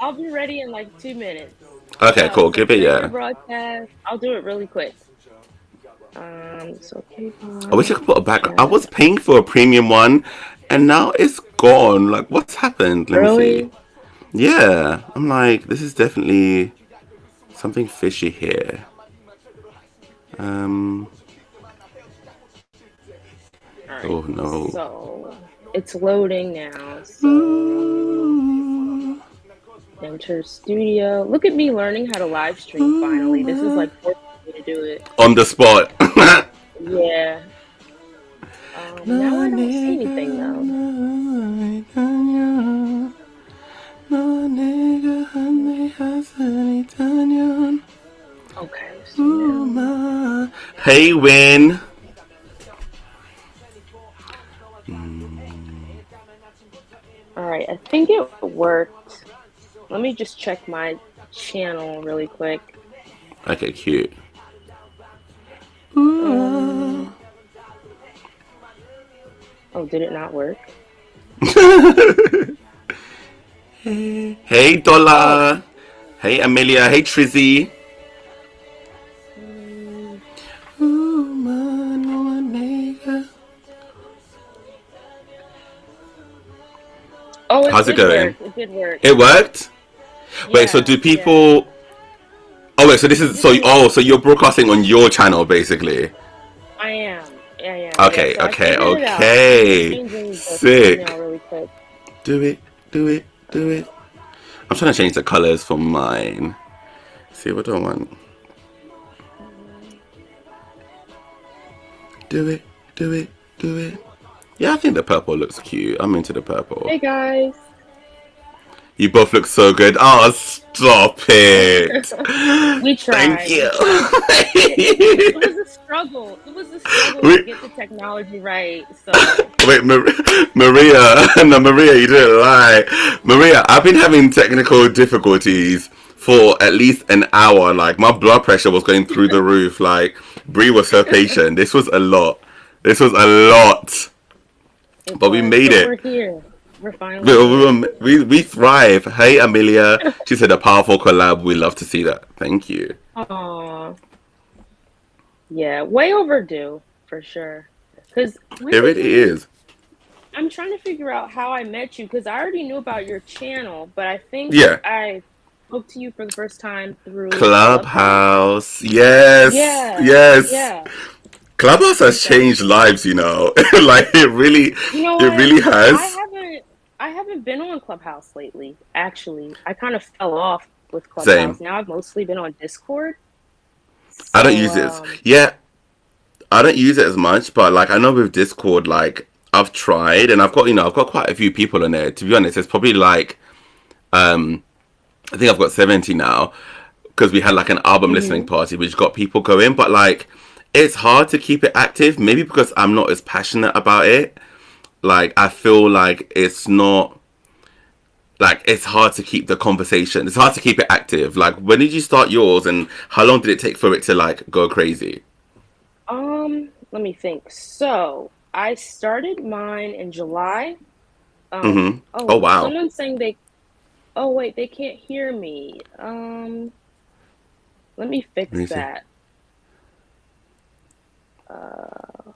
I'll be ready in like 2 minutes. Okay, cool. So Give it, creator yeah. broadcast. I'll do it really quick. So I wish I K-pop could put a back. I was chat. paying for a premium one, and now it's gone. Like, what's happened? Let me see. Really? Yeah, I'm like, this is definitely something fishy here. Um. All right. Oh no. So it's loading now. So Ooh, enter studio. Look at me learning how to live stream finally. This is ooh, like forcing me to do it. on the spot. Yeah. Now No I don't see nigga, anything though. no Italian. No nigga, honey, hasn't Italian. Okay, so Ooh, now. ma. Hey, Win. All right, I think it worked. Let me just check my channel really quick. Okay, cute. Ooh, Um, oh, did it not work? hey, Oh, Dollar. Hey, Amelia. Hey, Trizzy. mm, Ooh, ma, no nigga. oh, it How's it did going? work. It did work. It worked? Wait, so Yeah, do yeah. people. Oh, wait, so this I is. So, just need. oh, so you're broadcasting on your channel, basically. I am. I am. Yeah. Okay, So I okay, figured it out. I'm just okay. changing the thumbnail Sick. really quick. Do it, do it, do it. I'm trying to change the colors for mine. See, what do I want? Mm. Do it, do it, do it. Yeah, I think the purple looks cute. I'm into the purple. Hey guys. You both look so good. Oh, stop it. We Thank tried. We you. tried. It was a struggle. It was a struggle to we, get the technology right. So wait, Maria. No, Maria, you didn't lie. Maria, I've been having technical difficulties for at least an hour. Like, my blood pressure was going through the roof. Like, Brie was so patient. This was a lot. This was a lot. it But we was. made But it. we're here. We're finally here. We thrive. Hey, Amelia. She said a powerful collab. We love to see that. Thank you. Aw. Yeah, way overdue for sure. Because It really recently, is. I'm trying to figure out how I met you because I already knew about your channel, but I think Yeah. I spoke to you for the first time through Clubhouse. Clubhouse. Yes. Yeah, Yes. yeah. Clubhouse And has so, changed lives, you know. Like you know it what? really I has. haven't I haven't been on Clubhouse lately, actually. I kind of fell off with Same. Clubhouse. Now I've mostly been on Discord. I don't So, use it. Yeah, I don't use it as much, but like I know with Discord, like I've tried and I've got I've got quite a few people in there. To be honest, it's probably like um I think I've got 70 now because we had like an album listening mhm. party which got people going, but like it's hard to keep it active. Maybe because I'm not as passionate about it. Like I feel like it's not like it's hard to keep the conversation. It's hard to keep it active. Like when did you start yours and how long did it take for it to like go crazy? Let me think. So, I started mine in July. Mm-hmm. Oh Oh, wow. someone's saying they oh wait, they can't hear me. Let me Let fix me see. that. Uh,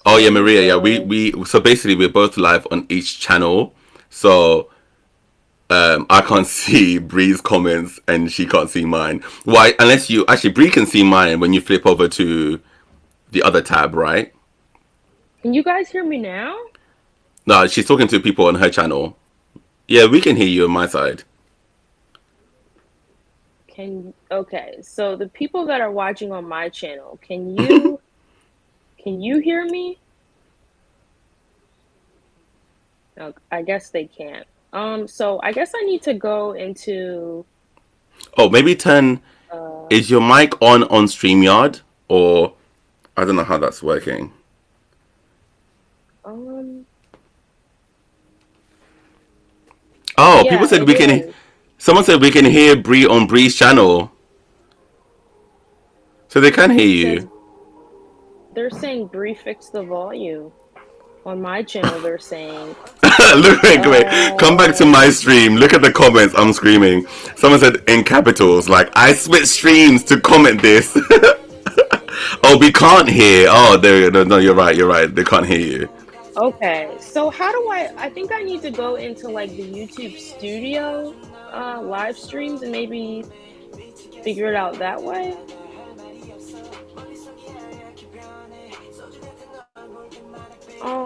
so Oh yeah, let me Maria. Yeah, go. we so basically we're both live on each channel. So I can't see Bree's comments and she can't see mine. Why? Unless you actually Bree can see mine when you flip over to the other tab, right? Can you guys hear me now? No, she's talking to people on her channel. Yeah, we can hear you on my side. Okay, so the people that are watching on my channel, can you hear me? No, I guess they can't. So I guess I need to go into Oh, maybe turn. uh Is your mic on StreamYard or I don't know how that's working. um Oh, people yeah, said it we can. is. Someone said we can hear Bree on Bree's channel, so they can hear It you. says they're saying Bree fixed the volume. On my channel, they're saying, Look, wait, come back to uh, my stream. Look at the comments. I'm screaming. Someone said in capitals, like, I switched streams to comment this. Oh, we can't hear. Oh, there. No, no, you're right. You're right. They can't hear you. okay. So how do I think I need to go into like the YouTube studio live streams and maybe figure it out that way.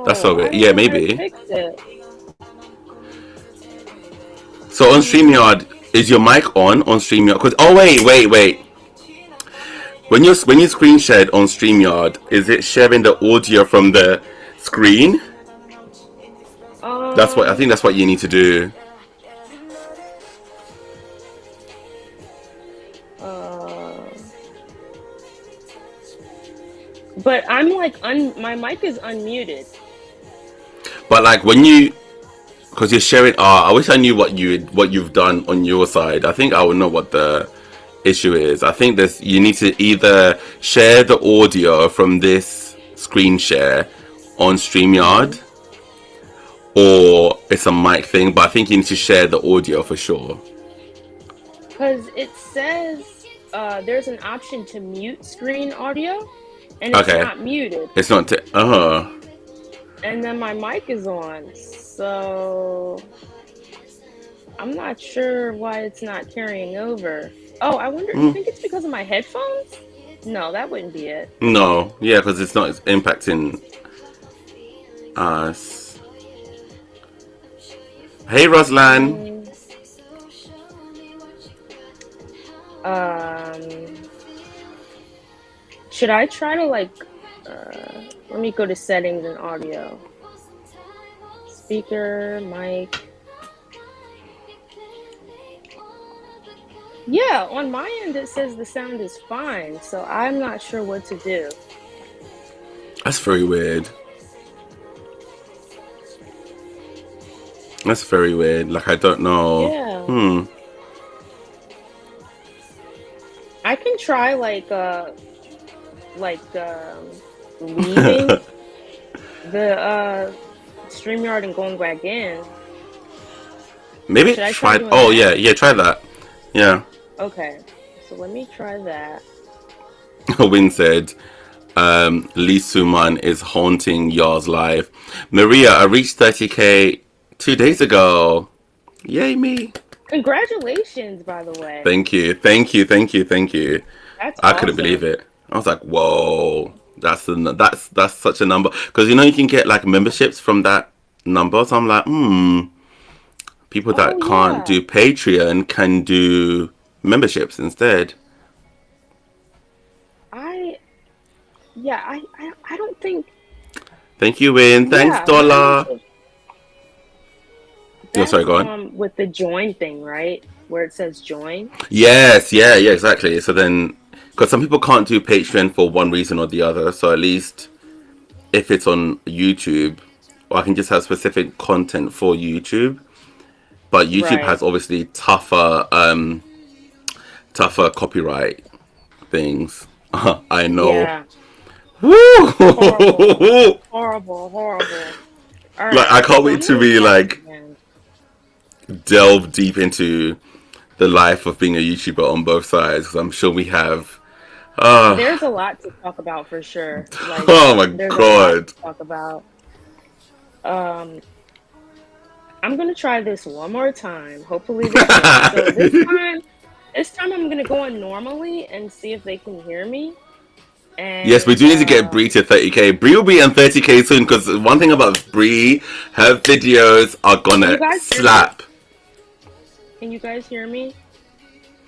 That's Oh, so I weird. don't Yeah, know how to maybe. fix it. So on StreamYard, is your mic on StreamYard? Cause oh wait. When you screen shared on StreamYard, is it sharing the audio from the screen? That's what I Um, think. That's what you need to do. uh, but I'm like my mic is unmuted. But like when you, because you're sharing. I wish I knew what you've done on your side. I think I would know what the issue is. I think this you need to either share the audio from this screen share on Mm-hmm. StreamYard or it's a mic thing. But I think you need to share the audio for sure. Because it says there's an option to mute screen audio, and it's Okay, not muted. it's not. And then my mic is on, so I'm not sure why it's not carrying over. Oh, I wonder, you think it's because of my headphones? No, that wouldn't be it. No, yeah, because it's not impacting us. Hey, Roslan. Mm, um, should I try to like, let me go to settings and audio. Speaker, mic. Yeah, on my end it says the sound is fine, so I'm not sure what to do. That's very weird. That's very weird. Like I don't know. Yeah, Hmm. I can try like leaving the StreamYard and going back in. Maybe Should I try try. doing Oh that? yeah, yeah. Try that. Yeah. Okay, so let me try that. Win said. Lee Suman is haunting Yar's life. Maria, I reached 30K 2 days ago. Yay me! Congratulations, by the way. Thank you, thank you, thank you, thank you. That's I couldn't believe awesome. it. I was like, whoa, that's such a number. Because you can get like memberships from that number. So I'm like, people Oh that can't yeah. do Patreon can do memberships instead. I I don't think Thank you, Win. Thanks, yeah, I'm not Dollar. sure. Yo, sorry, That's go on. with the join thing, right? Where it says join. Yes, yeah, exactly. So then, because some people can't do Patreon for one reason or the other, so at least if it's on YouTube, or I can just have specific content for YouTube. But YouTube Right. has obviously tougher copyright things. I know. Yeah. Horrible. Woo! Horrible, horrible. All Like right. I can't So wait I'm to gonna be check like again. delve deep into the life of being a YouTuber on both sides because I'm sure we have. Uh, There's a lot to talk about for sure. Like, oh my there's a lot god. to talk about. Um, I'm gonna try this one more time. Hopefully this works. So this time I'm gonna go on normally and see if they can hear me. Yes, we And do need to get Bree to 30K. Bree will be on 30K soon because one thing about Bree, her videos are can you gonna guys hear me? slap. Can you guys hear me?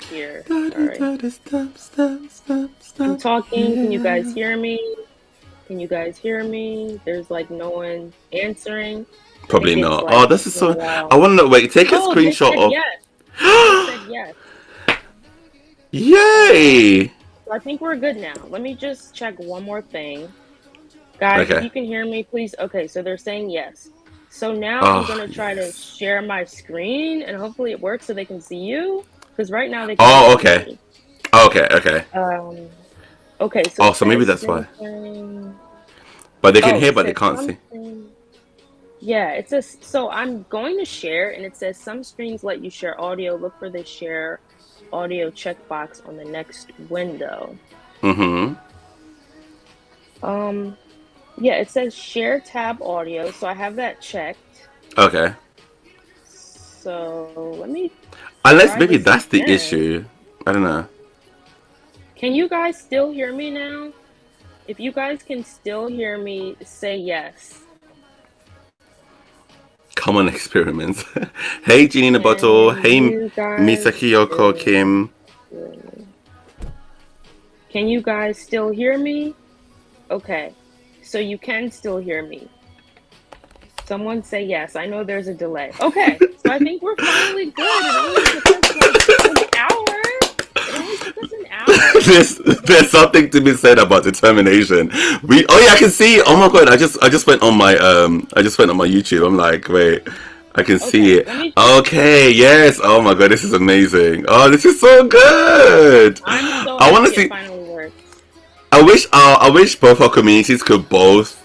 Here. Sorry. Stop, stop, stop, I'm stop. talking. Can you guys Yeah. hear me? Can you guys hear me? There's like no one answering. I Probably think it's not. Oh, like this is taking a so. I while. want to wait. Take a Oh, they screenshot said of. yes. They said yes. All right. Yay! So I think we're good now. Let me just check one more thing. Guys, if Okay. you can hear me, please. Okay, so they're saying yes. So now I'm Oh gonna try to yes. share my screen and hopefully it works so they can see you. Because right now they can only Oh see okay. me. Okay. Okay. Um, okay, so Oh, it so maybe says that's why. something. But they can Oh, hear, it but they says can't see. something. Yeah, it says, so I'm going to share, and it says some screens let you share audio. Look for the share audio checkbox on the next window. Mm-hmm. Um, yeah, it says share tab audio, so I have that checked. Okay. So let me Unless try maybe this that's the again. issue. I don't know. Can you guys still hear me now? If you guys can still hear me, say yes. Common experiments. Hey, Genie in the Bottle. Can Hey, you guys Misaki Yoko still Kim. hear me? Can you guys still hear me? Okay, so you can still hear me. Someone say yes. I know there's a delay. Okay, so I think we're finally good. It only took us like an hour. It only took us an hour. There's something to be said about determination. We oh yeah, I can see. Oh my god, I just went on my I just went on my YouTube. I'm like, wait, I can see Okay, it. let me just. Okay, yes. Oh my god, this is amazing. Oh, this is so good. I'm so I want to happy it see. finally works. I wish both our communities could both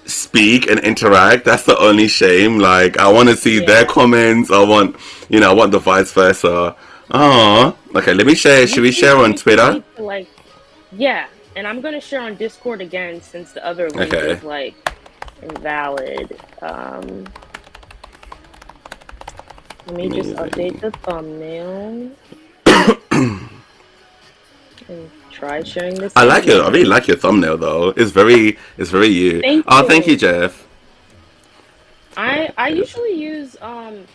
speak and interact. That's the only shame. Like, I want to see their Yeah, comments. I want the vice versa. Oh, okay. Let me share. Should you we can share on connect Twitter? me to like, yeah, and I'm gonna share on Discord again since the other link Okay. is like invalid. Let me just update Amazing. the thumbnail and try sharing this I like it. I really again. like your thumbnail though. It's very you. Thank Oh, thank you, you. Jeff. I usually use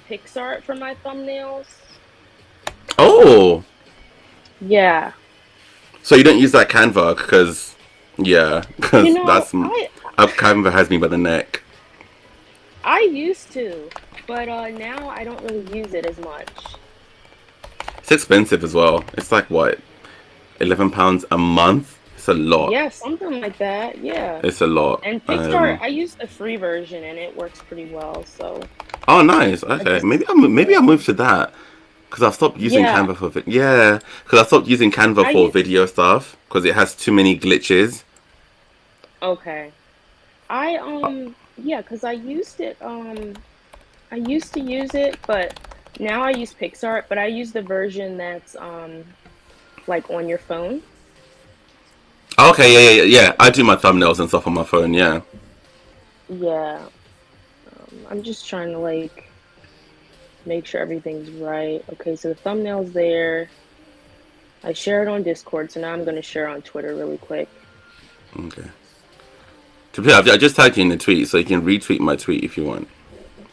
PixArt for my thumbnails. Oh, Yeah. so you don't use that Canva because, yeah, You because know, that's Canva has me by the neck. I used to, but now I don't really use it as much. It's expensive as well. It's like what, £11 a month? It's a lot. Yeah, something like that. Yeah. It's a lot. And PixArt, I use the free version and it works pretty well. So Oh, nice. I Okay, just, maybe I yeah. move to that because I've stopped using Yeah, Canva for yeah, because I stopped using Canva I for use, video stuff because it has too many glitches. okay. Yeah, because I used to use it, but now I use PixArt, but I use the version that's like on your phone. Okay, yeah. I do my thumbnails and stuff on my phone. Yeah. Yeah. I'm just trying to like make sure everything's right. Okay, so the thumbnail's there. I share it on Discord, so now I'm gonna share on Twitter really quick. Okay. I just tagged you in the tweet, so you can retweet my tweet if you want.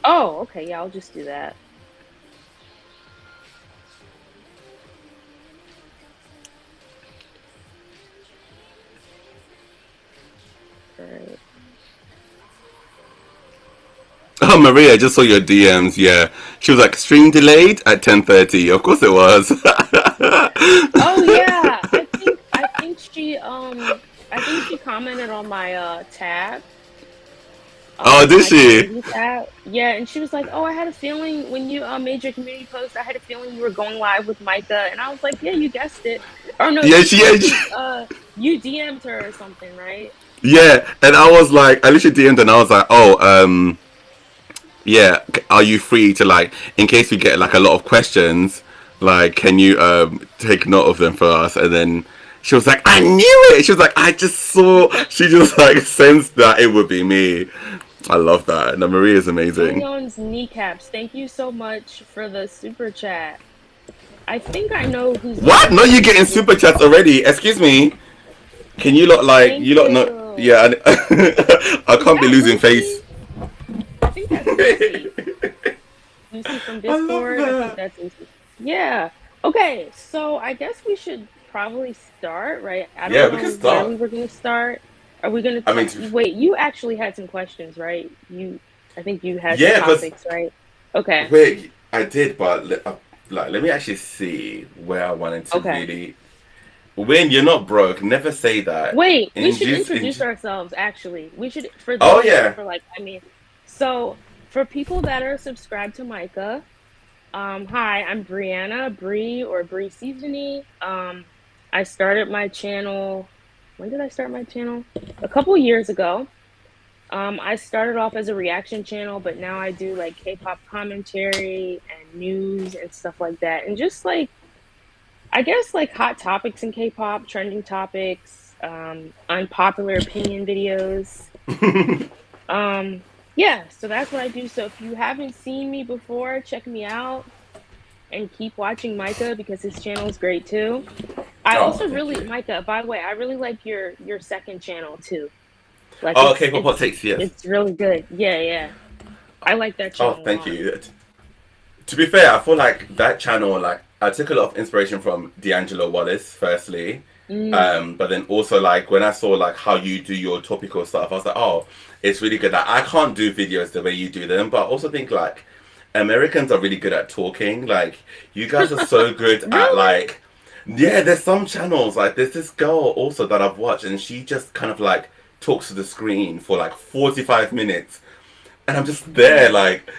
Oh, okay, yeah, I'll just do that. All right. Oh, Maria, I just saw your DMs. Yeah, she was like stream delayed at 10:30. Of course it was. Oh yeah, I think she commented on my tab, Oh, did my she? community tab. Yeah, and she was like, "Oh, I had a feeling when you made your community post, I had a feeling you were going live with Micah." And I was like, "Yeah, you guessed it." Or no, Yeah, she she, said yeah, you you DM'd her or something, right? yeah. And I was like, I literally DM'd and I was like, oh, yeah, are you free to like, in case we get like a lot of questions, like, can you take note of them for us? And then she was like, I knew it. She was like, I just saw. She just like sensed that it would be me. I love that. No, Marie is amazing. Onions kneecaps. Thank you so much for the super chat. I think I know who's What? giving No, you me getting this. super chats already? Excuse me. Can you lot like Thank you lot not? you. Yeah, I Is can't be that losing face. Lucy? I think that's Lucy. Lucy from I love Discord. I think that. that's Lucy. Yeah. Okay, so I guess we should probably start, right? I don't Yeah, we know can where we start. were gonna start. Are we gonna I mean, wait, you actually had some questions, right? I think you had some yeah, because topics, right? Okay. wait, I did, but like, let me actually see where I wanted to Okay. really. When you're not broke, never say that. Wait, we should Induce, introduce ourselves actually. We should for oh those yeah, for like so for people that are subscribed to Micah, hi, I'm Brianna, Bree or Bree Seasony. I started my channel. When did I start my channel? A couple years ago. I started off as a reaction channel, but now I do like K-pop commentary and news and stuff like that. And just like, I guess like hot topics in K-pop, trending topics, unpopular opinion videos. Um, yeah, so that's what I do. So if you haven't seen me before, check me out and keep watching Micah because his channel is great too. I Oh, also thank really, you. Micah, by the way, I really like your second channel too. Like Oh, K-pop hot takes, yes. it's really good. Yeah, yeah. I like that Oh, channel a thank lot. you. To be fair, I feel like that channel, like I took a lot of inspiration from D'Angelo Wallace, firstly, Mm, but then also like when I saw like how you do your topical stuff, I was like, oh, it's really good. Like I can't do videos the way you do them, but I also think like Americans are really good at talking. Like you guys are so good at really? like, yeah. There's some channels like there's this girl also that I've watched, and she just kind of like talks to the screen for like 45 minutes, and I'm just Oh there my like God.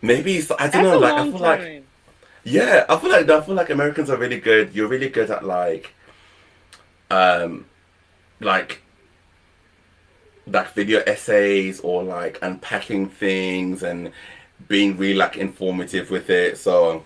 maybe I don't That's know. a Like I long feel like time. yeah, I feel like Americans are really good. You're really good at um like like video essays or like unpacking things and being really like informative with it. So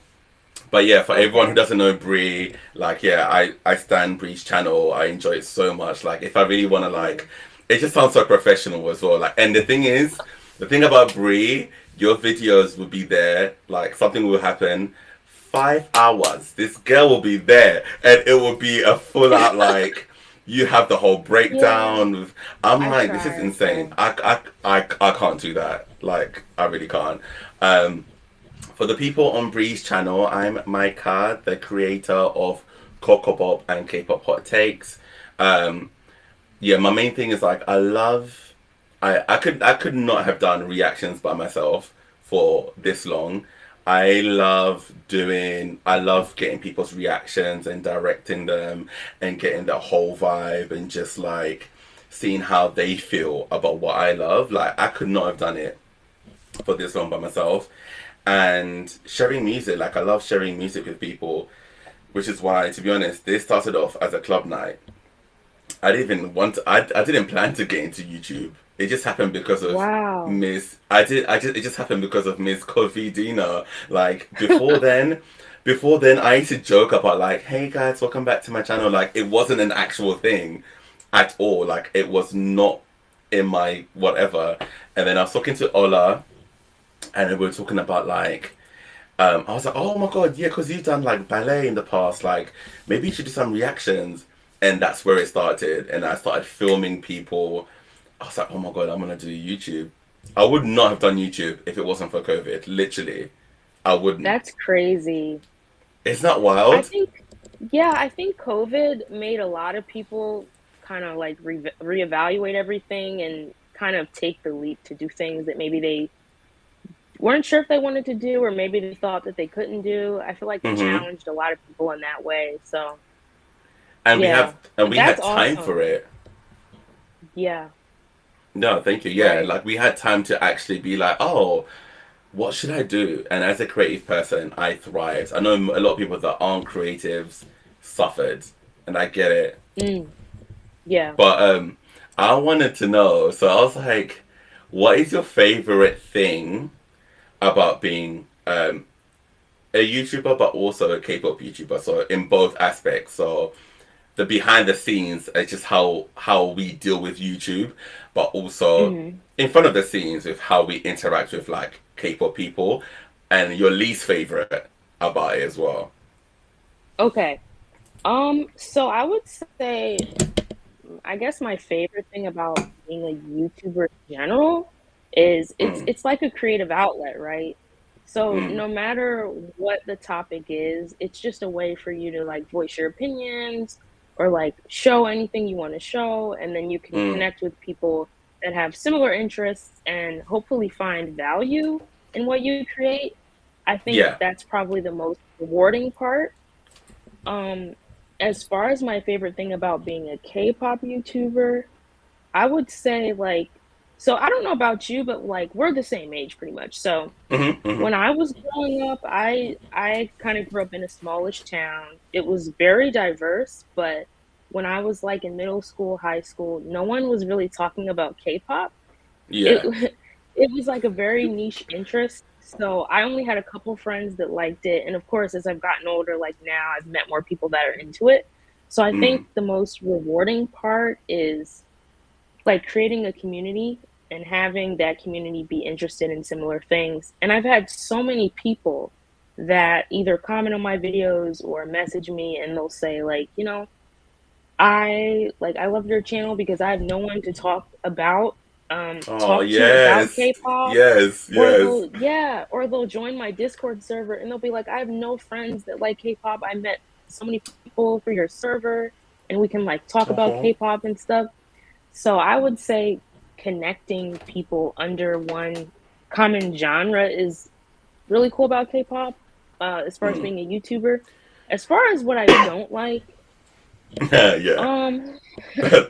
but yeah, for everyone who Okay. doesn't know Brie, like yeah, I stand Brie's channel. I enjoy it so much. Like if I really want to like, it just sounds so professional as well. Like and the thing is, the thing about Brie, your videos will be there. Like something will happen. 5 hours. This girl will be there, and it will be a full out like. You have the whole Yeah, breakdown. I'm I like, this is try. insane. Yeah. I can't do that. Like, I really can't. Um, for the people on Bree's channel, I'm Micah, the creator of Coco Pop and K-pop Hot Takes. Um, yeah, my main thing is like I could not have done reactions by myself for this long. I love getting people's reactions and directing them and getting the whole vibe and just like seeing how they feel about what I love. Like I could not have done it for this long by myself. And sharing music, like I love sharing music with people, which is why, to be honest, this started off as a club night. I didn't even want to, I didn't plan to get into YouTube. It just happened because of Wow. it just happened because of Miss Covidina. Like before then I used to joke about like, hey guys, welcome back to my channel. Like it wasn't an actual thing at all. Like it was not in my whatever. And then I was talking to Ola and we were talking about like I was like, oh my god, yeah, because you've done like ballet in the past, like maybe you should do some reactions, and that's where it started. And I started filming people. I was like, oh my god, I'm gonna do YouTube. I would not have done YouTube if it wasn't for COVID. Literally, I wouldn't. That's crazy. It's not I wild. think, yeah, I think COVID made a lot of people kind of like reevaluate everything and kind of take the leap to do things that maybe they weren't sure if they wanted to do, or maybe they thought that they couldn't do. I feel like it Hmm. challenged a lot of people in that way. So, And yeah, we that's had time for awesome. it. Yeah, No, thank you. Yeah, right. like we had time to actually be like, oh, what should I do? And as a creative person, I thrived. I know a lot of people that aren't creatives suffered, and I get it. Mm, yeah. But I wanted to know. So I was like, what is your favorite thing about being a YouTuber, but also a K-pop YouTuber? So in both aspects. So the behind the scenes is just how we deal with YouTube, but also Hmm. in front of the scenes with how we interact with like K-pop people, and your least favorite about it as well. Okay. So I would say, I guess my favorite thing about being a YouTuber in general is Mm, it's like a creative outlet, right? So mm, no matter what the topic is, it's just a way for you to like voice your opinions or like show anything you want to show, and then you can mm. connect with people that have similar interests and hopefully find value in what you create. I think Yeah. that's probably the most rewarding part. um, as far as my favorite thing about being a K-pop YouTuber, I would say like, so I don't know about you, but like we're the same age pretty much. So Hmm. Hmm. when I was growing up, I kind of grew up in a smallish town. It was very diverse, but when I was like in middle school, high school, no one was really talking about K-pop. Yeah. it it was like a very niche interest. So I only had a couple friends that liked it. And of course, as I've gotten older, like now I've met more people that are into it. So I think Mm. the most rewarding part is like creating a community and having that community be interested in similar things. And I've had so many people that either comment on my videos or message me and they'll say like, I love your channel because I have no one to Oh, talk to about yes. K-pop. Yes, Or yes. they'll join my Discord server and they'll be like, I have no friends that like K-pop. I met so many people through your server and we can like talk about Uh-huh. K-pop and stuff. So I would say connecting people under one common genre is really cool about K-pop, as far as Mm. being a YouTuber. As far as what I don't like, Yeah. um,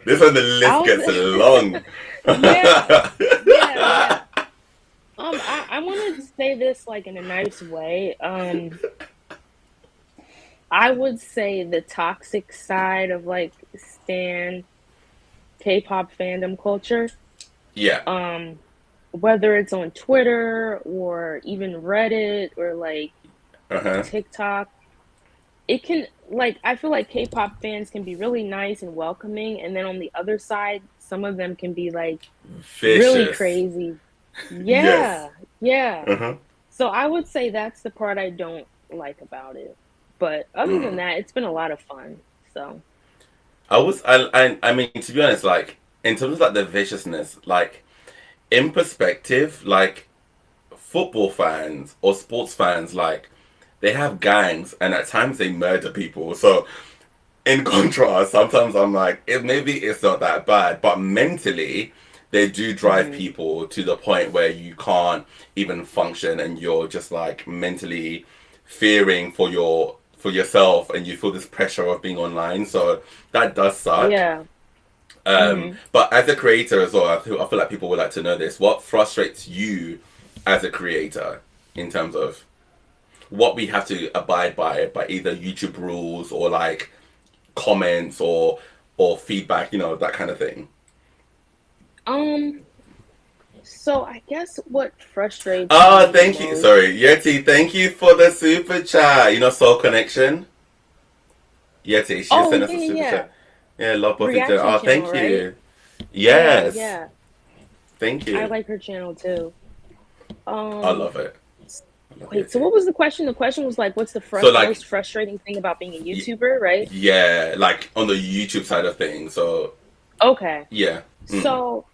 This one, the list I'll gets say, long. yeah, yeah. I want to say this like in a nice way. I would say the toxic side of like stan K-pop fandom culture. Yeah. Um, Whether it's on Twitter or even Reddit or like Uh-huh. TikTok, it can like I feel like K-pop fans can be really nice and welcoming, and then on the other side, some of them can be like really Vicious. crazy. Yes. Yeah, yeah. Uh-huh. So I would say that's the part I don't like about it. But other than Mm. that, it's been a lot of fun. So, I mean, to be honest, like, in terms of like the viciousness, like, in perspective, like, football fans or sports fans, like, they have gangs and at times they murder people. So in contrast, sometimes I'm like, maybe it's not that bad, but mentally, they do drive mhm. people to the point where you can't even function, and you're just like mentally fearing for yourself, and you feel this pressure of being online. So that does suck. Yeah. Mhm. But as a creator as well, I feel like people would like to know this. What frustrates you as a creator in terms of what we have to abide by either YouTube rules or like comments or feedback, that kind of thing. Um, so I guess what frustrates Oh, me the thank you. most. Sorry, Yeti. Thank you for the super chat. Soul Connection. Yeti, she just Oh, sent yeah, us a yeah, super yeah. chat. Yeah, love both each other. Reaction Oh, channel, thank right? you. Yeah, Yes, yeah. thank I you. like her channel too. I Um, love it. I love Wait, so Yeti. what was the question? The question was like, what's the So like, most frustrating thing about being a y- YouTuber, right? yeah, like on the YouTube side of things. So Okay. yeah. Mm. So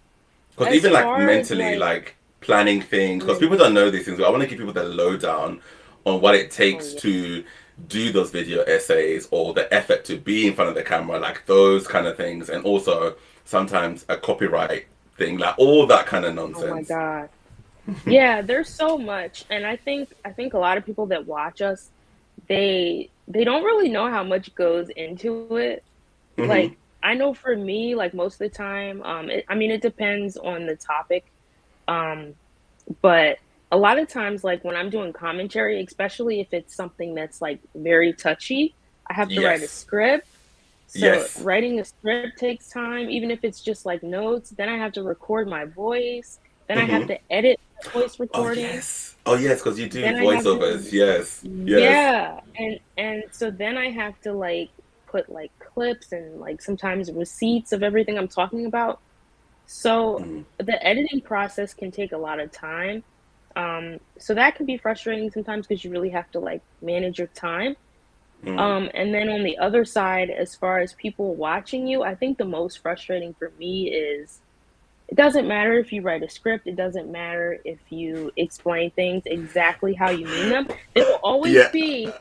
Because as even like far as mentally, like, like planning things, because mm, people don't know these things, but I want to give people the lowdown on what it oh takes yeah, to do those video essays or the effort to be in front of the camera, like those kind of things, and also sometimes a copyright thing, like all that kind of oh my nonsense. God. Yeah, there's so much, and I think a lot of people that watch us, they don't really know how much goes into it. Mm-hmm. Like I know for me, like most of the time, I mean, it depends on the topic. Um, But a lot of times, like when I'm doing commentary, especially if it's something that's like very touchy, I have to write a Yes. script. So Yes. writing a script takes time, even if it's just like notes. Then I have to record my voice. Then I have Mm-hmm. to edit the voice Oh recording. yes. Oh yes, because you do Then I have voiceovers. to, Yes. Yes. yeah, and so then I have to like put like clips and like sometimes receipts of everything I'm talking about. So Mm-hmm. the editing process can take a lot of time. So that can be frustrating sometimes because you really have to like manage your time. Mm. And then on the other side, as far as people watching you, I think the most frustrating for me is it doesn't matter if you write a script, it doesn't matter if you explain things exactly how you mean them. There will always Yeah. be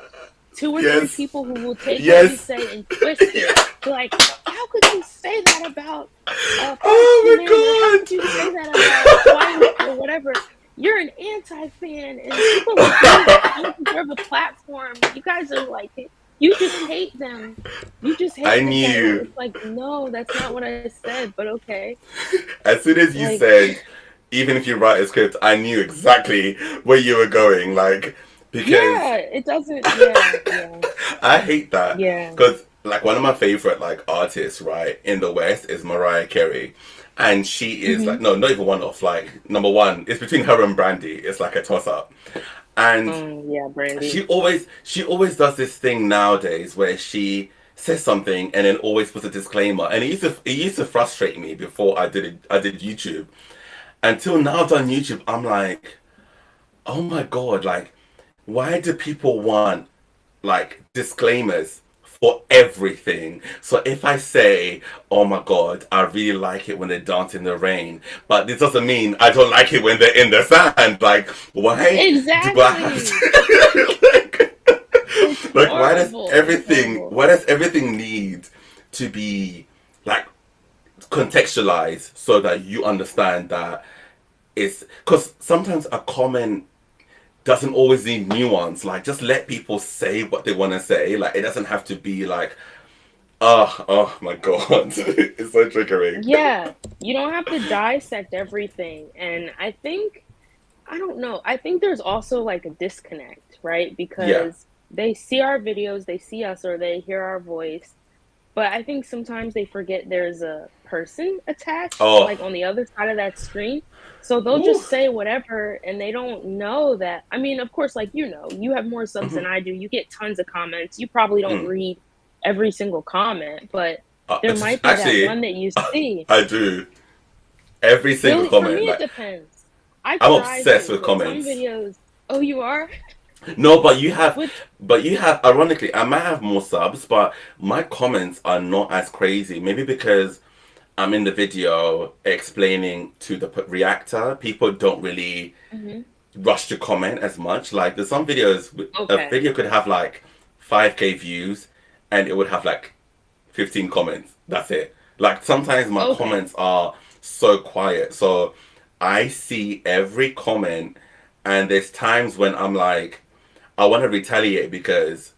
two or three Yes. people who will take what you Yes. say and twist it. Be like, how could you say that about Park Oh my Jimin, or how could you say god. that about Twice or whatever? You're an anti-fan, and people like you that don't deserve a platform. You guys are like, you just hate them. You just I hate the title. knew. It's like, no, that's not what I said. But okay, As soon as you like, said, even if you write a script, I knew exactly where you were going. Like, because yeah, it doesn't. Yeah, yeah, I hate that. yeah. Because like one of my favorite like artists, right, in the West is Mariah Carey. And she is like, Hmm. no, not even one off. Like number one, it's between her and Brandy. It's like a toss up. And Yeah, Brandy. she always does this thing nowadays where she says something and then always puts a disclaimer. And it used to frustrate me before I did YouTube. Until now I've done YouTube, I'm like, oh my god, like why do people want like disclaimers for everything? So if I say, oh my god, I really like it when they dance in the rain, but this doesn't mean I don't like it when they're in the sand. Like, why do I have Exactly. to It's like horrible. It's horrible. why does everything need to be like contextualized so that you understand that it's because sometimes a comment doesn't always need nuance. Like, just let people say what they want to say. Like, it doesn't have to be like, oh my god, it's so triggering. Yeah, you don't have to dissect everything. And I don't know. I think there's also like a disconnect, right? Yeah. Because they see our videos, they see us, or they hear our voice. But I think sometimes they forget there's a person attached, Oh. like on the other side of that screen. So they'll Ooh. just say whatever and they don't know that. I mean, of course, like you have more subs than Mm-hmm. I do. You get tons of comments. You probably don't Mm. read every single comment, but there might be that Actually, one that you see. I do every single Really, for comment. me, it Like, depends. I I'm try obsessed to, with but some comments. videos. Oh, you are? No, Which? but you have. Ironically, I might have more subs, but my comments are not as crazy. Maybe because I'm in the video explaining to the reactor. People don't really Mhm. rush to comment as much. Like, there's some videos, a Okay. video could have like 5K views, and it would have like 15 comments. That's it. Like, sometimes my Okay. comments are so quiet. So I see every comment, and there's times when I'm like, I want to retaliate because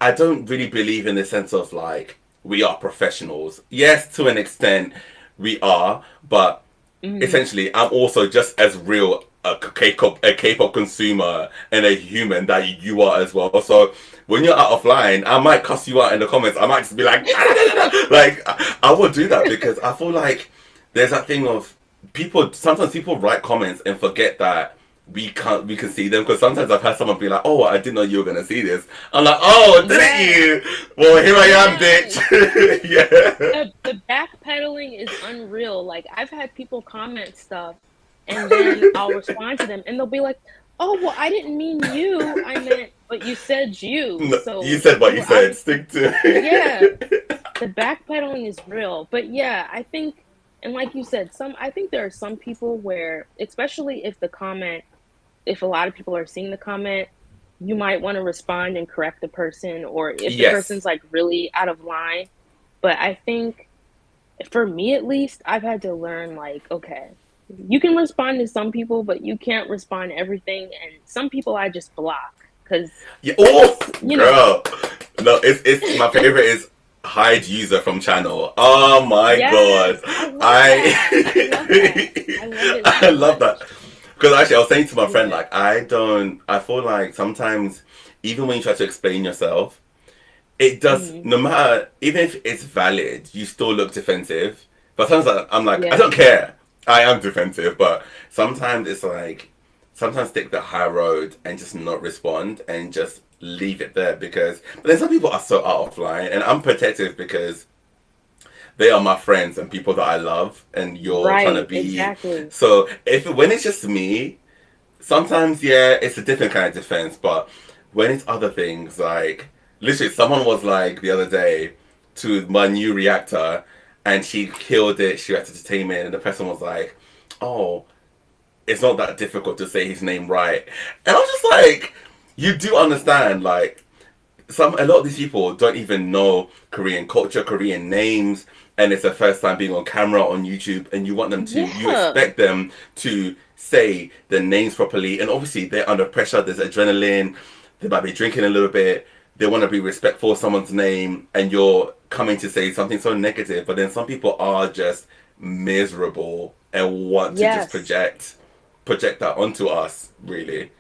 I don't really believe in the sense of like we are professionals. Yes, to an extent we are, but Mhm. essentially I'm also just as real a K-pop consumer and a human that you are as well. So when you're out of line, I might cuss you out in the comments. I might just be like, like I will do that because I feel like there's that thing of people. Sometimes people write comments and forget that we can see them because sometimes I've had someone be like, "Oh, I didn't know you were gonna see this." I'm like, "Oh, didn't Yes. you? Well, here I am, Yes. bitch." Yeah. The backpedaling is unreal. Like I've had people comment stuff and then I'll respond to them and they'll be like, "Oh, well, I didn't mean you. I meant but you said you." No, you So said what you you said. obviously Stick to yeah, it. the backpedaling is real. But yeah, I think and like you said, some I think there are some people where especially if a lot of people are seeing the comment, you might want to respond and correct the person or if the Yes. person's like really out of line. But I think for me at least, I've had to learn like, okay, you can respond to some people, but you can't respond to everything. And some people I just block because Yeah. Oh, you know, girl. No, it's my favorite is hide user from channel. Oh my god. yes, I love that. I love that. I love I it I so love that. much. Because actually, I was saying to my friend, Yeah. like, I feel like sometimes, even when you try to explain yourself, it does, Hmm. no matter, even if it's valid, you still look defensive. But sometimes I'm like, I Yeah. don't care. I am defensive, but sometimes it's like, sometimes take the high road and just not respond and just leave it there because, but then some people are so out of line and I'm protective because they are my friends and people that I love and you're trying to Right. be. Exactly. So when it's just me, sometimes yeah, it's a different kind of defense, but when it's other things like literally someone was like the other day to my new reactor and she killed it, she reacted to entertainment and the person was like, oh, it's not that difficult to say his name right. And I was just like, you do understand, like a lot of these people don't even know Korean culture, Korean names, and it's their first time being on camera on YouTube, and you Yeah. expect them to say their names properly, and obviously they're under pressure. There's adrenaline. They might be drinking a little bit. They want to be respectful of someone's name, and you're coming to say something so negative. But then some people are just miserable and want to just Yes. project that onto us. Really,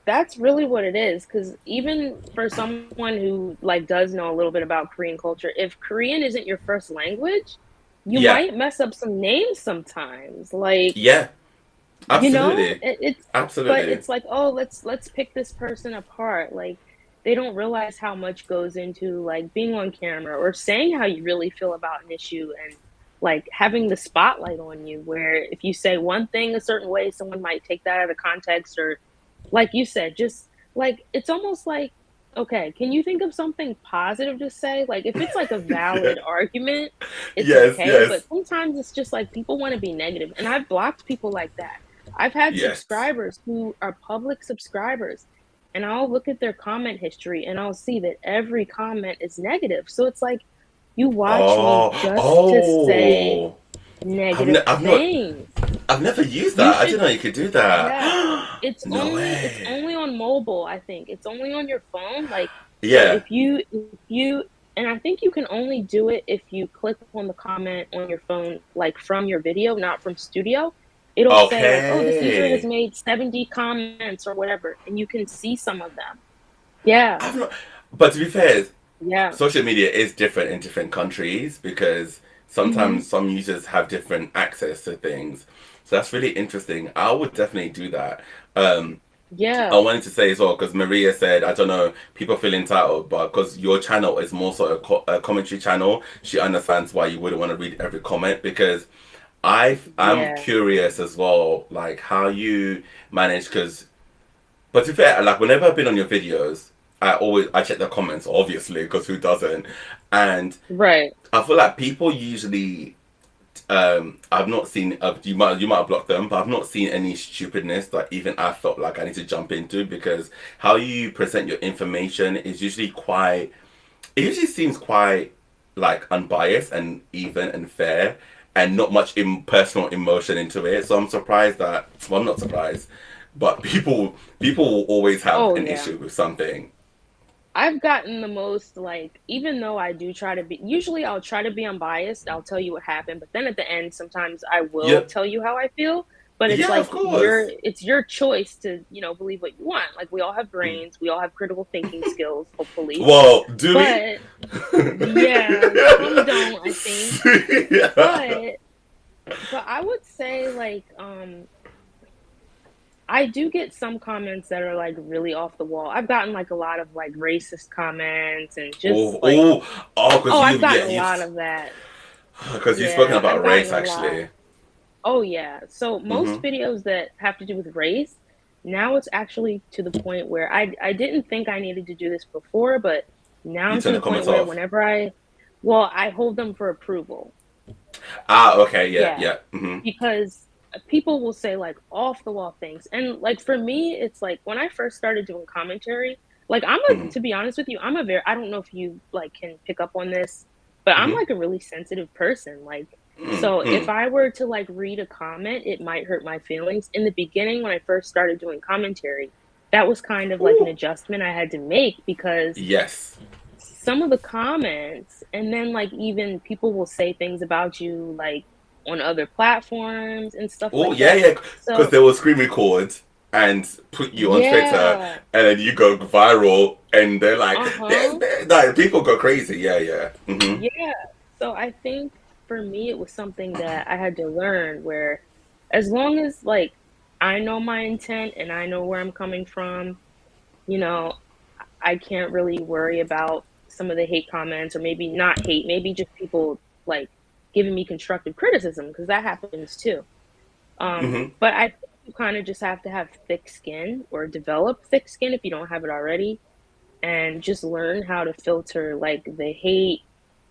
That's really what it is, because even for someone who, like, does know a little bit about Korean culture, if Korean isn't your first language, you Yeah, might mess up some names sometimes, like, yeah, you know? absolutely, It's but absolutely. it's like, "Oh, let's pick this person apart," like, they don't realize how much goes into, like, being on camera or saying how you really feel about an issue and, like, having the spotlight on you where if you say one thing a certain way, someone might take that out of context or, like you said, just like, it's almost like, okay, can you think of something positive to say? Like, if it's like a Yeah. valid argument, it's Yes, okay, but yes, sometimes it's just like people wanna be negative, and I've blocked people like that. I've had yes. subscribers who are public subscribers, and I'll look at their comment history and I'll see that every comment is negative. So it's like, you watch me Oh, just to say oh. negative I've not, things. I've never used You that. I should, didn't know you could do that. yeah. No It's way. only on mobile, I think. It's only on your phone. Like, so Yeah. if you and I think you can only do it if you click on the comment on your phone, like from your video, not from studio. It'll say like, "Oh, this user has Okay. made 70 comments," or whatever, and you can see some of them. Yeah. I've not, but to be fair, Yeah. social media is different in different countries because Mhm. sometimes some users have different access to things. So that's really interesting. I would definitely do that. Um, I Yeah. wanted to say as well because Maria said, I don't know, people feel entitled, but because your channel is more so a commentary channel, she understands why you wouldn't want to read every comment because I'm Yeah. curious as well, like how you manage because. But to be fair, like whenever I've been on your videos, I check the comments obviously because who doesn't, and Right. I feel like people usually I've not seen you might have blocked them, but I've not seen any stupidness that even I felt like I need to jump into because how you present your information is usually quite it usually seems quite like unbiased and even and fair and not much personal emotion into it. So I'm surprised that well I'm not surprised, but people will always have Oh, an yeah. issue with something. I've gotten the most, like, even though I do try to be, usually I'll try to be unbiased, I'll tell you what happened, but then at the end, sometimes I will Yeah. tell you how I feel, but it's Yeah, like of course. it's your choice to, believe what you want. Like, we all have brains, we all have critical thinking skills, hopefully. Well, do we? But yeah, some don't, I think. Yeah. But I would say, like, I do get some comments that are, like, really off the wall. I've gotten, like, a lot of, like, racist comments and just, Oh, like, because oh, I've you gotten yeah a lot of that. because you've spoken Yeah, I've about gotten race a lot. actually. Oh, yeah. So most Mm-hmm. videos that have to do with race, now it's actually to the point where I didn't think I needed to do this before, but now You I'm to turn the the point comments where off. whenever I hold them for approval. Ah, okay, yeah, Yeah, yeah. Mm-hmm. because people will say like off the wall things. And like for me, it's like when I first started doing commentary, like Mm-hmm. to be honest with you, I don't know if you like can pick up on this, but I'm Mm-hmm. like a really sensitive person. Like, so if Mm-hmm. I were to like read a comment, it might hurt my feelings. In the beginning, when I first started doing commentary, that was kind of like an Ooh. adjustment I had to make because Yes. some of the comments and then like even people will say things about you like on other platforms and stuff Oh like yeah, that. yeah. Because So they will screen record and put you on Twitter, yeah, and then you go viral, and they're like, uh-huh. like people go crazy. Yeah, yeah. Mm-hmm. Yeah. So I think for me it was something that I had to learn where as long as like I know my intent and I know where I'm coming from, you know, I can't really worry about some of the hate comments or maybe not hate, maybe just people like giving me constructive criticism because that happens too. Mm-hmm. But I think you kind of just have to have thick skin or develop thick skin if you don't have it already, and just learn how to filter like the hate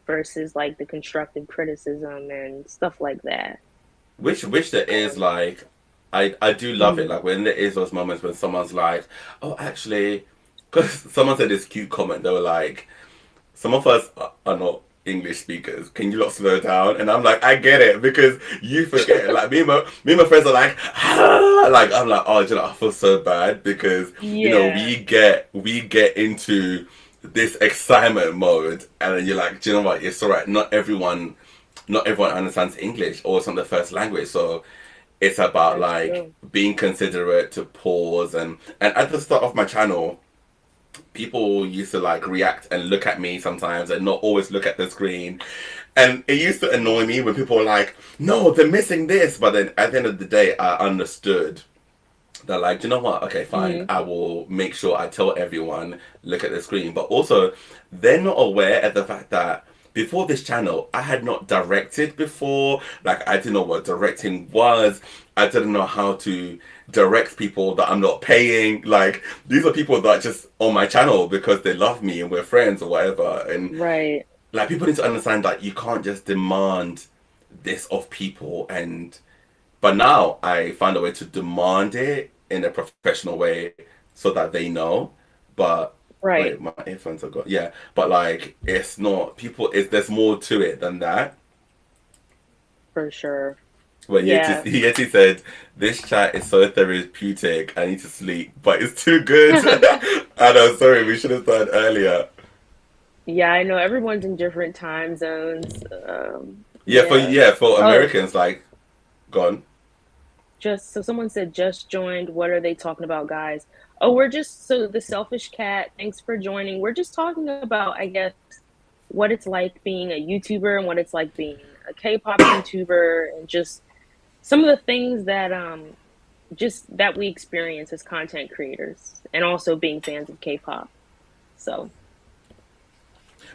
versus like the constructive criticism and stuff like that. Which there is like, I do love it. Mhm. Like when there is those moments when someone's like, oh, actually, because someone said this cute comment. They were like, some of us are not English speakers. Can you lot slow down? And I'm like, I get it because you forget. Like me and my friends are like, ah! Like I'm like, oh, do you know, I feel so bad because Yeah. we get into this excitement mode, and then you're like, do you know what? It's alright. Not everyone understands English or it's not their first language, so It's about That's like true. being considerate to pause and at the start of my channel, people used to like react and look at me sometimes and not always look at the screen. And it used to annoy me when people were like, no, they're missing this. But then at the end of the day, I understood that, like, you know what? Okay, fine. Hmm. I will make sure I tell everyone, look at the screen. But also, they're not aware of the fact that before this channel, I had not directed before. Like, I didn't know what directing was. I didn't know how to direct people that I'm not paying. Like, these are people that are just on my channel because they love me and we're friends or whatever. And Right. like, people need to understand that you can't just demand this of people. And but now I find a way to demand it in a professional way so that they know. But Right. wait, my earphones are gone. Yeah, but like it's not people. It's there's more to it than that. For sure. But Yeah. Yeti said this chat is so therapeutic. I need to sleep, but it's too good. I know. Sorry, we should have started earlier. Yeah, I know everyone's in different time zones. Yeah. Yeah, for Oh, Americans, like gone. just so someone said just joined. What are they talking about, guys? Oh, we're just so the selfish cat. Thanks for joining. We're just talking about, I guess, what it's like being a YouTuber and what it's like being a K-pop YouTuber, and just some of the things that just that we experience as content creators, and also being fans of K-pop. So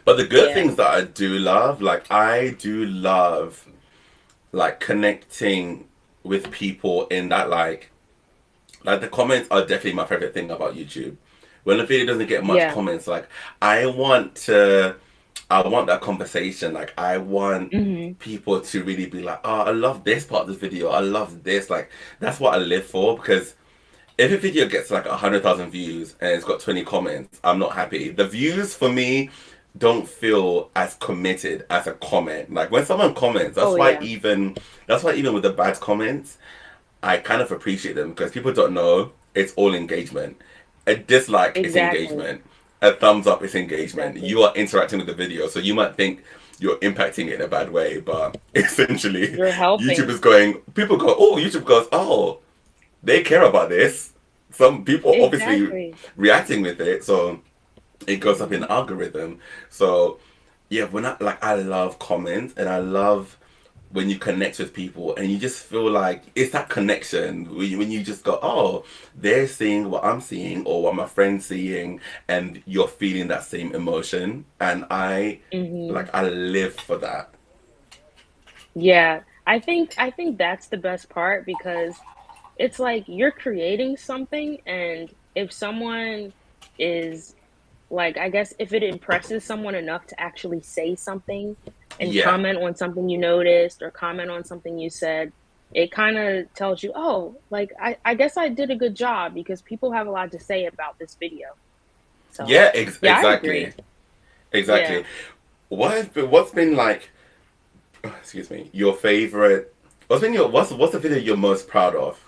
But the good yeah, things that I do love, like I do love like connecting with people in that like the comments are definitely my favorite thing about YouTube. When a video doesn't get much yeah, comments, like I want to I want that conversation. Like I want hmm, people to really be like, oh, I love this part of this video. I love this. Like that's what I live for because if a video gets like 100,000 views and it's got 20 comments, I'm not happy. The views for me don't feel as committed as a comment. Like when someone comments, oh yeah, that's why even with the bad comments, I kind of appreciate them because people don't know it's all engagement. A dislike is exactly, engagement. A thumbs up is engagement. exactly. You are interacting with the video, so you might think you're impacting it in a bad way, but essentially, You're YouTube helping, is going. People go, oh, YouTube goes, oh, they care about this. Some people obviously exactly. reacting with it, so it goes up in the algorithm. So yeah, when I love comments and I love when you connect with people and you just feel like it's that connection when you just go, oh, they're seeing what I'm seeing or what my friend's seeing, and you're feeling that same emotion. And Hmm. I live for that. Yeah, I think that's the best part, because it's like you're creating something, and if someone is like, I guess if it impresses someone enough to actually say something and Yeah, comment on something you noticed or comment on something you said, it kind of tells you, oh, like I guess I did a good job because people have a lot to say about this video. So yeah, yeah, I agree. exactly, Yeah. exactly. What's been like? Excuse me. Your favorite? What's the video you're most proud of?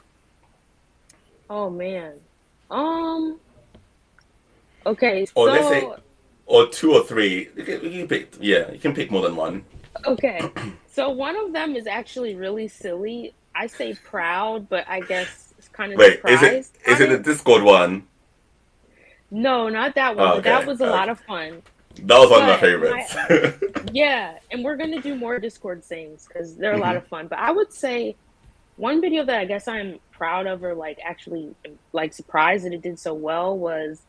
Oh man. Um, okay, Or let's say, so or two or three. You can pick. Yeah, you can pick more than one. okay. So one of them is actually really silly. I say proud, but I guess it's kind of Wait, surprised is on it the it. Discord one? No, not that one, Oh, but that okay, was a lot okay. of fun. That was one of my But my favorites. yeah, and we're gonna do more Discord things because they're a lot Hmm. of fun. But I would say one video that I guess I'm proud of, or like actually like surprised that it did so well, was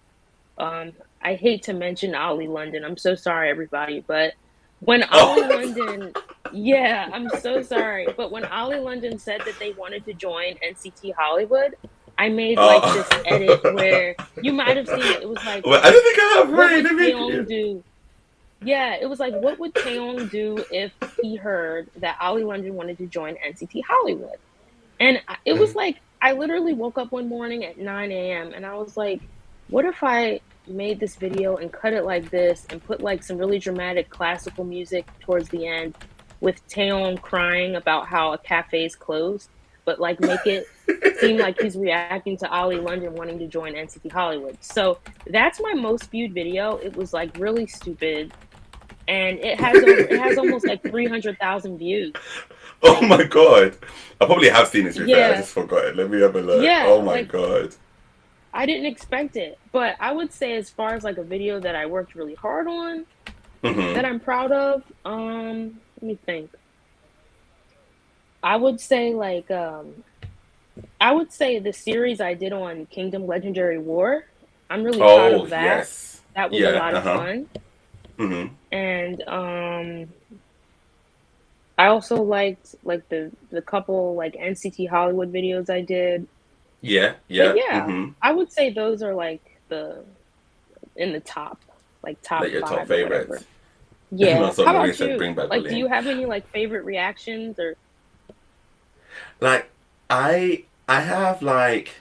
um I hate to mention Ollie London. I'm so sorry everybody, but when Ollie Oh, London, yeah, I'm so sorry. But when Ollie London said that they wanted to join NCT Hollywood, I made like this edit oh. where you might have seen it. It was like, Well, I don't think I have. what Right, would let Taeyong me. do? Yeah, it was like, what would Taeyong do if he heard that Ollie London wanted to join NCT Hollywood? And it was like, I literally woke up one morning at 9 a.m. and I was like, what if I made this video and cut it like this and put like some really dramatic classical music towards the end with Taeyong crying about how a cafe is closed, but like make it seem like he's reacting to Ollie London wanting to join NCT Hollywood. So that's my most viewed video. It was like really stupid, and it has almost like 300,000 views. Oh my god. I probably have seen it to be fair. I Yeah, just forgot it. Let me have a look. yeah, Oh my like god. I didn't expect it, but I would say as far as like a video that I worked really hard on that Hmm. I'm proud of, let me think. I would say like I would say the series I did on Kingdom Legendary War. I'm really proud Oh of that. yes. That was a Yeah. lot Uh of huh. fun. Hmm. And I also liked like the couple like NCT Hollywood videos I did. Yeah. But Yeah. yeah, Hmm. I would say those are like the in the top, like top Like your top 5 or favorites. whatever. And Yeah. also How Maria about said you? bring back Like, do you Berlin. have any like favorite reactions or Like I have like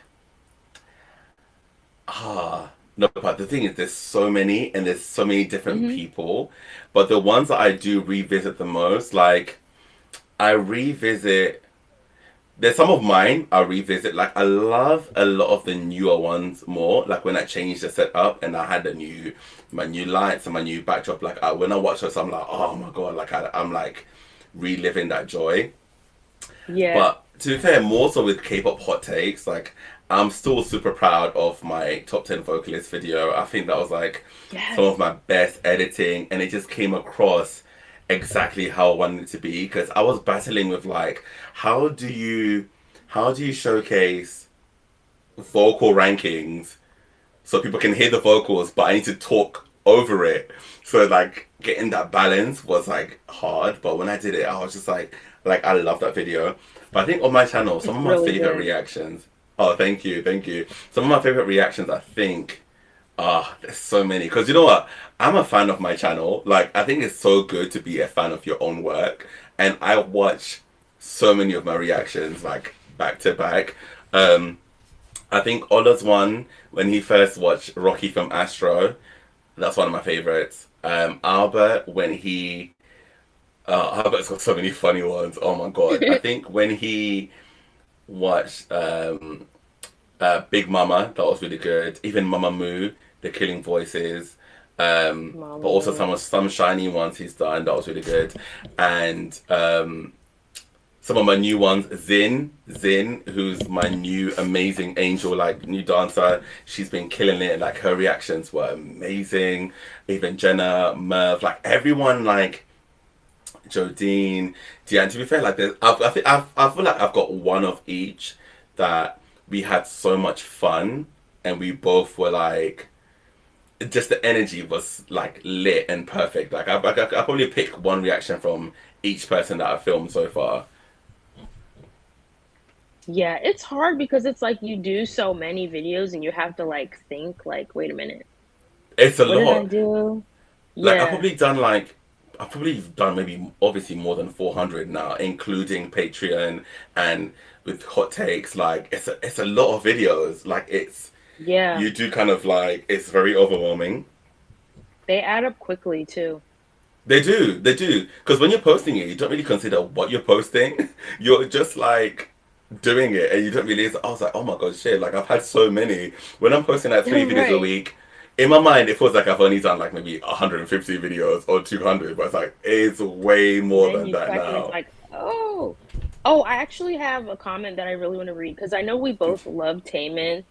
no, but the thing is there's so many and there's so many different Mhm. people. But the ones that I do revisit the most, like I revisit there's some of mine I revisit. Like I love a lot of the newer ones more. Like when I changed the setup and I had my new lights and my new backdrop. Like when I watch those, I'm like, oh my god! Like I'm like reliving that joy. Yeah. But to be fair, more so with K-pop hot takes, like I'm still super proud of my top 10 vocalist video. I think that was like some of Yes. my best editing, and it just came across exactly how I wanted it to be. Because I was battling with like, how do you, how do you showcase vocal rankings so people can hear the vocals, but I need to talk over it. So like getting that balance was like hard, but when I did it, I was just like I love that video. But I think on my channel, some It's of my really favorite good. reactions. Oh, thank you, thank you. Some of my favorite reactions, I think. There's so many. Because you know what? I'm a fan of my channel. Like, I think it's so good to be a fan of your own work. And I watch so many of my reactions, like, back to back. Um, I think Ola's one when he first watched Rocky from Astro. That's one of my favorites. Albert when he Albert's got so many funny ones. Oh my god! I think when he watched Big Mama, that was really good. Even Mama Moo, the Killing Voices. But Mama also Moo. some shiny ones he's done that was really good, and some of my new ones, Zin, who's my new amazing angel, like new dancer. She's been killing it. Like her reactions were amazing. Even Jenna, Merv, like everyone, like Jodine, Deanne. To be fair, like I feel like I've got one of each that we had so much fun, and we both were like just the energy was like lit and perfect. Like I probably pick one reaction from each person that I've filmed so far. Yeah, it's hard because it's like you do so many videos and you have to like think like, wait a minute, It's a what did I lot. do? Like Yeah. I've probably done maybe obviously more than 400 now, including Patreon and with hot takes. Like it's a lot of videos. Like it's Yeah. you do kind of like it's very overwhelming. They add up quickly too. They do. Because when you're posting it, you don't really consider what you're posting. You're just like doing it, and you don't realize. I was like, oh my god, shit! Like I've had so many. When I'm posting like 3 videos a Right. week, in my mind it feels like I've only done like maybe 150 videos or 200, but it's like it's way And more then than you that check and it's now. like, oh. Oh, I actually have a comment that I really want to read because I know we both love Taemin.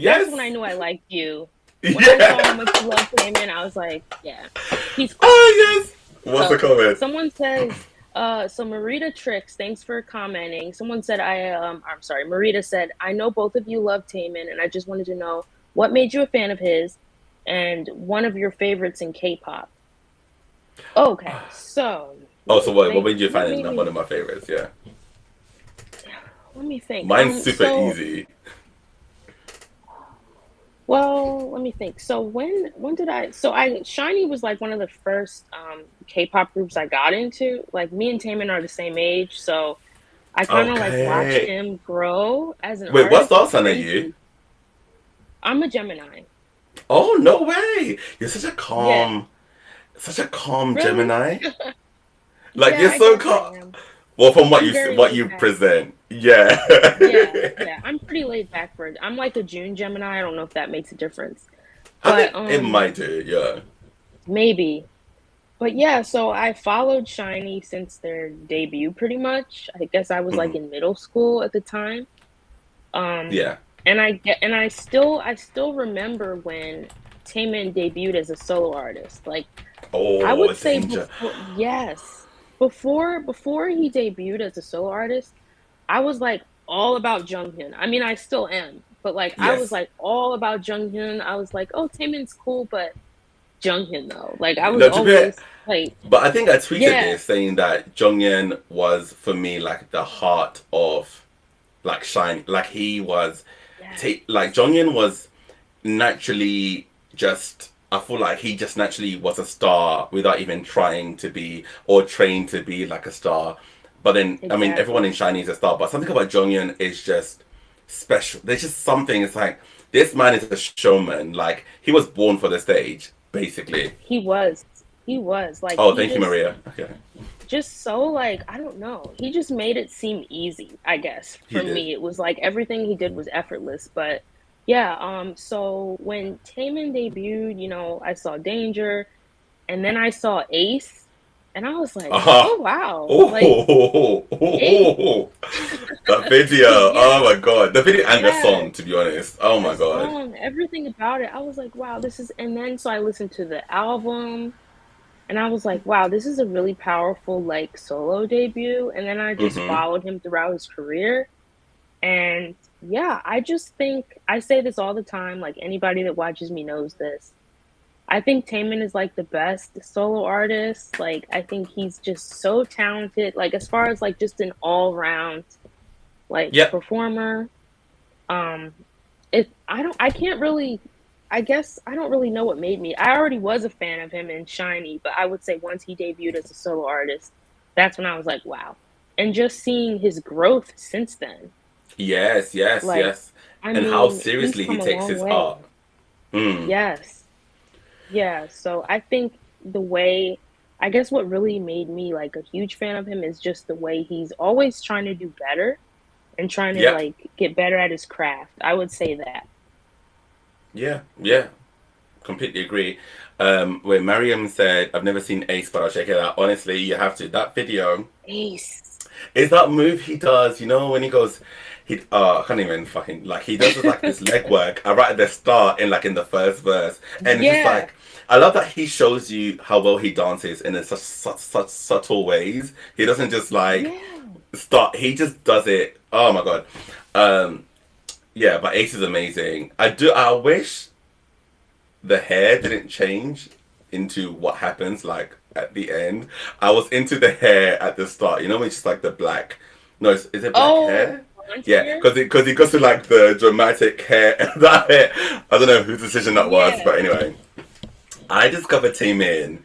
That's when I Yes. knew I liked you. When I saw how Yeah. much you love Taemin, I was like, yeah, he's cool. Oh yes. What's the So comment? someone says, so Marita Tricks, thanks for commenting. Someone said I'm sorry, Marita said, I know both of you love Taemin, and I just wanted to know what made you a fan of his and one of your favorites in K-pop. Okay, so Oh, so what? What made you what find made it one me of my favorites? Yeah, let me think. mine's super easy. Let me think. So when did I Shiny was like one of the first K-pop groups I got into. Like me and Taemin are the same age, so I kind of like watched Okay. him grow as an Wait, what artist. star It's sign are you? crazy. I'm a Gemini. Oh no way! You're Yeah. such a calm Really? Gemini. Like Yeah, you're I so guess I calm. am. Well, from I'm very what laid you back. present, yeah. Yeah, yeah. I'm pretty laid back for it. I'm like a June Gemini. I don't know if that makes a difference. I But think it might do. Yeah. maybe. But yeah, so I followed Shiny since their debut pretty much. I guess I was like Hmm. in middle school at the time. Um, Yeah. and I still remember when Taemin debuted as a solo artist. Like I Oh, would say danger. before, yes, before he debuted as a solo artist, I was like all about Junghyun. I mean, I still am, but like I was Yes. like all about Junghyun. I was like, oh, Taemin's cool, but Junghyun though. Like I was No, to be, always like, but I think I tweeted yeah, this saying that Jonghyun was for me like the heart of like Shine. Like he was, like yes, Jonghyun was naturally just. I feel like he just naturally was a star without even trying to be or trained to be like a star. But then, I mean, everyone in exactly. Shiny is a star. But something about Jonghyun is just special. There's just something. It's like this man is a showman. Like he was born for the stage, basically. He was, he was like Oh, he thank you, Maria. Okay, just so like I don't know. He just made it seem easy, I guess. he For did. me, it was like everything he did was effortless. But yeah, so when Taemin debuted, I saw Danger, and then I saw Ace, and I was like, Ah, oh wow, like oh, Ace. that video. Oh Yeah, my god, the video and the yeah. song. To be honest, oh The my god. song, everything about it, I was like, wow, this is. And then so I listened to the album, and I was like, wow, this is a really powerful like solo debut. And then I just Mm-hmm. followed him throughout his career. And yeah, I just think I say this all the time, like anybody that watches me knows this. I think Taemin is like the best solo artist. Like I think he's just so talented, like as far as like just an all-round like Yep. performer. Um I can't really, I guess I don't really know what made me. I already was a fan of him in Shiny, but I would say once he debuted as a solo artist, that's when I was like, wow. And just seeing his growth since then. Yes, yes, Like, yes. I And how mean, he's seriously he come a takes long his way. art. Mm. Yes. Yeah. So I think the way, I guess what really made me like a huge fan of him is just the way he's always trying to do better and trying to Yep. like get better at his craft. I would say that. Yeah. Yeah. Completely agree. Where Mariam said, "I've never seen Ace, but I'll check it out." Honestly, you have to. That video Ace. is that move he does. You know when he goes, he I can't even fucking like he does this, like this leg work right at the start in like in the first verse, and it's just Yeah. like I love that he shows you how well he dances in such subtle ways. He doesn't just like Yeah. start. He just does it. Oh my god. Um, yeah, but Ace is amazing. I do. I wish the hair didn't change into what happens like at the end. I was into the hair at the start. You know, it's just like the black. No, is it black Oh, hair? blonde Yeah, hair? because it goes to like the dramatic hair. That hair. I don't know whose decision that was, Yeah. but anyway, I discovered Taemin.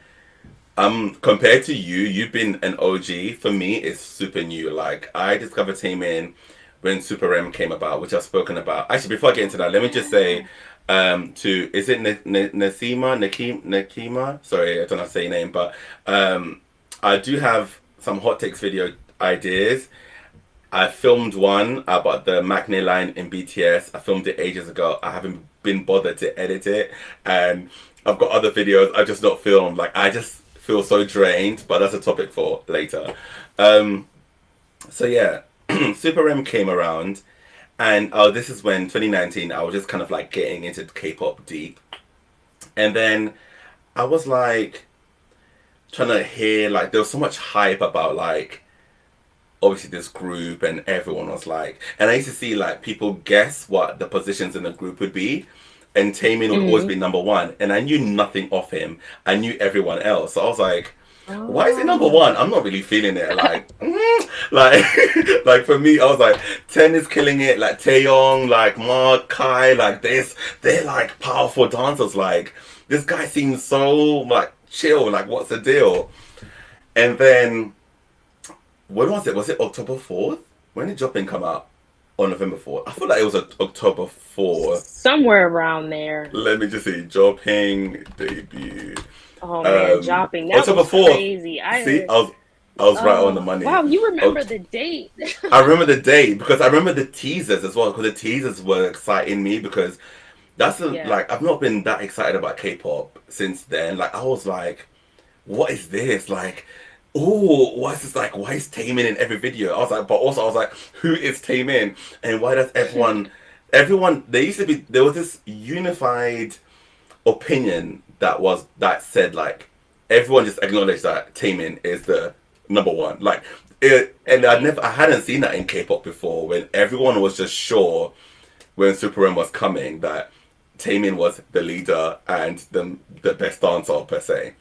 Compared to you, you've been an OG. For me, it's super new. Like I discovered Taemin when Super M came about, which I've spoken about. Actually, before I get into that, let me just say, Yeah. to is it Nakima? Sorry, I don't know how to say your name, but I do have some hot takes video ideas. I filmed one about the Maknae line in BTS. I filmed it ages ago. I haven't been bothered to edit it, and I've got other videos I just not filmed. Like I just feel so drained, but that's a topic for later. Um, so yeah, Super M came around, and oh, this is when 2019. I was just kind of like getting into K-pop deep, and then I was like trying to hear like there was so much hype about like obviously this group and everyone was like and I used to see like people guess what the positions in the group would be and Taemin would always Hmm. be number one and I knew nothing of him. I knew everyone else. So I was like, why is he number one? Oh. I'm not really feeling it. Like, like, like for me, I was like, Ten is killing it. Like Taeyong, like Mark, Kai, like this, they're like powerful dancers. Like this guy seems so like chill. Like, what's the deal? And then when was it? Was it October 4th? When did Jopping come out? On November 4th. I feel like it was October 4th. Somewhere around there. Let me just see. Jopping debut. Oh man, Jopping. That October was 4th. crazy. See, I was right on the money. Wow, you Oh, remember the date. I remember the date because I remember the teasers as well. Because the teasers were exciting me because Yeah. like I've not been that excited about K-pop since then. Like I was like, what is this? Like, oh, what's this like? Why is Taemin in every video? I was like, but also I was like, who is Taemin? And why does everyone, there used to be, there was this unified opinion that said like, everyone just acknowledged that Taemin is the number one. Like, and Right. I hadn't seen that in K-pop before when everyone was just sure when Super M was coming that Taemin was the leader and the best dancer per se.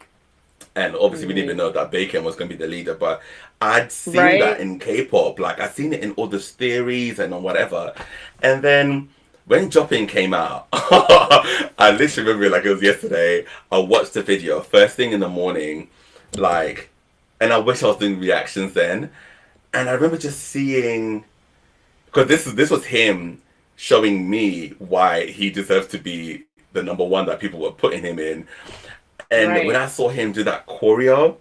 And obviously, we didn't even Mhm. know that Bacon was going to be the leader, but I'd seen that Right. in K-pop. Like I'd seen it in all the theories and on whatever. And then when Jopping came out, I literally remember it like it was yesterday. I watched the video first thing in the morning, like, and I wish I was doing reactions then. And I remember just seeing because this was him showing me why he deserves to be the number one that people were putting him in. And when I Right. saw him do that choreo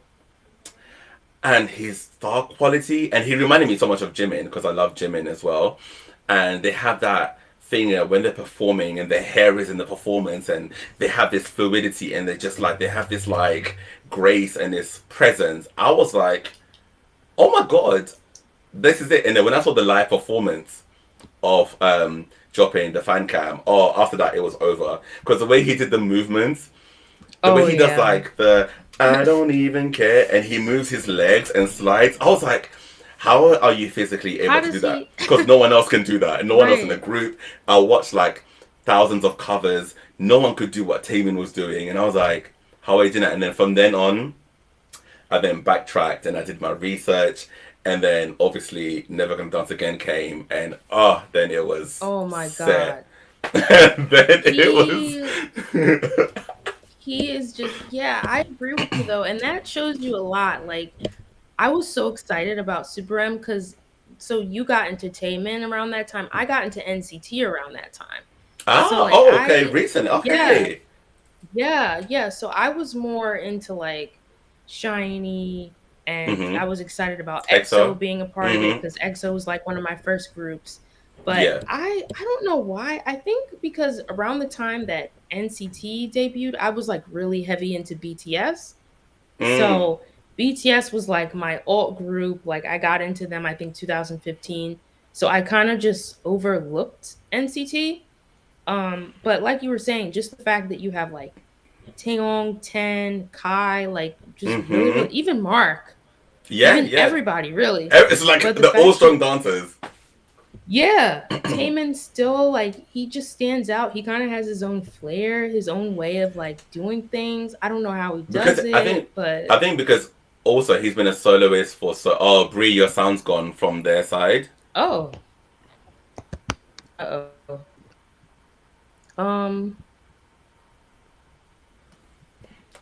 and his star quality, and he reminded me so much of Jimin because I love Jimin as well. And they have that thing when they're performing and their hair is in the performance and they have this fluidity and they just like they have this like grace and this presence. I was like, oh my god, this is it. And then when I saw the live performance of dropping the fan cam, oh, after that it was over because the way he did the movements, the way Oh he does yeah. like the I don't even care and he moves his legs and slides. I was like, how are you physically How able to do does that? he? Because no one else can do that. And no one else in the Right. group. I watched like thousands of covers. No one could do what Taemin was doing. And I was like, how are you doing that? And then from then on, I then backtracked and I did my research. And then obviously Never Gonna Dance Again came. And then it was Oh my set. God. And then it was. He he is just, yeah, I agree with you though, and that shows you a lot. Like I was so excited about Super M because so you got entertainment around that time. I got into NCT around that time. So like Okay, I recent. yeah, Okay. yeah. So I was more into like Shiny, and I Mm-hmm. was excited about EXO EXO. being a part of it Mm-hmm. because EXO was like one of my first groups. But Yeah. I don't know why. I think because around the time that NCT debuted, I was like really heavy into BTS. Mm. So BTS was like my alt group. Like I got into them, I think 2015. So I kind of just overlooked NCT. But like you were saying, just the fact that you have like Taeyong, Ten, Kai, like just really, really, Mm-hmm. even Mark, Yeah, even yeah. everybody really. It's like But the the all fact that strong dancers. yeah, Taemin still like he just stands out. He kind of has his own flair, his own way of like doing things. I don't know how he Because does it, but I think because also he's been a soloist for so Brie, your sound's gone from their side. oh, uh-oh. Um,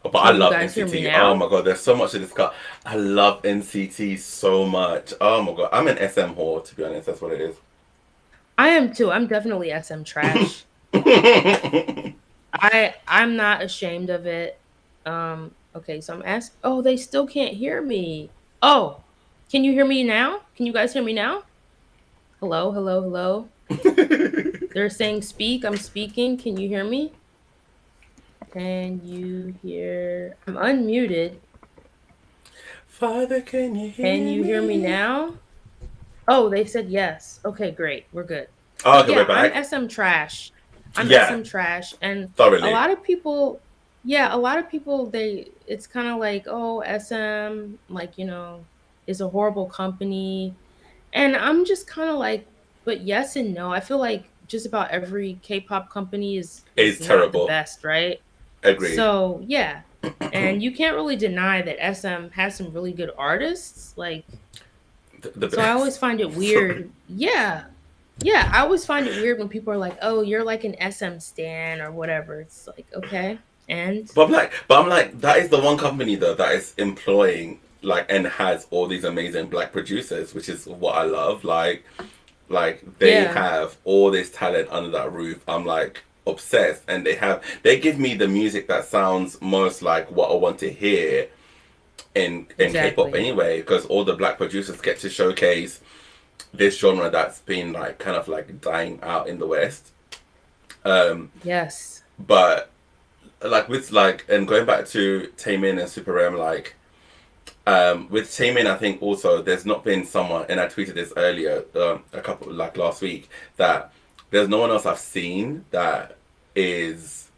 But I can you love guys hear me NCT. Oh now? my god, there's so much to discuss. I love NCT so much. Oh my god, I'm an SM whore to be honest. That's what it I am too. I'm definitely SM is. trash. I'm not ashamed of it. Okay, so I'm asked. Oh, they still can't hear me. Oh, can you hear me now? Can you guys hear me now? Hello, hello, hello. They're saying speak. I'm speaking. Can you hear me? Can you hear? I'm unmuted. Father, can you Can hear you hear me me? now? Oh, they said yes. Okay, great. We're good. Oh, But okay, we're yeah, I'm back. SM trash. I'm Yeah, SM trash. And a thoroughly. lot of people, yeah, a lot of people, it's kind of like, oh, SM, like, is a horrible company. And I'm just kind of like, but yes and no. I feel like just about every K-pop company is It's not the terrible. best, right? Agreed. So yeah. And you can't really deny that SM has some really good artists. Like, The so I always best. find it Sorry. weird. Yeah. Yeah. I always find it weird when people are like, oh, you're like an SM stan or whatever. It's like, okay. And But I'm like, that is the one company though that is employing like and has all these amazing black producers, which is what I love. Like they yeah, have all this talent under that roof. I'm like obsessed, and they give me the music that sounds most like what I want to hear in K-pop exactly. anyway, because all the black producers get to showcase this genre that's been like kind of like dying out in the West. Um, Yes. but like with like and going back to Taemin and Super M, like with Taemin, I think also there's not been someone, and I tweeted this earlier, a couple like last week, that there's no one else I've seen that is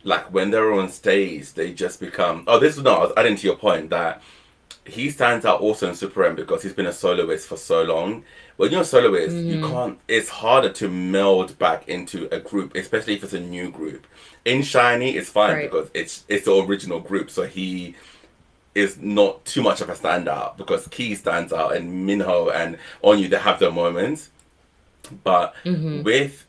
like when they're on stage, they just become. Oh, this is no, I was adding to your point that he stands out also in Super M because he's been a soloist for so long. When you're a soloist, you Mm-hmm. can't. It's harder to meld back into a group, especially if it's a new group. In Shiny, it's fine Right. because it's the original group, so he is not too much of a standout because Key stands out and Minho and Onyu they have their moments. But Mm-hmm. with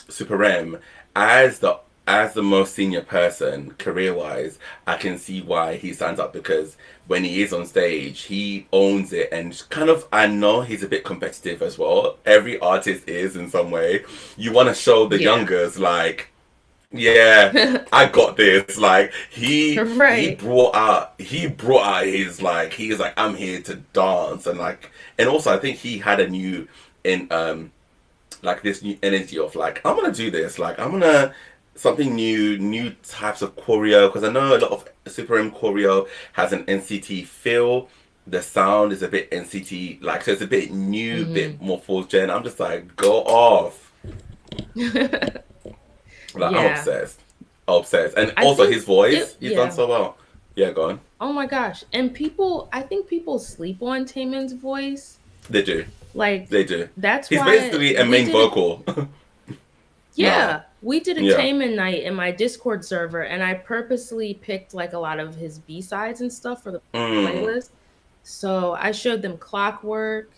Super M, as the as the most senior person career wise, I can see why he stands up because when he is on stage, he owns it and kind of I know he's a bit competitive as well. Every artist is in some way. You want to show the Yeah. youngers like yeah, I got this. Like Right. he brought out his like he's like I'm here to dance and like and also I think he had a new in like this new energy of like I'm gonna do this like I'm gonna something new new types of choreo because I know a lot of Super M choreo has an NCT feel. The sound is a bit NCT like so it's a bit new, Mm-hmm. bit more full gen. I'm just like go off. Like I'm Yeah. obsessed, obsessed, and I also think his voice. it, He's done yeah. so well. Yeah, go on. Oh my gosh. And I think people sleep on Taemin's voice. They do, Like, they do. that's He's why basically a we main did a, vocal now. yeah, we did a Yeah. Taemin night in my Discord server, and I purposely picked like a lot of his B-sides and stuff for the Mm. playlist. So I showed them Clockwork,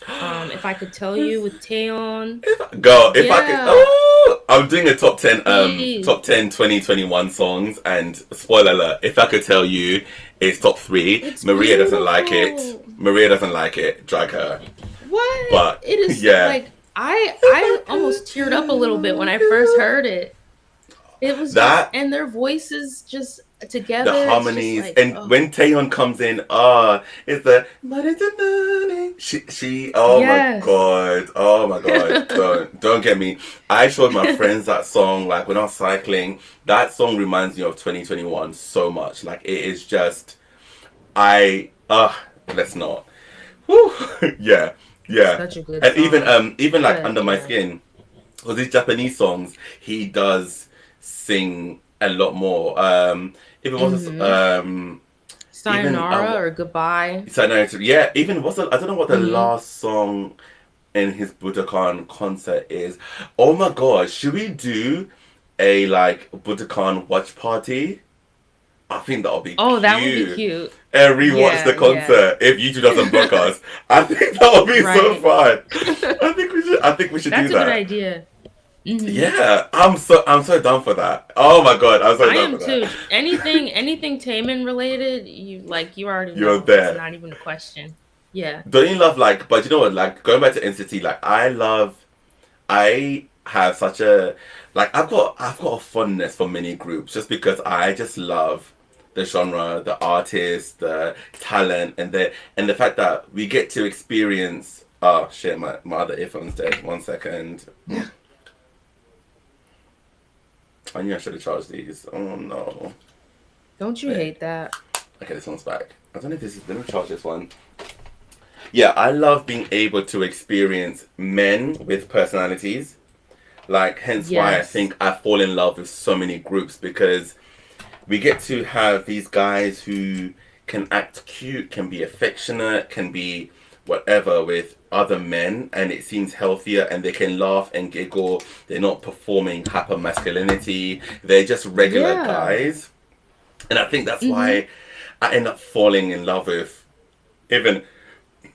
If I Could Tell You with Taeyeon. Girl, if I could, Yeah, oh, I'm doing a top please. 10 2021 songs, and spoiler alert, if I could tell you, it's top three. It's Maria doesn't like it. beautiful. Maria doesn't like it. Drag her. What? But It is yeah, like if I I could almost teared up a little bit when tell I first you heard it. It was just that and their voices just the together, it's just harmonies like, and oh, when Taeyeon comes in, it's the she oh my yes. god, oh my god, don't get me. I showed my friends that song like when I was cycling. That song reminds me of 2021 so much. Like it is just I let's not. Whew. Yeah, yeah. Such a good And song. even like But under my yeah. skin, because these Japanese songs, he does sing a lot more. Even was Mhm. even Sayonara or Goodbye. so no, yeah, even what's I don't know what the Mhm. last song in his Budokan concert is. Oh my god, should we do a like Budokan watch party? I think that'll be Oh, that would be cute. cute. And rewatch the Yeah, yeah. concert if YouTube doesn't block us. I think that'll be so Right. fun. I think we should do That's a good that. idea. Mhm. Yeah, I'm so down for that. Oh my god, I'm so I down am for that. too. Anything Taman related, you already You're know. It's there. not even a question. Yeah. Don't you love like? But you know what? Like going back to NCT, like I have such a like I've got a fondness for many groups just because I just love the genre, the artist, the talent, and the fact that we get to experience. Oh shit! My other earphones dead. 1 second. I knew I should have charged these. Oh no. Don't you Wait. hate that? Okay, this one's back. I don't know if this is. Let me charge this one. Yeah, I love being able to experience men with personalities. Like, hence why I Yes. think I fall in love with so many groups because we get to have these guys who can act cute, can be affectionate, can be whatever with other men, and it seems healthier, and they can laugh and giggle. They're not performing hyper masculinity, they're just regular Yeah. guys. And I think that's Mhm. why I end up falling in love with even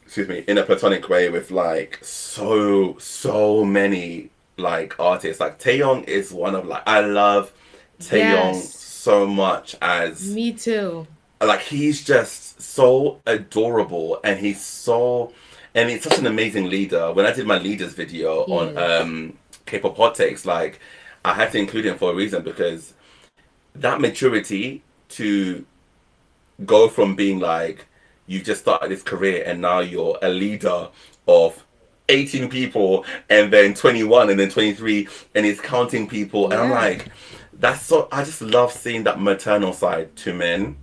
excuse me, in a platonic way with like so many like artists. Like Taeyong is one of like I love Taeyong Yes. so much as Me too. like he's just so adorable and he's so and he's such an amazing leader. When I did my leaders video He on is. K-pop hot takes, like I had to include him for a reason because that maturity to go from being like you just started this career and now you're a leader of 18 people and then 21 and then 23 and it's counting people and I'm Yeah. like that's so. I just love seeing that maternal side to men.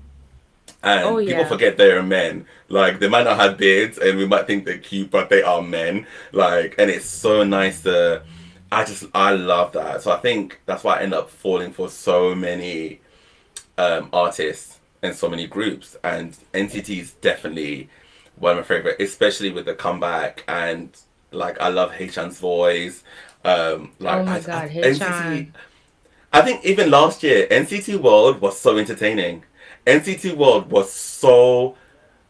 Oh And people yeah. forget they're men. Like they might not have beards, and we might think they're cute, but they are men. Like, and it's so nice to. I love that. So I think that's why I end up falling for so many artists and so many groups. And NCT is definitely one of my favorite, especially with the comeback. And like I love Haechan's voice. Oh Like my God, NCT. Hichan. I think even last year, NCT World was so entertaining. NCT World was so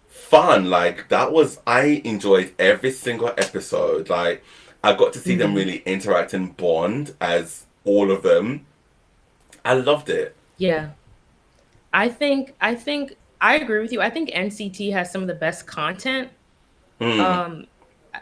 fun. Like that was I enjoyed every single episode. Like I got to see them Hmm. really interact and bond as all of them. I loved it. Yeah. I think I agree with you. I think NCT has some of the best content. Mm. Um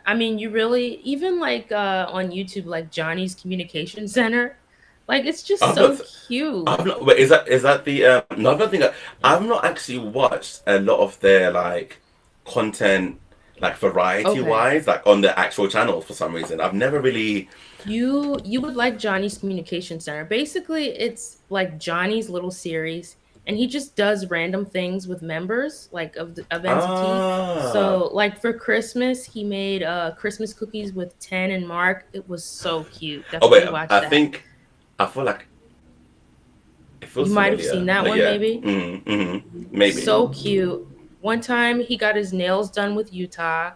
I mean, you really even like on YouTube like Johnny's Communication Center. Like it's just I've so not. cute. I've not. Wait, is that the? No, I don't think I've not actually watched a lot of their like content, like variety Okay. wise, like on the actual channel for some reason. I've never really. You would like Johnny's Communication Center. Basically, it's like Johnny's little series, and he just does random things with members like of NCT. Ah. So, like for Christmas, he made Christmas cookies with Ten and Mark. It was so cute. Oh wait, Definitely watch I that. think I feel like it You feels might have seen familiar, that but one yeah, maybe. maybe. So cute. One time he got his nails done with Utah.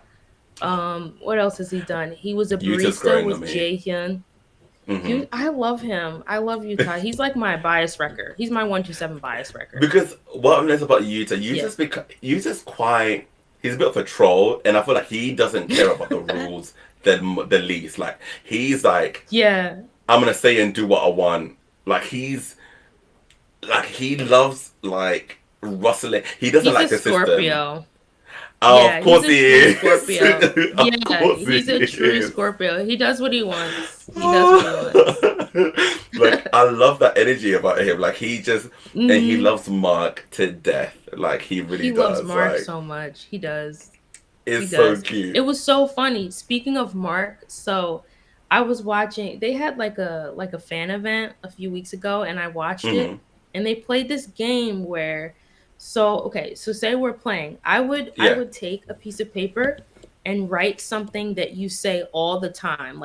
What else has he done? He was a Utah's barista growing on with me. Jaehyun. Hmm I love him. I love Utah. He's like my bias wrecker. He's my 127 bias wrecker. Because what I've noticed about Utah, Yeah. Utah's quite. He's a bit of a troll, and I feel like he doesn't care about the rules the least. Like he's like, Yeah. I'm gonna say and do what I want. Like he loves like rustling. He doesn't He's a like the system. Scorpio. Oh, of Yeah, he's course a he true is. Scorpio. Of Yeah, course he he's a true is. Scorpio. He does what he wants. He does what he wants. Like I love that energy about him. Like he just and he Hmm. loves Mark to death. Like he really He loves does. Mark Like so much. He does. He it's so does. It cute. was so funny. Speaking of Mark, so I was watching they had like a fan event a few weeks ago and I watched Hmm it and they played this game where so okay, so say we're playing. I Yeah. would take a piece of paper and write something that you say all the time.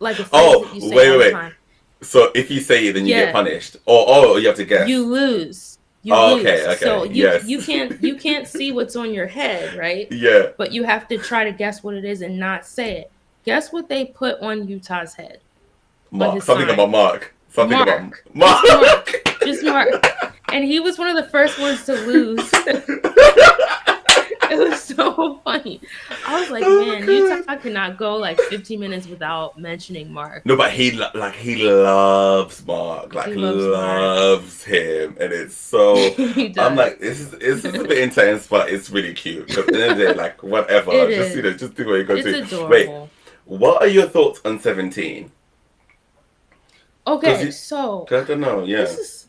Like a phrase that Oh, you say wait, all wait, the wait. time. So if you say it, then you get Yeah, punished. Or oh, you have to you guess. lose. You Oh, lose. okay, So okay, yes, you can't see what's on your head, right? yeah. But you have to try to guess what it is and not say it. Guess what they put on Utah's head, on Mark. his Something about sign? Mark. Something about Mark. Just Mark. Mark. Just Mark. And he was one of the first ones to lose. It was so funny. I was like, Oh man, Utah god. cannot go like 15 minutes without mentioning Mark. No, but like he loves Mark, like He loves Mark. loves him, and it's so. He I'm does. like, this is a bit intense, but it's really cute. Because at the end of the day, like It whatever, just is. just do what you got It's to. Wait, adorable. what are your thoughts on 17? Because Okay, you, so 'cause I don't know, yeah. this is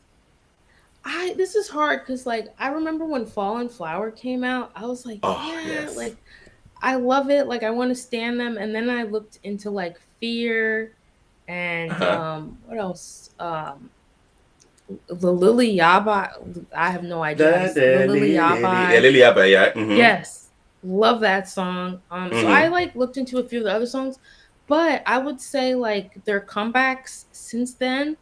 this is hard because like I remember when Fallen Flower came out, I was like, Oh yeah, yes. like I love it, like I want to stand them. And then I looked into like Fear Uh and huh. what else? The Lily Yaba. I have no idea how to the Lily Yeah, Yaba. Lily Abba, yeah. Yes, love that song. So I Mm-hmm. like looked into a few of the other songs, but I would say like their comebacks since then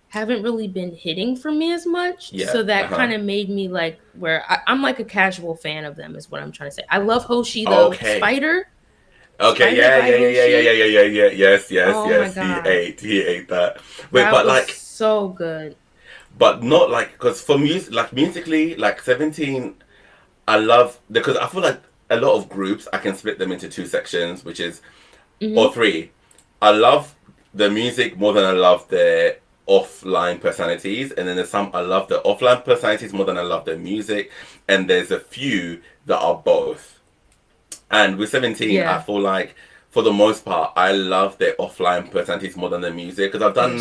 haven't really been hitting for me as much. Yeah. So Uh that huh. kind of made me like where I'm like a casual fan of them is what I'm trying to say. I love Hoshi though. Okay. Okay. Spider Yeah. by Yeah. Yeah. Yeah. Yeah. Hoshi. Yeah. Yeah. Yeah. Yes. Yes. Oh my Yes. god, He ate that. Wait, that but was like, so good. but not like because for music, like musically, like 17. I love because I feel like a lot of groups I can split them into two sections, which is or Hmm. three. I love the music more than I love their offline personalities, and then there's some I love the offline personalities more than I love their music, and there's a few that are both. And with 17, I Yeah, feel like for the most part, I love their offline personalities more than their music because I've done.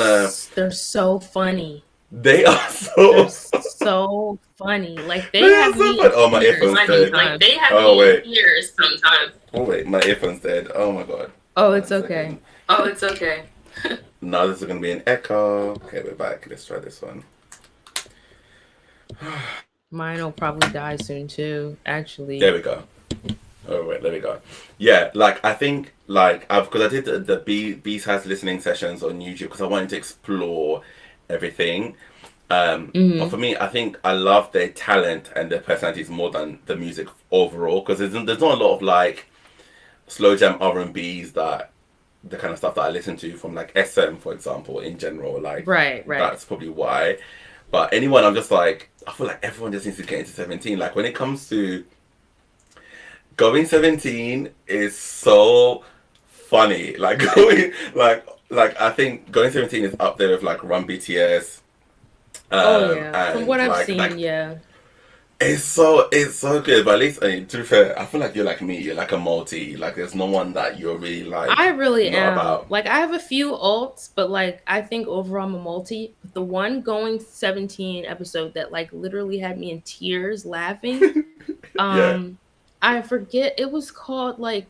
they're so funny. They are They're so. so funny. Like They they are have so me fun. in Oh, my tears earphones dead. sometimes. Oh wait. Oh wait, my earphones dead. Oh my god. Oh, it's One okay. second. Now this is gonna be an echo. Okay, we're back. Let's try this one. Mine will probably die soon too, There actually. we go. Oh wait, there we go. Yeah, like I think like I've because I did the B sides listening sessions on YouTube because I wanted to explore everything. But Hmm. for me, I think I love their talent and their personalities more than the music overall because there's not a lot of like slow jam R&Bs that the kind of stuff that I listen to from like SM for example in general. Like Right, right. that's probably why. But anyone, I'm just like I feel like everyone just needs to get into 17. Like when it comes to going 17 is so funny. Like going like I think going 17 is up there with like Run BTS Oh yeah. From what and I've like seen, yeah. it's so good. But at least I mean, to be fair, I feel like you're like me. You're like a multi. Like there's no one that you're really I like really not am. about. Like I have a few alts, but like I think overall I'm a multi. But the one going 17 episode that like literally had me in tears laughing. Yeah. Um I forget, it was called like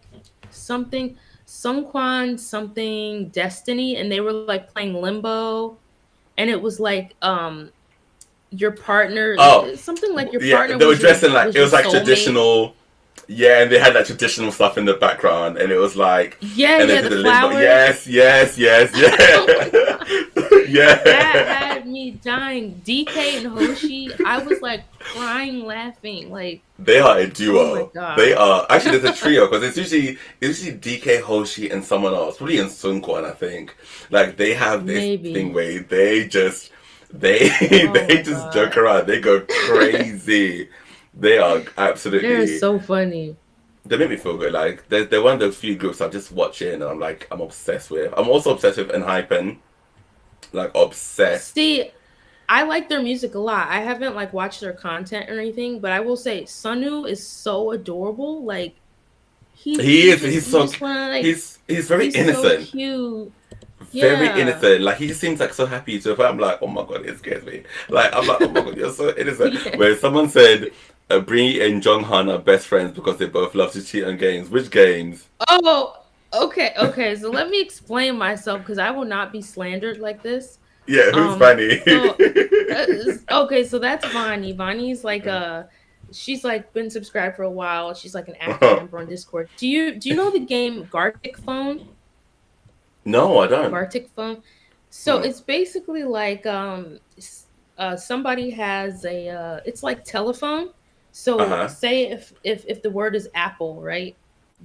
something Sungkwan something Destiny, and they were like playing limbo, and it was like your Oh, partner, something like your yeah. partner They were dressed in like was it your was like soulmate. traditional. Yeah, and they had that traditional stuff in the background, and it was like, Yeah, and they yeah, did the the limbo. flowers. Yes, yes, yes, Oh my god. yeah, That yeah. had me dying. DK and Hoshi, I was like crying laughing. Like, They are a oh my duo. They god. are actually there's a trio because it's usually DK Hoshi and someone else, probably in Sunkwon, I think. Like they have this thing Maybe. where they just they Oh they my just joke god. around. They go crazy. They are They're absolutely. so funny. They make me feel good. Like they're one of those few groups I just watch it and I'm like I'm obsessed with. I'm also obsessed with Enhypen. Like obsessed. See, I like their music a lot. I haven't like watched their content or anything, but I will say Sunu is so adorable. Like He is. you just wanna like He's very he's so innocent. cute. Very Yeah. innocent. Like he just seems like so happy to. I'm like, oh my god, it scares me. Like I'm like, oh my god, you're so innocent. Yeah. Where someone said, Brie and Jonghan are best friends because they both love to cheat on games. Which games? Oh, okay, okay. So let me explain myself because I will not be slandered like this. Yeah, who's funny? So okay, so that's Vani. Vani's like she's like been subscribed for a while. She's like an active member on Discord. Do you know the game Gartic Phone? No, I don't. Gartic Phone. So Hmm. it's basically like somebody has a it's like telephone. Uh So huh. say if the word is apple, right?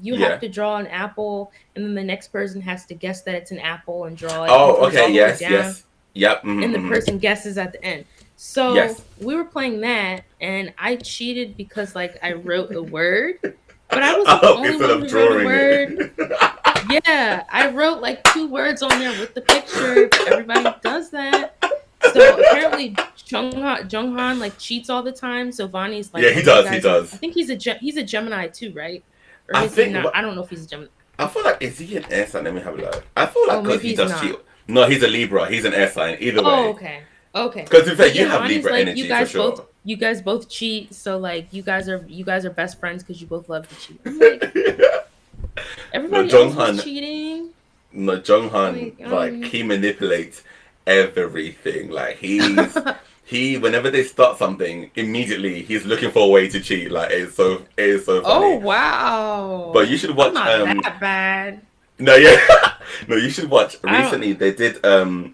You have Yeah. to draw an apple, and then the next person has to guess that it's an apple and draw it and Oh, put it okay. all the way Yes. down, Yes. Yep. and the Mm-hmm. person guesses at the end. Yes. So we were playing that, and I cheated because like I wrote a word, but I wasn't the Oh, only instead one of who wrote a drawing word. it. Yeah, I wrote like two words on there with the picture, but everybody does that. So apparently Junghan like cheats all the time. So Vonnie's like, Yeah, he "Oh, you does. He guys are." I does. think he's a Gemini too, right? Or I is he think. not? I don't know if he's a Gemini. I feel like is he an air sign? Let me have a look. I feel like Oh, because maybe he he's does cheat. not. No, he's a Libra. He's an air sign. Either Oh, way, okay. Okay. because in But fact you yeah, have Vonnie's Libra like, energy for sure. you guys both cheat, so like you guys are best friends because you both love to cheat. I'm like, No, everybody else was Jonghan. cheating. No, Jonghan. Like, Like he manipulates everything. Like he. Whenever they start something, immediately he's looking for a way to cheat. Like it is so oh funny. But wow. you should I'm watch. not that bad. No, yeah. No, you should watch. I don't. Recently, they did the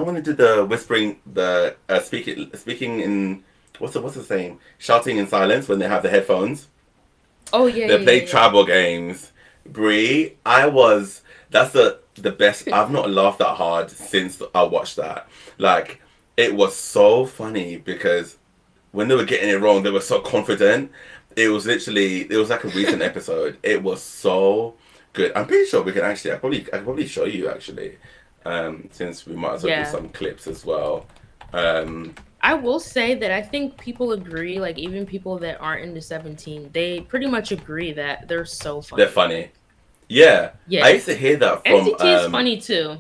when they did the whispering the speaking in what's the saying shouting in silence when they have the headphones. Oh yeah, They yeah, yeah, played yeah. travel games. Brie, that's the best. I've not laughed that hard since I watched that. Like it was so funny because when they were getting it wrong, they were so confident. It was like a recent episode. It was so good. I'm pretty sure we can actually. I can probably show you actually, since we might as well do Yeah. some clips as well. Um, I will say that I think people agree, like even people that aren't into 17, they pretty much agree that they're so they're funny. funny. Like, Yeah, I yeah. used to hear that from. NCT is funny too.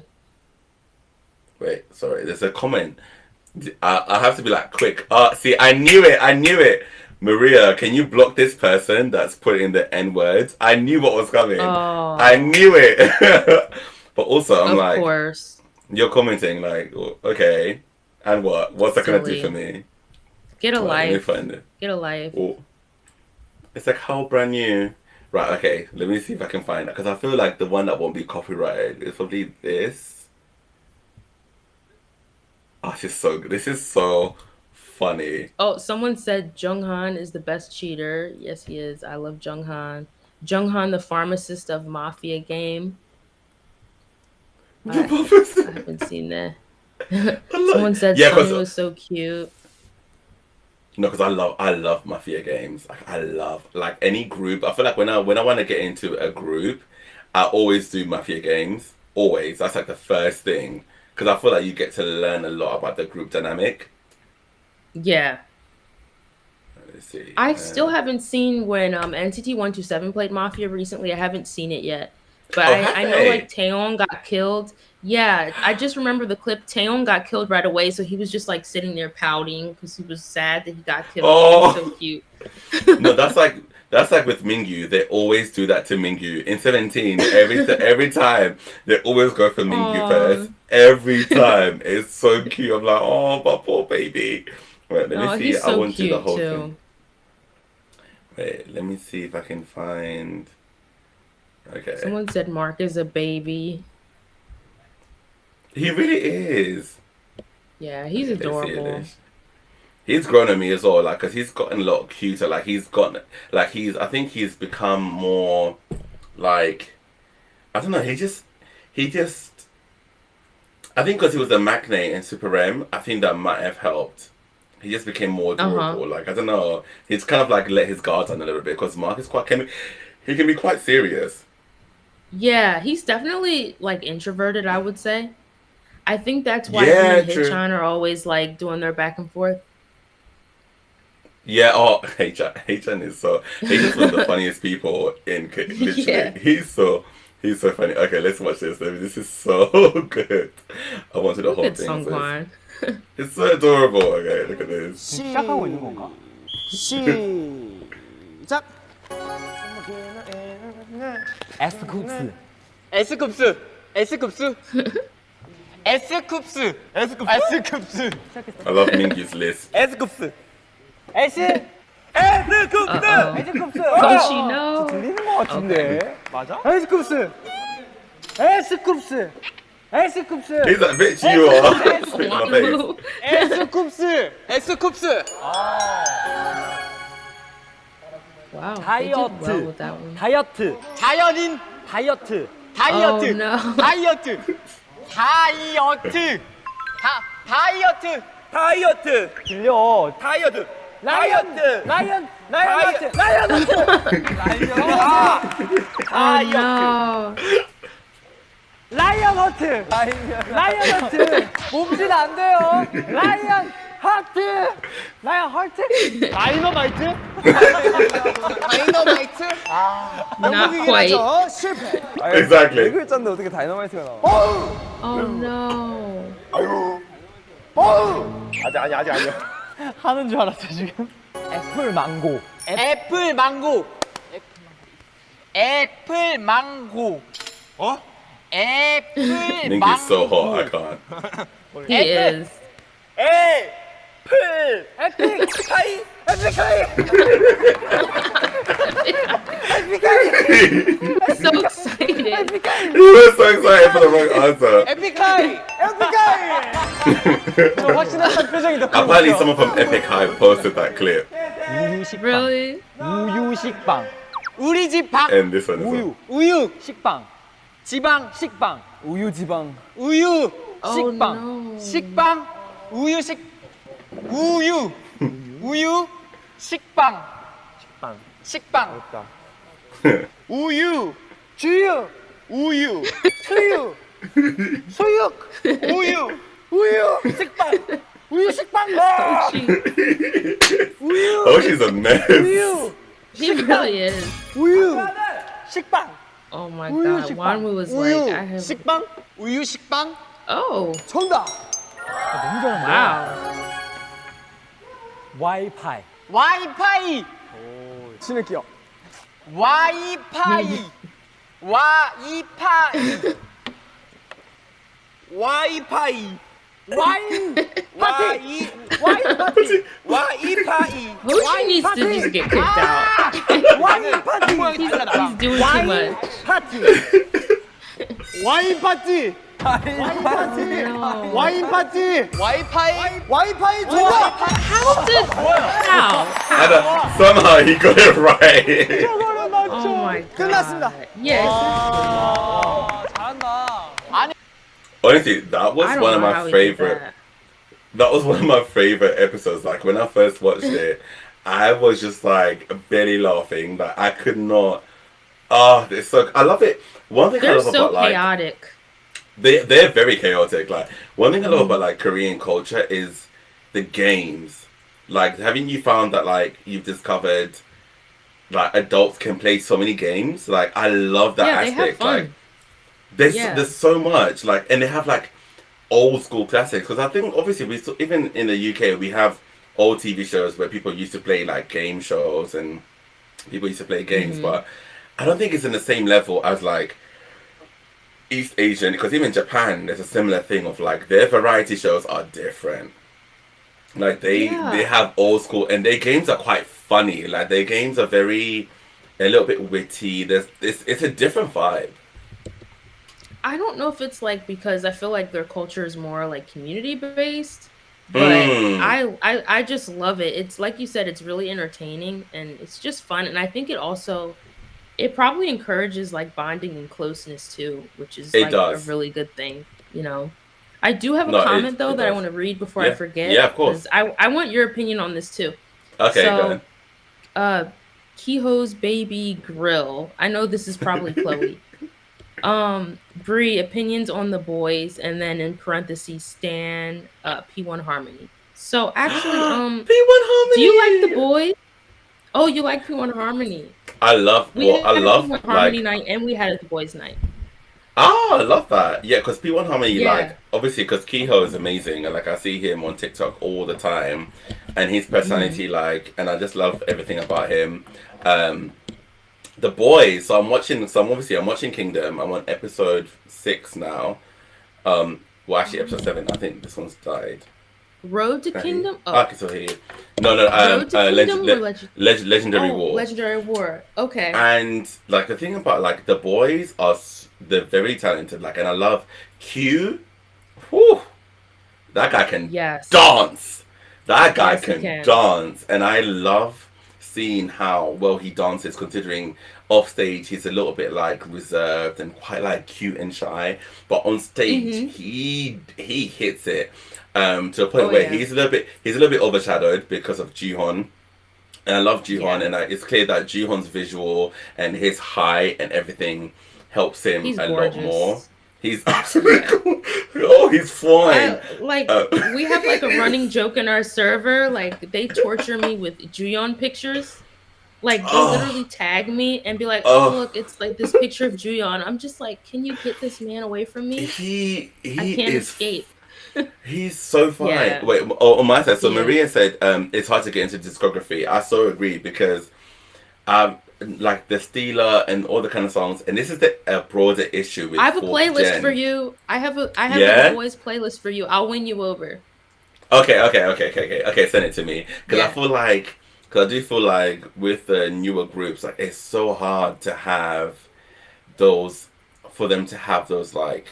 Wait, sorry. There's a comment. I have to be like quick. See, I knew it. I knew it. Maria, can you block this person that's putting the N words? I knew what was coming. I Oh. knew it. But also, I'm Of like, course. you're commenting like, okay, and what? What's that gonna do for Silly. me? Get a Right, let me life. find it. Get a life. Oh, it's like how brand new. Right, okay. Let me see if I can find it because I feel like the one that won't be copyrighted is probably this. Oh, this is so good. This is so funny. Oh, someone said Jung-han is the best cheater. Yes, he is. I love Jung-han. Jung-han, the pharmacist of Mafia game. The I buffers. I haven't seen that. Someone I said yeah, Sunny because was so cute. no, because I love Mafia games. Like, I love like any group. I feel like when I want to get into a group, I always do Mafia games. Always. That's like the first thing because I feel like you get to learn a lot about the group dynamic. Yeah. Let's see. I still haven't seen when NCT 127 played Mafia recently. I haven't seen it yet. But Oh, I have know like they? Taeyeon got killed. Yeah, I just remember the clip. Taeyeon got killed right away, so he was just like sitting there pouting because he was sad that he got killed. It was so Oh cute. no, that's like with Mingyu. They always do that to Mingyu in 17. Every time they always go for Mingyu Oh, first. Every time it's so cute. I'm like, oh, my poor baby. Wait, let me oh, see. he's I so won't do the cute whole thing. too. Wait, let me see if I can find. Okay, Someone said Mark is a baby. he really is. Yeah, he's Okay, let's see adorable. this. He's grown on me as well, like, cause he's gotten a lot cuter. Like, he's gotten, like, I think he's become more, like, I don't know. He just. I think because he was a Maknae in Super M, I think that might have helped. He just became more Uh huh. adorable. Like, I don't know. He's kind of like let his guard down a little bit because Mark is he can be quite serious. Yeah, he's definitely like introverted, I would say. I think that's why him Yeah, and true. Hichan are always like doing their back and forth. Yeah, oh, H-Chan is so H-Chan's one of the funniest people in literally. Yeah. He's so funny. Okay, let's watch this. This is so good. I want to do the Look whole at thing. So Sungkwan. it's so adorable. Okay, look at this. 시작하고 있는 건가? 시작. S쿱스. S쿱스. S쿱스. S쿱스. S쿱스. I love Mingyu's list. S쿱스. S. S쿱스. Uh-oh. S쿱스. Don't she know? 들리는 것 같은데. 맞아? S쿱스. S쿱스. S쿱스. He's like, bitch, you are. Spit in my face. Wangmu. S쿱스. S쿱스. Wow, they did well 다이어트. with that one. 다이어트. 자연인 다이어트. Oh 다이어트. no. 다이어트. 다이어트. 다이어트. 다이어트. 들려. 다이어트. 라이언트. 라이언. 라이언트. 라이언트. Oh no. 라이언 허트. 라이언 허트. 몸짓 안 돼요. 라이언 하트. 라이언 하트. 다이너마이트. 다이너마이트. Not quite. 실패. Exactly. 네 글자인데 어떻게 다이너마이트가 나와? Oh no. 아니야. 하는 줄 알았어 지금. 애플 망고. 애플 망고. 애플 망고. 어? 애플 Mingyu's so hot. I can't. He is. 애플. 에픽하이. 에픽하이. So excited. He was so excited for the wrong answer. 에픽하이. 에픽하이. 저 확신한 표정이 더 큰 Apparently, 거죠. someone from Epic High posted that clip, 우유식빵. Really? 우유식빵. 우리 집 밥. and this one as well. 우유 식빵. 지방 식빵. 우유 지방. 우유 Oh 식빵. no. 식빵. 우유 우유 식빵. 식빵. 어렵다. 우유. 주유. 우유. 수유. 수육. 우유. 식빵. 우유 식빵. Oh, she, 우유. Oh, she's a mess. 우유. she really is. 우유. 식빵. Oh my 우유 god. 식빵. Wanmu was 우유 like, I have. 식빵. 우유 식빵. Oh, 정답. 너무 잘한다. wow. 와이파이. 와이파이. 신을게요. 와이파이. 와이파이. 와이파이. 와인 파티. 와인 파티. 와이파이. Hoshi needs to just get kicked out. 와인 파티. He's doing too much. 파티. 와인 파티. 와인 파티. No. 와인 파티. 와이파이. 와이파이 좋아. How? And somehow he got it right. Oh my god. 끝났습니다. Yes. 잘한다. 아니. Honestly, that was I don't one of know my how he did favorite. that. That was one of my favorite episodes. Like when I first watched it, I was just like belly laughing. Like I could not. Oh, it's so. I love it. One thing I They're love so about like chaotic. they're very chaotic. Like one thing I love about like Korean culture is the games. Like haven't you found that like you've discovered like adults can play so many games? Like I love that Yeah, they aspect. have fun. Like there's Yeah. there's so much like, and they have like old school classics. Because I think obviously we still, even in the UK we have old TV shows where people used to play like game shows and people used to play games, but I don't think it's in the same level as like East Asian. Because even Japan, there's a similar thing of like their variety shows are different. Like they Yeah. have old school and their games are quite funny. Like their games are very a little bit witty. There's it's a different vibe. I don't know if it's like because I feel like their culture is more like community based, but Mm. I just love it. It's like you said, it's really entertaining and it's just fun. And I think it probably encourages like bonding and closeness too, which is It like does. a really good thing, you know. I do have a No, comment though it that I does. want to read before I Yeah. forget. Yeah, of course. 'Cause I want your opinion on this too. Okay, go So, ahead. uh, Kiho's baby grill. I know this is probably Chloe. Bree, opinions on the boys, and then in parentheses, Stan, P1 Harmony. So actually, P1 do you like the Harmony. boys? Oh, you like P1 Harmony. I love We well, I had a love P1 Harmony like night and we had a boys night. I love that. Yeah, because P1 Harmony, Yeah. like, obviously, because Kehoe is amazing, and like I see him on TikTok all the time, and his personality, like, and I just love everything about him. The boys, so I'm watching. So I'm watching Kingdom. I'm on episode 6 now. Well, actually, episode 7. I think this one's died. Road to Can I Kingdom? hear? I can still hear you. No, Road to Kingdom or Legendary oh, War. Legendary War. Okay. And like the thing about like the boys are they're very talented. Like, and I love Q. Whew, that guy can Yes. dance. That guy Yes, he can can. dance, and I love seeing how well he dances. Considering off stage he's a little bit like reserved and quite like cute and shy, but on stage he hits it to the point Oh, where yeah. he's a little bit overshadowed because of Jihon. And I love Jihon, Yeah. and it's clear that Jihon's visual and his height and everything helps him He's a gorgeous. lot more. He's absolutely cool. Oh, he's fine. We have like a running joke in our server. Like they torture me with Juyeon pictures. Like they literally tag me and be like, "Oh, look, it's like this picture of Juyeon." I'm just like, "Can you get this man away from me? He I can't is escape." He's so fine. Yeah. Wait, on my side, so Yeah. Maria said it's hard to get into discography. I so agree because like the Steeler and all the kind of songs, and this is a broader issue with I have a fourth playlist gen. for you. I have Yeah? a boys playlist for you. I'll win you over. Okay. Send it to me because Yeah. I do feel like with the newer groups, like it's so hard to have those for them to have those like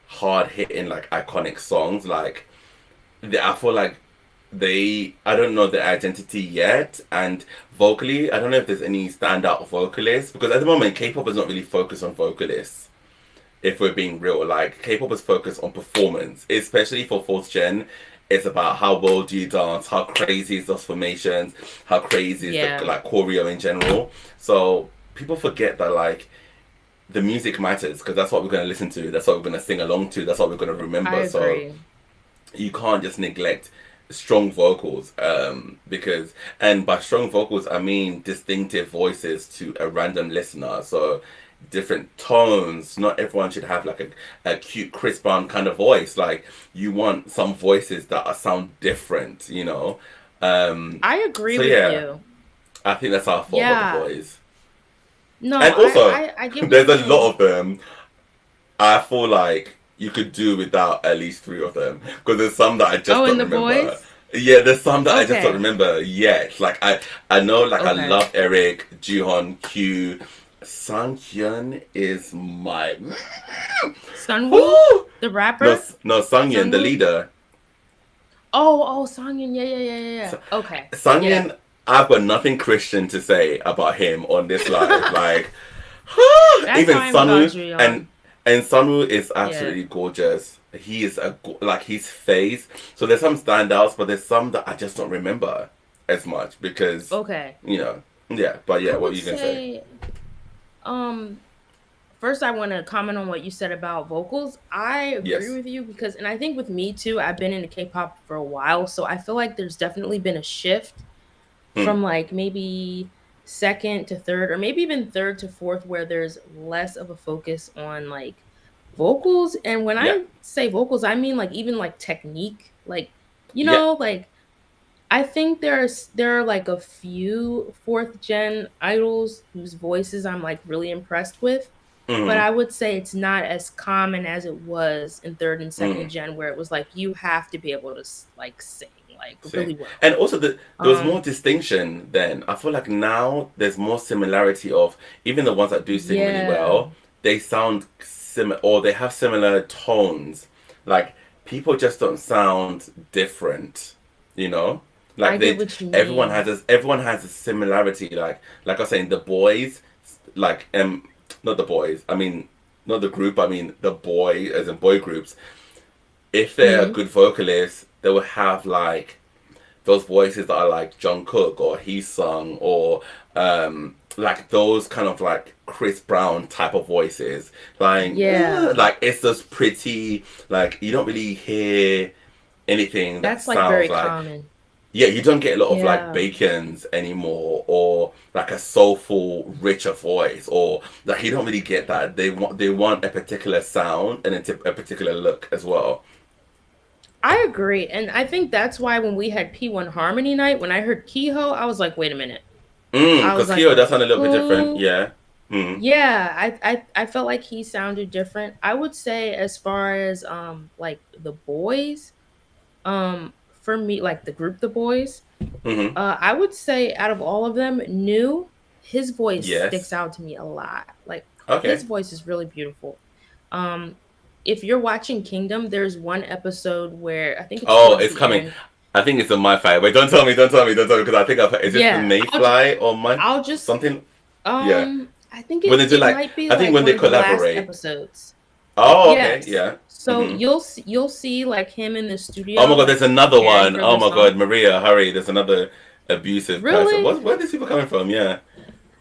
hard hitting like iconic songs. Like I feel like I don't know their identity yet, and vocally, I don't know if there's any standout vocalists because at the moment K-pop is not really focused on vocalists. If we're being real, like K-pop is focused on performance, especially for fourth gen. It's about how well do you dance, how crazy is those formations, how crazy is Yeah. the like choreo in general. So people forget that like the music matters because that's what we're gonna listen to, that's what we're gonna sing along to, that's what we're gonna remember. I So agree. you can't just neglect strong vocals because, and by strong vocals I mean distinctive voices to a random listener. So different tones, not everyone should have like a cute Chris Brown kind of voice. Like you want some voices that sound different, you know. I agree So with yeah, you. I think that's how I feel Yeah. about the boys. No, And also I get what there's you're a saying. lot of them I feel like you could do without at least three of them because there's some that I just Oh, don't and the remember. boys? Yeah, there's some that I just don't Okay. remember yet. Like I know like I Okay. love Eric, Juhon, Q. Sang Hyun is my Sunwoo, Woo! the No, rapper? no, Sungyeon, the Sunwoo? leader. Oh, Songin. Yeah, yeah, yeah, yeah, yeah. Okay. Yeah. Sungyeon, I've got nothing Christian to say about him on this live. Like, That's how even I am about Sunwoo Juyeon. and Sunwoo is Yeah. absolutely gorgeous. He is like his face. So there's some standouts, but there's some that I just don't remember as much because Okay. you know, yeah. But I yeah, what would you can say? say, um, first I want to comment on what you said about vocals. I agree Yes. with you because, and I think with me too, I've been into K-pop for a while, so I feel like there's definitely been a shift Hmm. from like maybe second to third, or maybe even third to fourth, where there's less of a focus on like vocals. And when Yeah. I say vocals, I mean like even like technique, like Yeah. like I think there are like a few fourth gen idols whose voices I'm like really impressed with, but Hmm. I would say it's not as common as it was in third and second Hmm. gen, where it was like you have to be able to like sing like See, really well. and also there was more Um, distinction then. I feel like now there's more similarity of even the ones that do sing really yeah, well. They sound similar, or they have similar tones. Like people just don't sound different, you know. I Like get they, what you mean. everyone has a similarity. Like I was saying, the boys, like not the boys. I mean, not the group. I mean the boy, as in boy groups. If they're a Hmm. good vocalist, they will have like those voices that are like Jungkook or Heesung or like those kind of like Chris Brown type of voices. Yeah, Like it's just pretty. Like you don't really hear anything that that's like sounds very like common. yeah. You don't get a lot of like Yeah, Bacon's anymore or like a soulful, richer voice or like you don't really get that. They want a particular sound and a particular look as well. I agree, and I think that's why when we had P1 Harmony night, when I heard Kehoe, I was like, wait a minute. I was Because like, Kyo does sound a little bit different. who? Yeah. Mm. Yeah, I felt like he sounded different. I would say as far as like the boys, for me, like the group the boys, Mm-hmm. I would say out of all of them, New, his voice sticks Yes. out to me a lot. Like his Okay. voice is really beautiful. Um if you're watching Kingdom, there's one episode where I think it's Oh, towards it's the coming. end. I think it's on my fire. Wait, don't tell me, don't tell me, don't tell me, because I think I've. Is this the Yeah, Mayfly or my I'll just something? Yeah. I think When they do it like, might be I think like when one they of the last collaborate. episodes. Oh, okay. Yes. Yeah. So Mm-hmm. you'll see like him in the Oh my studio God, like there's another preparing one. for Oh the my God, song. Maria, hurry! There's another abusive person. Really? Where are these people coming from? Yeah.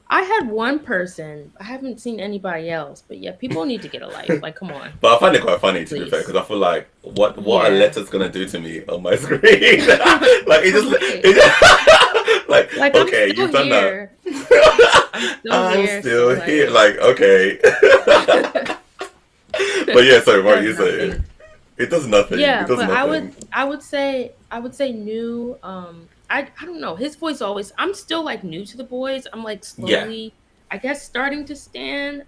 I had one person. I haven't seen anybody else, but yeah, people need to get a life. Like, come on, But I find it quite funny to be fair, because please. I feel like what a Yeah. letter's gonna do to me on my screen. Like Right. like Like I'm okay, still you've done that. here. I'm still I'm here, so still here. like Like okay, but yeah. Sorry, it what are does you saying? nothing. It does nothing. It Yeah, does but nothing. I would say new. I don't know. His voice always. I'm still like new to the boys. I'm like Yeah. slowly, I guess, starting to stand.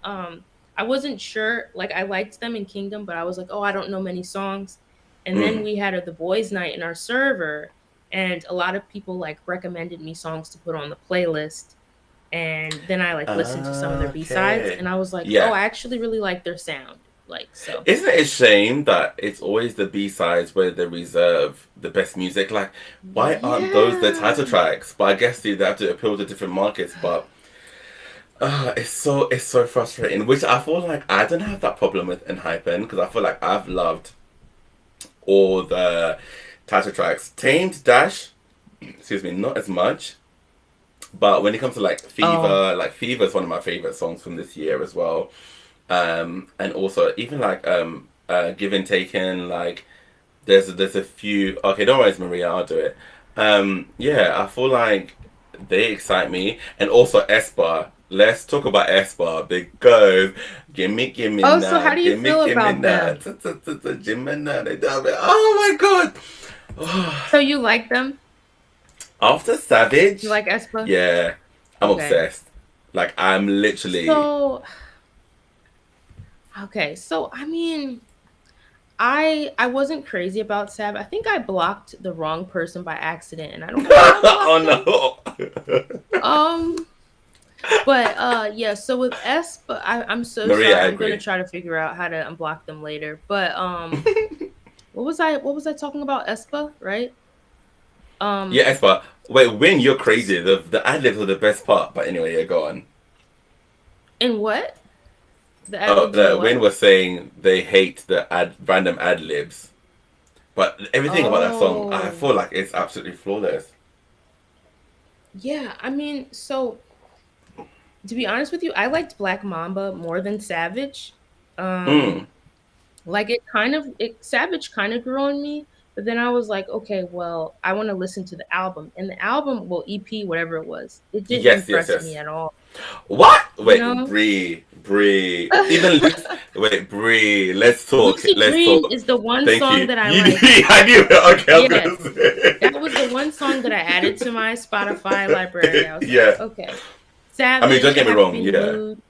I wasn't sure. Like I liked them in Kingdom, but I was like, oh, I don't know many songs. And then Mm. we had the boys' night in our server, and a lot of people like recommended me songs to put on the playlist. And then I like listened to some of their B sides, Okay. and I was like, oh, Yeah. I actually really like their sound. Like so. Isn't it a shame that it's always the B sides where they reserve the best music? Like, why aren't those the Yeah. title tracks? But I guess they have to appeal to different markets. But it's so frustrating. Which I feel like I don't have that problem with in Hypen because I feel like I've loved all the title tracks. Tamed Dash, excuse me, not as much. But when it comes to Oh, like Fever is one of my favorite songs from this year as well. And also even Give and Taken, like there's a few. Okay, don't worry, it's Maria, I'll do it. Yeah, I feel like they excite me, and also Espa. Let's talk about Espa because gimme oh. So how now, do you feel gimme about now, them? Jimmy now. Oh my god! So you like them? After You Savage, like Espa? yeah, I'm Okay. obsessed. Like I'm literally So okay. So I mean, I wasn't crazy about Sab. I think I blocked the wrong person by accident, and I don't know why I blocked him. Oh no. Um, but yeah. So with S, but I'm so Maria, sorry. I I'm gonna agree. try to figure out how to unblock them later. But what was I talking about? Espa, right? Um, Yeah, but wait, Win, you're crazy. The ad libs are the best part. But anyway, yeah, go on. in what? The ad Oh, libs were Win what? was saying they hate the random ad libs, but everything about that song, I Oh, feel like it's absolutely flawless. yeah. I mean, so to be honest with you, I liked Black Mamba more than Savage. Mm. Like it Savage kind of grew on me, but then I was like, okay, well, I want to listen to the album. And the album, well, EP, whatever it was, it didn't Yes, yes, impress me yes. at all, What? you Wait, know? Bree. Even Lucy. Wait, Bree. Let's talk. Lucid Let's Dream talk. is the one Thank song you. that I You, like. I knew it. Okay, I was Yeah, that was the one gonna song that I added to my Spotify library. say. I was like, Yeah. okay. I mean, don't Savage, get me Happy wrong. in the Yeah. Mood.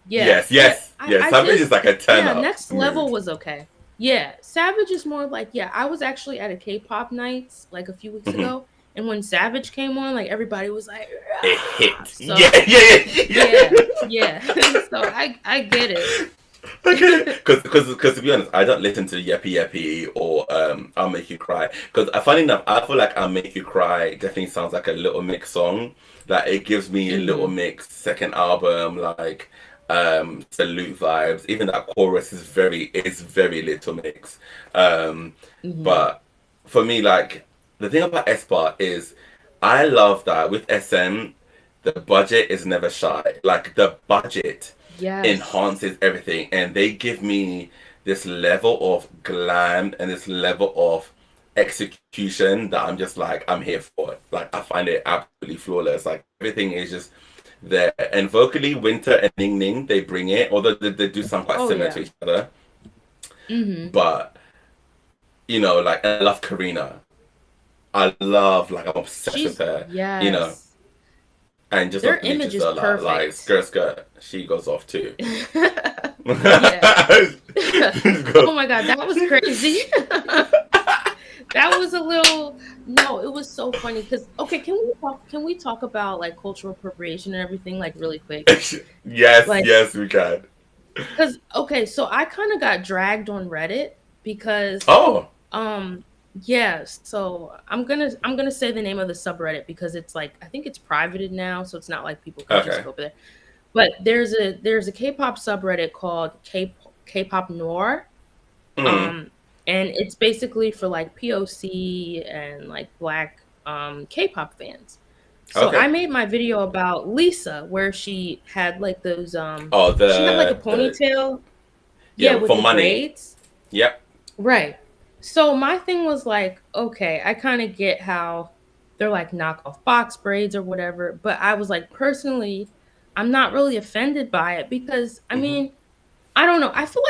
Yeah, Yes, but yes, yes. I Savage did, is like a turn yeah, up Next Level mood. was okay. Yeah, Savage is more like, yeah, I was actually at a K-pop nights like a few weeks Hmm. ago, and when Savage came on, like everybody was like, It "Rah!" hit. Yeah, So yeah, yeah. yeah, yeah. So I get Okay, it. because to be honest, I don't listen to Yeppy Yeppy or I'll Make You Cry because funny enough, I feel like I'll Make You Cry definitely sounds like a Little Mix song. Like it gives me a Little Hmm. Mix second album like Salute vibes. Even that chorus is very Little Mix. Um, Hmm. but for me, like the thing about Espa is I love that with SM the budget is never shy. Like the budget Yes. enhances everything, and they give me this level of glam and this level of execution that I'm just like I'm here for it. Like I find it absolutely flawless. Like everything is just there. And vocally, Winter and Ning Ning they bring it, although they do sound quite Oh similar to yeah. each other. Hmm. But like I love Karina. I love like I'm obsessed with She's her. You know, yes. and just Their off image bleachers is a lot. Like perfect. skirt, she goes off too. Yeah. Go. Oh my god, that was crazy. That was a little no, it was so funny because okay, can we talk about like cultural appropriation and everything like really quick? Yes, Like yes, we can. because okay, so I kind of got dragged on Reddit because Oh, um yeah, so I'm gonna say the name of the subreddit because it's like I think it's privated now, so it's not like people can just okay. go over there. But there's a K-pop subreddit called K-pop Noir. Mm, Um, and it's basically for like POC and like black K-pop fans. So I okay. made my video about Lisa where she had like those Oh, she had like a the ponytail, yeah, yeah with for the money. braids. Yep. Right. So my thing was like, okay, I kind of get how they're like knockoff box braids or whatever, but I was like personally, I'm not really offended by it because I Hmm. mean, I don't know. I feel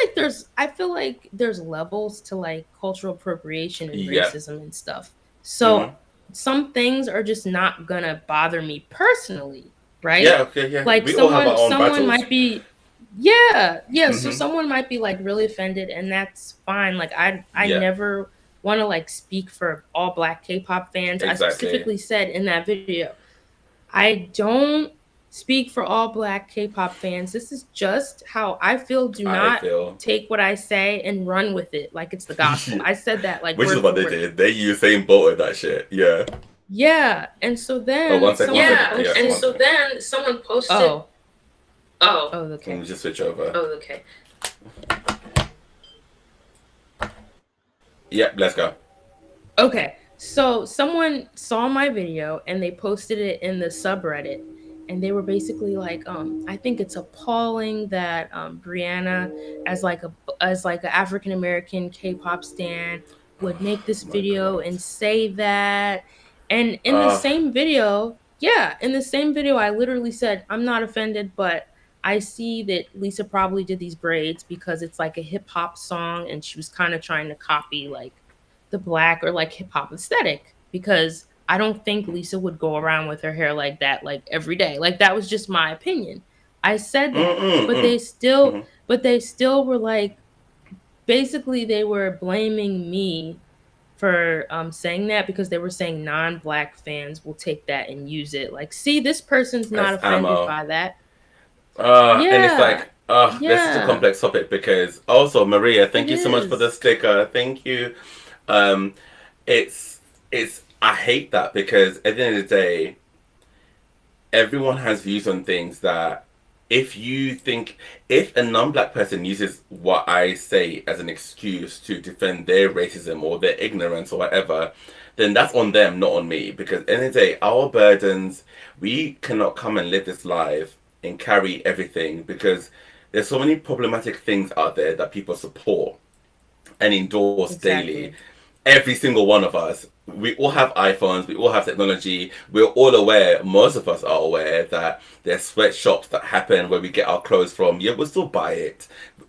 like there's levels to like cultural appropriation and Yep. racism and stuff. Hmm. So some things are just not gonna bother me personally, right? Yeah. Okay. Yeah. Like We all have our own someone battles. might be yeah, yeah, so Hmm. someone might be like really offended and that's fine. Like I Yeah. never want to like speak for all black K-pop fans. I Exactly. specifically said in that video I don't speak for all black K-pop fans. This is just how I feel. Do I not feel. take what I say and run with it like it's the gospel. I said that like Which is word what for they word. did. They used same boat with that shit. Yeah. Yeah, and so Oh, then one second. One someone second. yeah, Yeah. posted. One So second. then someone posted. Oh, oh, Let okay. me just switch over. Oh, okay. Yep. Let's go. Okay, so someone saw my video and they posted it in the subreddit, and they were basically like, I think it's appalling that Brianna, as like an African American K-pop stan, would make this Oh my video god. and say that. And in the Uh. same video, yeah, in the same video, I literally said, I'm not offended, but I see that Lisa probably did these braids because it's like a hip hop song, and she was kind of trying to copy like the black or like hip hop aesthetic because I don't think Lisa would go around with her hair like that like every day. Like that was just my opinion. I said Mm that, mm but mm. Hmm. they still were like basically they were blaming me for saying that because they were saying non-black fans will take that and use it. Like, see, this person's not As offended ammo. by that. And it's Yeah. like, that's such a Yeah. complex topic because also Maria, It thank you so much for the is. sticker. Thank you. Um, it's I hate that because at the end of the day, everyone has views on things that if you think if a non-black person uses what I say as an excuse to defend their racism or their ignorance or whatever, then that's on them, not on me. Because at the end of the day, our burdens, we cannot come and live this life and carry everything because there's so many problematic things out there that people support and endorse daily. Exactly. Every single one of us, we all have iPhones, we all have technology, we're all aware, most of us are aware that there's sweatshops that happen where we get our clothes from. Yeah, we'll still buy it.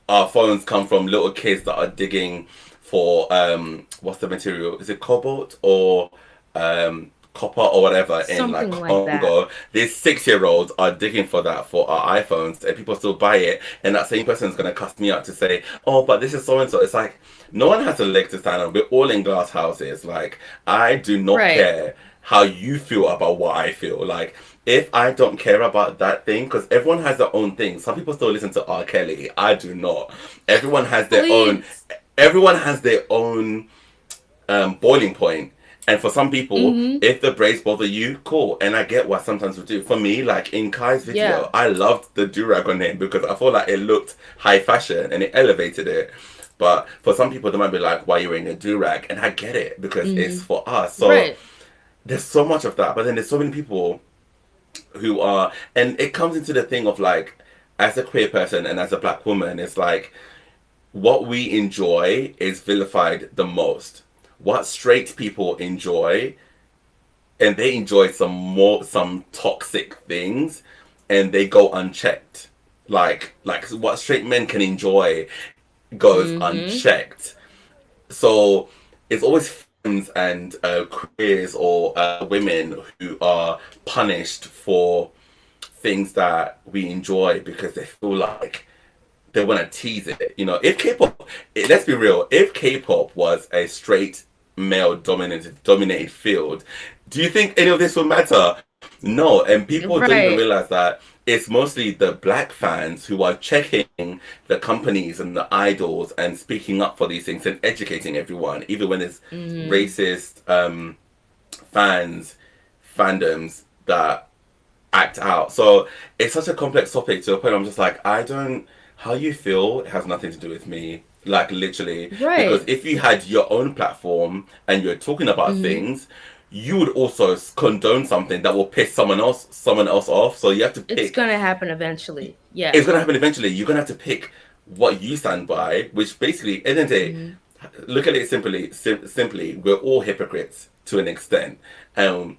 Our phones come from little kids that are digging for what's the material? Is it cobalt or copper or whatever in like Something like that. Congo? These 6-year-olds are digging for that for our iPhones and people still buy it, and that same person is gonna cuss me out to say, oh, but this is so and so. It's like no one has a leg to stand on. We're all in glass houses. Like, I do not Right. care how you feel about what I feel. Like, if I don't care about that thing, because everyone has their own thing. Some people still listen to R. Kelly. I do not. Everyone has their own. Please. Everyone has their own boiling point. And for some people, Mhm. if the braids bother you, cool. And I get what sometimes we do. For me, like in Kai's Yeah. video, I loved the do-rag on him because I feel like it looked high fashion and it elevated it. But for some people, they might be like, why are you wearing a do-rag? And I get it because it's Mhm. for us. So Right. there's so much of that. But then there's so many people who are, and it comes into the thing of like, as a queer person and as a black woman, it's like, what we enjoy is vilified the most. What straight people enjoy, and they enjoy some toxic things, and they go unchecked. Like what straight men can enjoy goes Mhm. unchecked. So it's always femmes and queers or women who are punished for things that we enjoy because they feel like they want to tease it. You know, if K-pop, let's be real, if K-pop was a straight male dominated field, do you think any of this would matter? No, and people don't even Right. realize that it's mostly the black fans who are checking the companies and the idols and speaking up for these things and educating everyone, even when it's Mhm. racist fans, fandoms that act out. So it's such a complex topic to a point I'm just like, I don't, how you feel has nothing to do with me. Like literally. Because Right. if you had your own platform and you're talking about Mhm. things, you would also condone something that will piss someone else off. So you have to It's pick, gonna happen eventually. it's Yeah. gonna happen eventually. You're gonna have to pick what you stand by, which basically, at the end of the day, Mhm. look at it simply, we're all hypocrites to an extent. Um,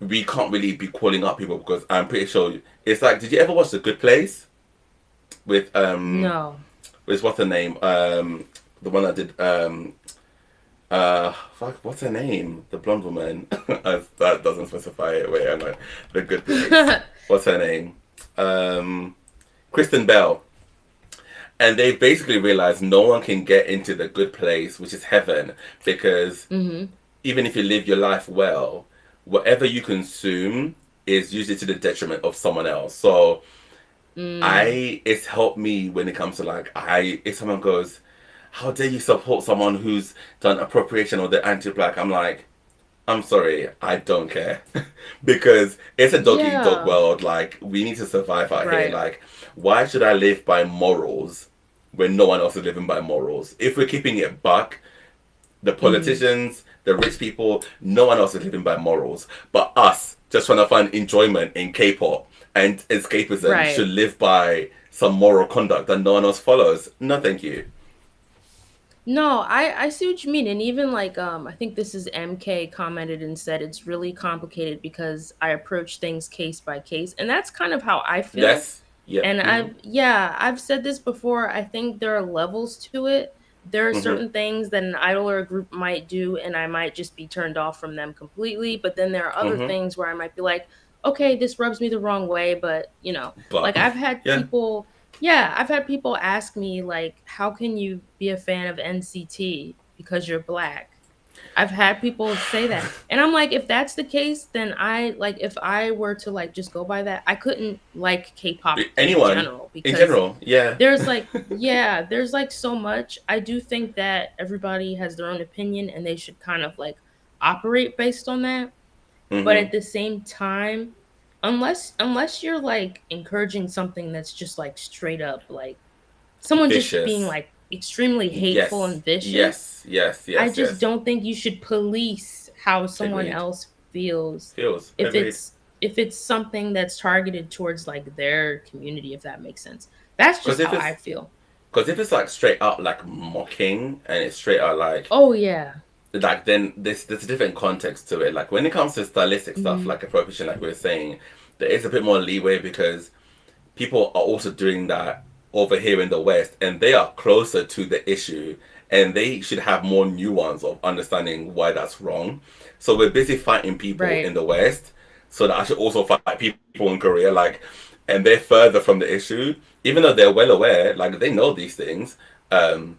we can't really be calling out people because I'm pretty sure it's like, did you ever watch The Good Place with No. what's her name? The one that did fuck, what's her name? The blonde woman. That doesn't specify it. Wait, hang on. The Good Place. What's her name? Um, Kristen Bell. And they basically realized no one can get into the good place, which is heaven, because Mhm. even if you live your life well, whatever you consume is usually to the detriment of someone else. So Mm. I it's helped me when it comes to like I if someone goes, how dare you support someone who's done appropriation or they're anti-black? I'm like, I'm sorry, I don't care. Because it's a dog eat dog Yeah. world. Like, we need to survive out here. Right. Like, why should I live by morals when no one else is living by morals? If we're keeping it buck, the Mhm. politicians, the rich people, no one else is living by morals. But us, just trying to find enjoyment in K pop and escapism, should Right. live by some moral conduct that no one else follows. No, thank you. No, I see what you mean, and even like I think this is MK commented and said it's really complicated because I approach things case by case, and that's kind of how I feel. Yes. Yep. And Mm-hmm. I've said this before. I think there are levels to it. There are Mm-hmm. certain things that an idol or a group might do, and I might just be turned off from them completely. But then there are other Mm-hmm. things where I might be like, okay, this rubs me the wrong way, but But like I've had yeah. people. Yeah, I've had people ask me like, "How can you be a fan of NCT because you're black?" I've had people say that. And I'm like, if that's the case, then if I were to like just go by that, I couldn't like K-pop in Anyone general in because general, yeah. there's like so much. I do think that everybody has their own opinion and they should kind of like operate based on that. But Hmm. at the same time, unless you're like encouraging something that's just like straight up like someone just being Vicious. like extremely hateful Yes, and vicious, yes, yes, I yes, just yes. don't think you should police how someone Agreed. else feels Feels if agreed. it's something that's targeted towards like their community, if that makes sense. That's Because just if how I it's feel. because if it's like straight up like mocking and it's straight out Oh yeah. like then there's a different context to it. Like when it comes to stylistic stuff, Mhm. like appropriation, like we were saying, there is a bit more leeway because people are also doing that over here in the West, and they are closer to the issue, and they should have more nuance of understanding why that's wrong. So we're busy fighting people in Right. the West, so that I should also fight people in Korea, like, and they're further from the issue, even though they're well aware, like they know these things. Um,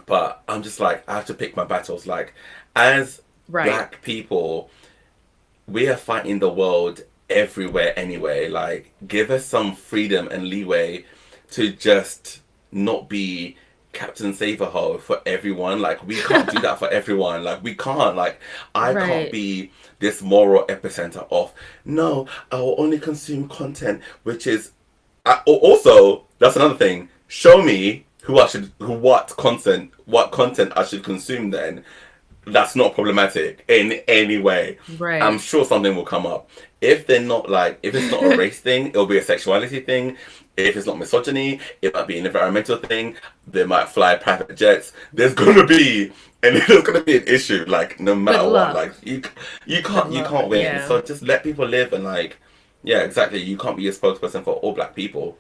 but I'm just like I have to pick my battles. Like, as Right. black people, we are fighting the world everywhere anyway. Like, give us some freedom and leeway to just not be Captain Saverho for everyone. Like, we can't do that for everyone. Like, we can't. Like, I can't Right. be this moral epicenter of no. I will only consume content which is. Also, that's another thing. Show me what content I should consume. Then that's not problematic in any way. I'm Right. sure something will come up. If they're not like, if it's not a race thing, it'll be a sexuality thing. If it's not misogyny, it might be an environmental thing. They might fly private jets. There's gonna be, and there's gonna be an issue. Like no Good matter what, like luck. Good you luck. can't win. Yeah. So just let people live and like, yeah, exactly. You can't be a spokesperson for all black people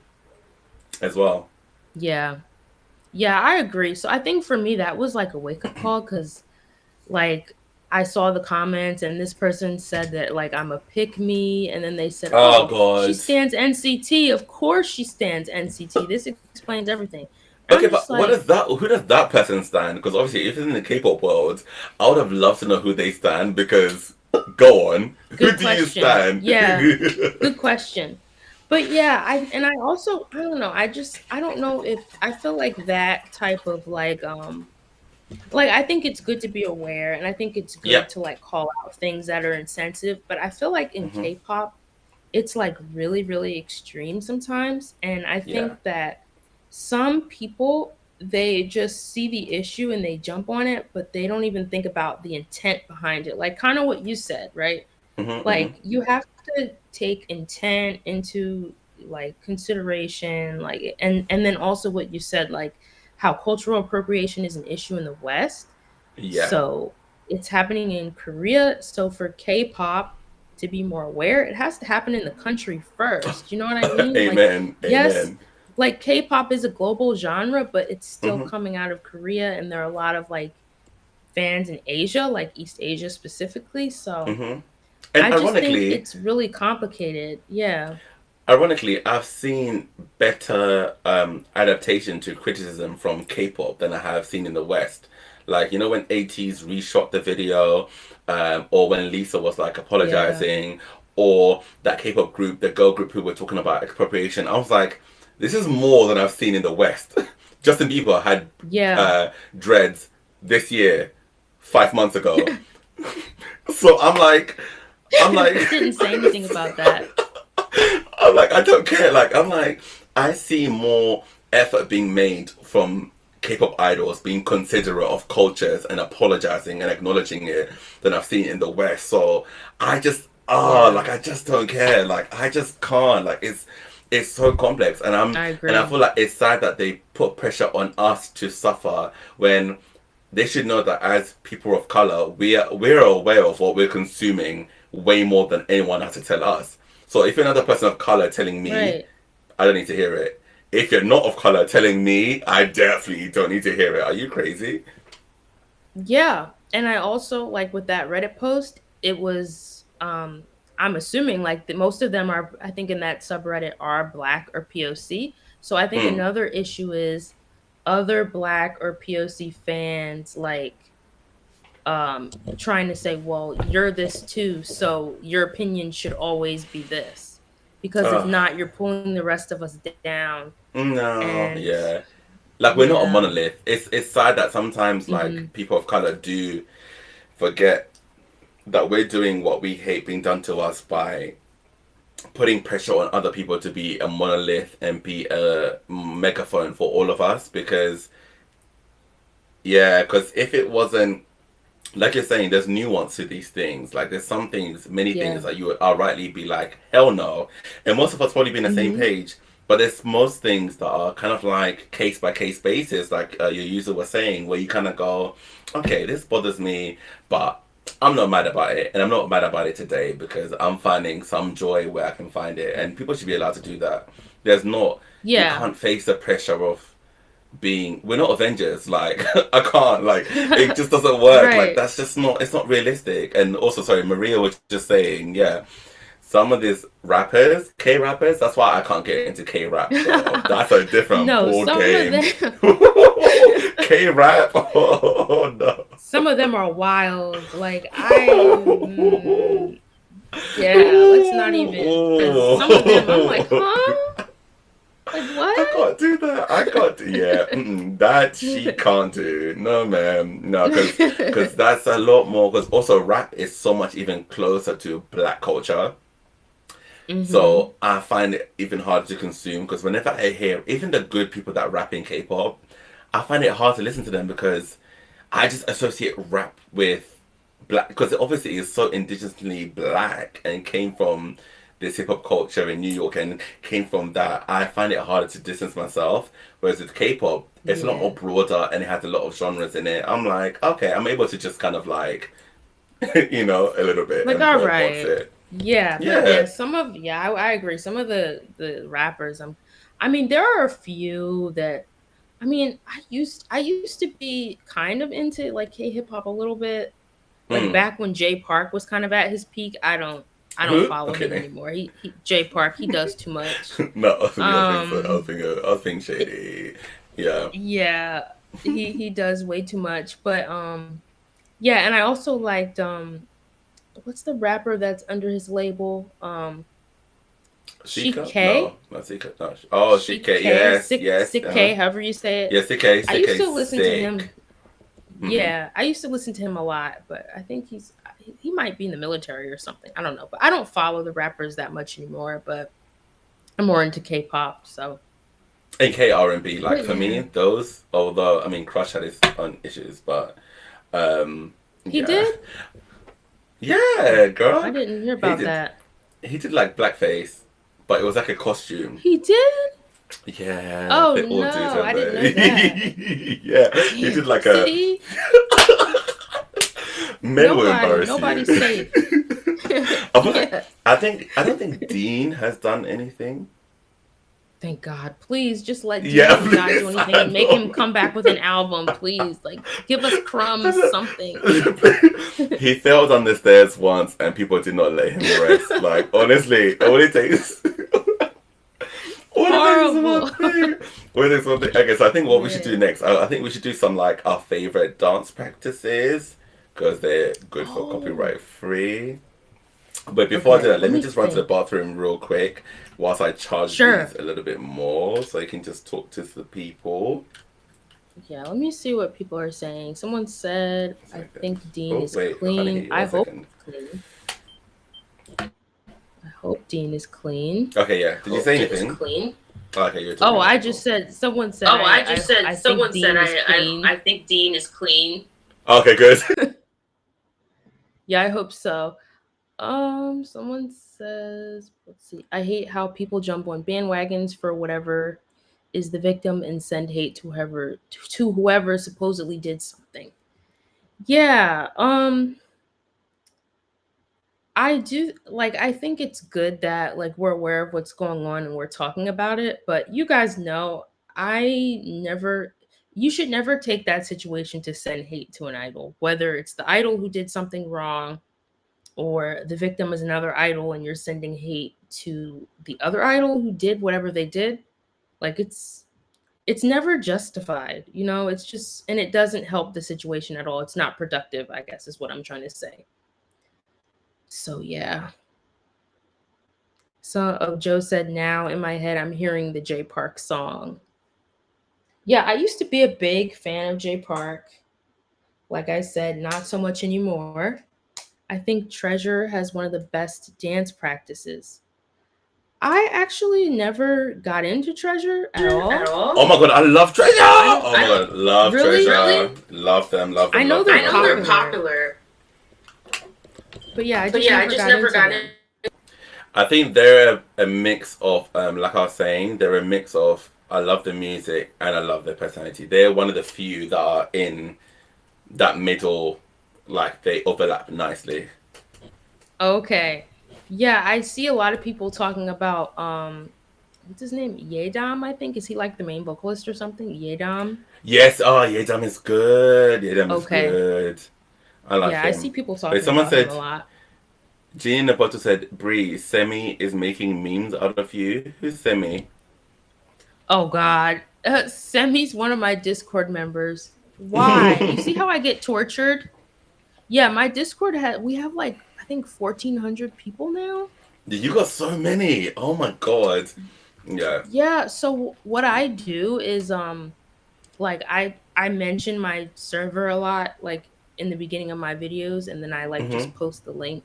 as well. Yeah. Yeah, I agree. So I think for me that was like a wake up call cuz like I saw the comments and this person said that like I'm a pick me and then they said, Oh "Oh, she God. stands NCT. Of course she stands NCT. This explains everything." And Okay, I'm just but what does like, that? Who does that person stand? Because obviously, if it's in the K-pop world, I would have loved to know who they stand. Because go on, who good do you question. stand? Yeah, good question. But yeah, I also I don't know. I don't know if I feel like that type of like I think it's good to be aware and I think it's good Yep. to like call out things that are insensitive, but I feel like in Hmm. K-pop it's like really really extreme sometimes and I Yeah. think that some people they just see the issue and they jump on it but they don't even think about the intent behind it, like kind of what you said, right? Hmm. Hmm. Like you have to take intent into like consideration, like and then also what you said, like how cultural appropriation is an issue in the West. Yeah. So it's happening in Korea. So for K-pop to be more aware, it has to happen in the country first. You know what I mean? Like, Amen. yes, Amen. like K-pop is a global genre, but it's still Hmm. coming out of Korea, and there are a lot of like fans in Asia, like East Asia specifically. So Hmm. And I just think it's really complicated. Yeah. ironically, I've seen better adaptation to criticism from K-pop than I have seen in the West. Like you know when ATs reshot the video, or when Lisa was like Yeah. apologizing, or that K-pop group, the girl group who were talking about expropriation. I was like, this is more than I've seen in the West. Justin Bieber had Yeah. uh, dreads this year, 5 months ago. So I'm like, Didn't say anything about that. I'm like, I don't care. Like, I'm like, I see more effort being made from K-pop idols being considerate of cultures and apologizing and acknowledging it than I've seen in the West. So I just, Yeah. like, I just don't care. Like, I just can't. Like, it's so complex, and I I agree. feel like it's sad that they put pressure on us to suffer when they should know that as people of color, we're aware of what we're consuming way more than anyone has to tell us. So if you're another person of color telling me, Right. I don't need to hear it. If you're not of color telling me, I definitely don't need to hear it. Are you crazy? Yeah. And I also like with that Reddit post, it was I'm assuming like most of them are I think in that subreddit are black or POC. So I think Mm. another issue is other Black or POC fans like trying to say, well, you're this too, so your opinion should always be this. Because if Ugh. not, you're pulling the rest of us down. No, And yeah. Like we're not a yeah. monolith. It's sad that sometimes Hmm. like people of color do forget that we're doing what we hate being done to us by putting pressure on other people to be a monolith and be a megaphone for all of us. Because yeah, because if it wasn't, like you're saying, there's nuance to these things. Like there's some things, many things Yeah. that you would outrightly be like, hell no. And most of us probably be on the same Hmm. page. But there's most things that are kind of like case by case basis, like your user was saying, where you kind of go, okay, this bothers me, but I'm not mad about it. And I'm not mad about it today because I'm finding some joy where I can find it. And people should be allowed to do that. There's not, you Yeah. can't face the pressure of being, we're not Avengers. Like I can't, like it just doesn't work. Like Right. that's just not, it's not realistic. And also, sorry, Maria was just saying, yeah, some of these rappers, K rappers, that's why I can't get into K rap though. That's a different No, ball some of game. them K rap, oh no. some of them are wild. Like yeah, let's not even, cuz some of them I'm like, Oh. "Huh? Like I what?" can't do that. I can't do, yeah. That she can't do. No, ma'am. No, because that's a lot more. Because also rap is so much even closer to black culture. Mhm. So I find it even harder to consume. Because whenever I hear even the good people that rap in K-pop, I find it hard to listen to them because I just associate rap with black, because it obviously is so indigenously black and came from this hip hop culture in New York and came from that. I find it harder to distance myself. Whereas with K-pop, it's a lot more Yeah. broader and it has a lot of genres in it. I'm like, okay, I'm able to just kind of like, a little bit Like, and all box right. it. Yeah, but Yeah. yeah, I agree. Some of the rappers, I mean, there are a few that, I mean, I used to be kind of into like K hip hop a little bit. Like Mm. back when Jay Park was kind of at his peak. I don't Who? follow him Okay. anymore. He Jay Park, he does too much. No, I was thinking, I was thinking, so, Um I was thinking shady. Yeah. yeah, he does way too much. But yeah, and I also liked what's the rapper that's under his label? Sheik Sika? K. No, not Sika. No. Oh, Sheik CK. K, Yes, Sick yes. Sick K, however you say it. Yeah, CK. I used CK to listen to sick. him. Yeah, I used to listen to him a lot, but I think he might be in the military or something. I don't know, but I don't follow the rappers that much anymore. But I'm more into K-pop, so. And K R&B. Like But for me, yeah, those. Although I mean, Crush had his own issues, but um, he yeah, did. yeah, I girl. didn't hear He about did. that. He did like blackface, but it was like a costume. He did. Yeah, Oh they all do, no, don't I didn't they? know that. Yeah, he Damn. did like a. See, Men will embarrass you. nobody's safe. I feel like Yeah. I don't think Dean has done anything. Thank God. Please just let Yeah, Dean not do please. anything I and make him know. come back with an album, please. Like, give us crumbs, something. He failed on the stairs once, and people did not let him rest. Like honestly, all it takes, all it takes is one Horrible. thing. All it takes one thing. Okay, so I think what we should do Yeah. next, I think we should do some like our favorite dance practices because they're good for Oh, copyright free. But before I do okay. that, Let let me me just run to the think. bathroom real quick whilst I charge these Sure. a little bit more so I can just talk to the people. Yeah, let me see what people are saying. Someone said, A I second. think Dean Oh is wait, I can't hear clean. you. I One hope second. he's clean. I hope Dean is clean. Okay, yeah. Did you say anything? Clean. Oh, okay, you're Oh, talking I now. just Cool. said, someone said, Oh, I just said, I think someone said, Dean is clean. I think Dean is clean. Okay, good. Yeah, I hope so. Someone says, let's see. I hate how people jump on bandwagons for whatever is the victim and send hate to whoever supposedly did something. Yeah, I do like I think it's good that like we're aware of what's going on and we're talking about it, but you guys know I never you should never take that situation to send hate to an idol, whether it's the idol who did something wrong or the victim is another idol and you're sending hate to the other idol who did whatever they did. Like it's never justified, you know? It's just and it doesn't help the situation at all. It's not productive, I guess is what I'm trying to say. So yeah. So Joe said now in my head I'm hearing the Jay Park song. Yeah, I used to be a big fan of Jay Park. Like I said, not so much anymore. I think Treasure has one of the best dance practices. I actually never got into Treasure at At all. all? Oh my god, I love Treasure! I don't Oh my god, love really Treasure. Love them, love I them, know love them. they're I know they're popular, popular. but yeah, But yeah, I never just got never into got them. it. I think they're a mix of, like I was saying, they're a mix of I love the music and I love their personality. They're one of the few that are in that middle, like they overlap nicely. Okay. Yeah, I see a lot of people talking about what's his name? Yedam, I think. Is he like the main vocalist or something? Yedam? Yes, oh, Yedam is good. Yedam is Okay. good. I like Yeah, I see him. people But talking someone about him a said, lot. Jean Napoto said, Bree, Semi is making memes out of you. Who's Semi? Oh God. Semi's one of my Discord members. Why? You see how I get tortured? Yeah, my Discord we have like I think 1,400 people now. You got so many. Oh my god. Yeah. Yeah, so what I do is like I mention my server a lot like in the beginning of my videos and then I like hmm just post the link.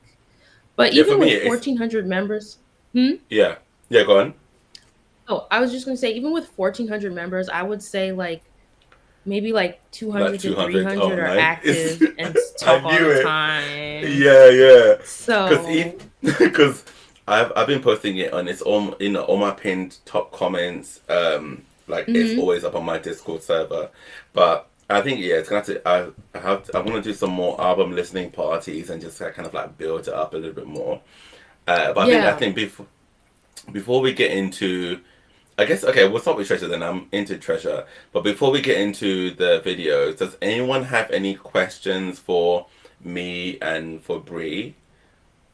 But Yeah, for even me, with it's 1,400 members, hmm? yeah, yeah. Go on. Oh, I was just going to say even with 1,400 members, I would say like maybe like Like 200 to 200. Oh, 300 are nice. active and I talk all knew the it. time. Yeah, yeah. So, Because I've been posting it on it's on all my pinned top comments. Like it's mhm. always up on my Discord server. But I think yeah, it's gonna have to. I want to do some more album listening parties and just kind of like build it up a little bit more. But I Yeah. think before we get into I guess okay, we'll start with Treasure then. I'm into Treasure. But before we get into the videos, does anyone have any questions for me and for Bree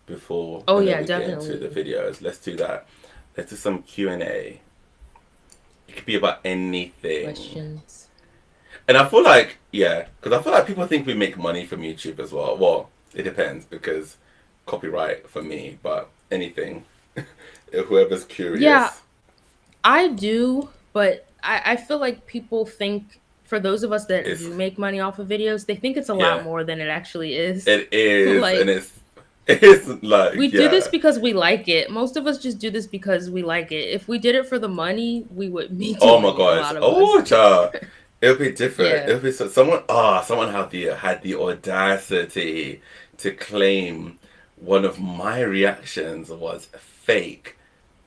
before Oh and then yeah, we get into the definitely. videos? Let's do that. Let's do some Q&A. It could be about anything. Questions. And I feel like, yeah, because I feel like people think we make money from YouTube as well. Well, it depends because copyright for me, but anything. Whoever's Yeah, curious. I do, but I feel like people think for those of us that It's do make money off of videos, they think it's a lot yeah. more than it actually is. It is, and Like it's we like do this yeah. because we like it. Most of us just do this because we like it. If we did it for the money, we would be Oh my doing it, a gosh. lot of us. Oh, child. It'll be different. Yeah. It'll be someone had the audacity to claim one of my reactions was fake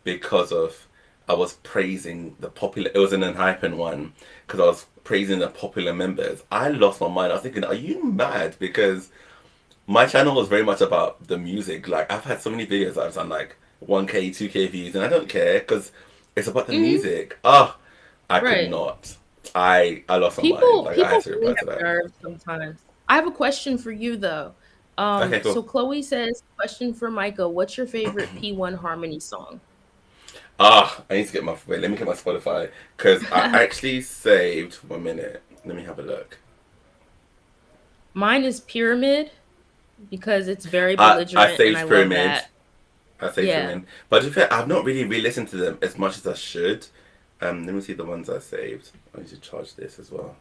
because of I was praising the popular. It was an unhyping one because I was praising the popular members. I lost my mind. I was thinking, are you mad? Because my channel was very much about the music. Like I've had so many videos that I've done like 1K, 2K views, and I don't care because it's about the Hmm. music. Ah, I could Right. not. I lost my mind. People Like I had people to really reply to have that. nerve sometimes. I have a question for you though. Okay, So cool. Chloe says, question for Micah, what's your favorite P1 Harmony song? Ah, I need to get my wait. Let me get my Spotify because I actually saved 1 minute. Let me have a look. Mine is Pyramid because it's very I belligerent and I saved love Pyramid. that. I saved Yeah. Pyramid. But to be fair, I've not really re-listened to them as much as I should. Let me see the ones I saved. I need to charge this as well.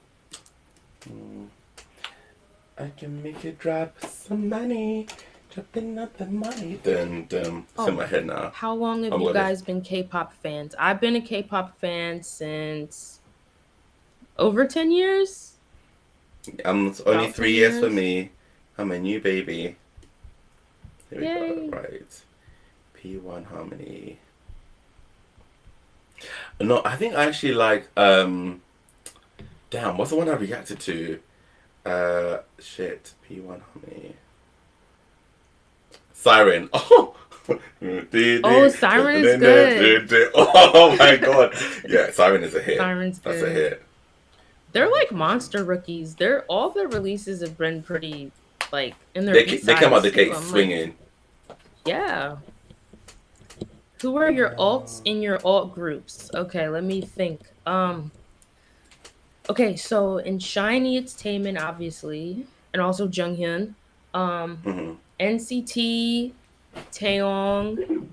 I can make you drop some money. Dropping up the money. Dun dun. It's in Oh, my head now. how long have I'm you gonna. guys been K-pop fans? I've been a K-pop fan since over 10 years? It's only About 3 10 years for years. me. I'm a new baby. Here we go. Yay. Right. P1 Harmony. No, I think I actually like damn, what's the one I reacted to? Shit. P1 Harmony. Siren. Oh Oh, Siren is good. oh my god. Yeah, Siren is a hit. Siren's That's a good. hit. They're like monster rookies. They're all their releases have been pretty like in their They came out B-sides the too. gate I'm like, swinging. yeah. Who are your alts in your alt groups? Okay, let me think. Okay, so in Shiny it's Taemin obviously, and also Junghyun. Um, Hmm. NCT, Taeyong,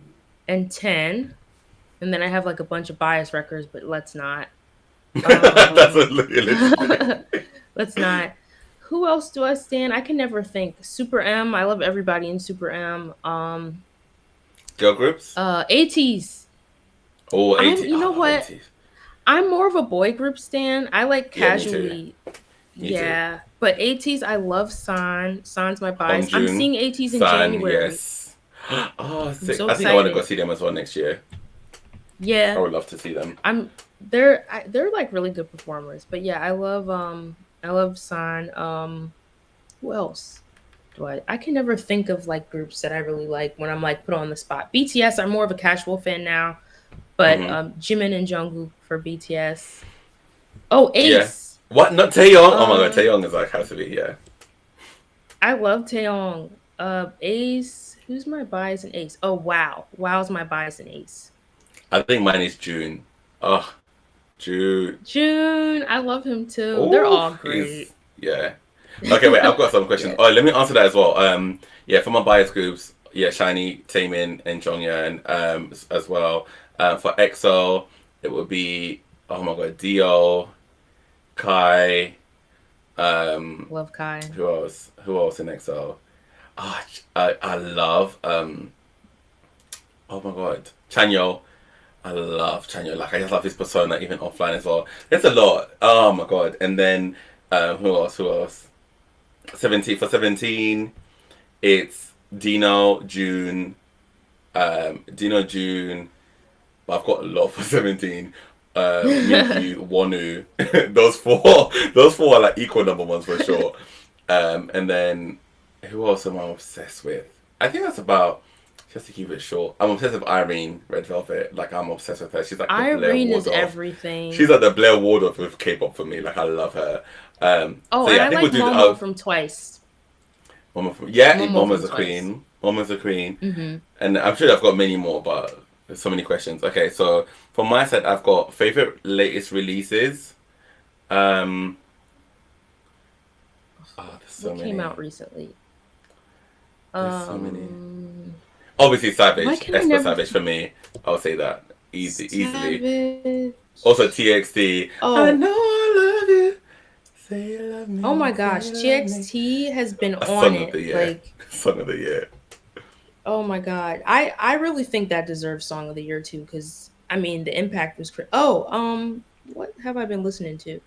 and Ten, and then I have like a bunch of bias records, but let's not. That's Um, literally let's not. Who else do I stand? I can never think. Super M. I love everybody in Super M. girl groups. ATs. Oh, I'm. 80. You know Oh, what? 80. I'm more of a boy group stan. I like Yeah, me too. casually. Me too. Yeah, but ATs. I love San. San's my bias. I'm Hongjoon, seeing ATs in San, January. yes. Oh, I'm sick. so I think I want to go excited. see them as well next year. I Yeah, would love to see them. I'm. They're like really good performers. But yeah, I love San. Who else? Do I can never think of like groups that I really like when I'm like put on the spot. BTS, I'm more of a casual fan now, but Hmm. Jimin and Jungkook for BTS. Oh, Yeah. Ace. What? Not Taeyong? Oh my god, Um, Taeyong is like has to be. Yeah. I love Taeyong. Ace. Who's my bias in Ace? Oh, Wow. Wow's my bias in Ace. I think mine is June. Oh, June. June. I love him too. They're Oh, all he's great. yeah. Okay, wait. I've got some questions. Yeah. Oh, let me answer that as well. Yeah, for my bias groups, yeah, Shiny, Taemin, and Jonghyun, as well. For EXO, it would be oh my god, Dio, Kai. Love Kai. Who else? Who else in EXO? Ah, I love oh my god, Chanyeol. I love Chanyeol. Like I just love his persona, even offline as well. There's a lot. Oh my god. And then who else? Who else? 17 for 17. It's Dino, June, Dino, June. I've got a lot for 17. Minkyu, Wonu. Those four are like equal number ones for sure. And then who else am I obsessed with? I think that's about just to keep it short. I'm obsessed with Irene, Red Velvet. Like I'm obsessed with her. She's like the Blair Irene is Waldorf. She's everything. like the Blair Waldorf with K-pop for me. Like I love her. Oh, So and yeah, I I think we'll like do. Momo from Twice. Yeah, Momo Mama's from a Twice. queen. Mama's a queen. Mm-hmm. And I'm sure I've got many more, but there's so many questions. Okay, so for my side, I've got favorite latest releases. Um, oh, there's so What came many. out recently? There's so many. Um, Obviously, why Savage, can I Esper never Savage for me. I'll say that easily. Savage? Also, TXT. I Oh, know I love you. Say you love oh me. my Say gosh, you love me. TXT has been A on song of the it. year. Like, Song of the year. oh my god, I really think that deserves Song of the Year too. Because I mean, the impact was crazy. Oh, what have I been listening to?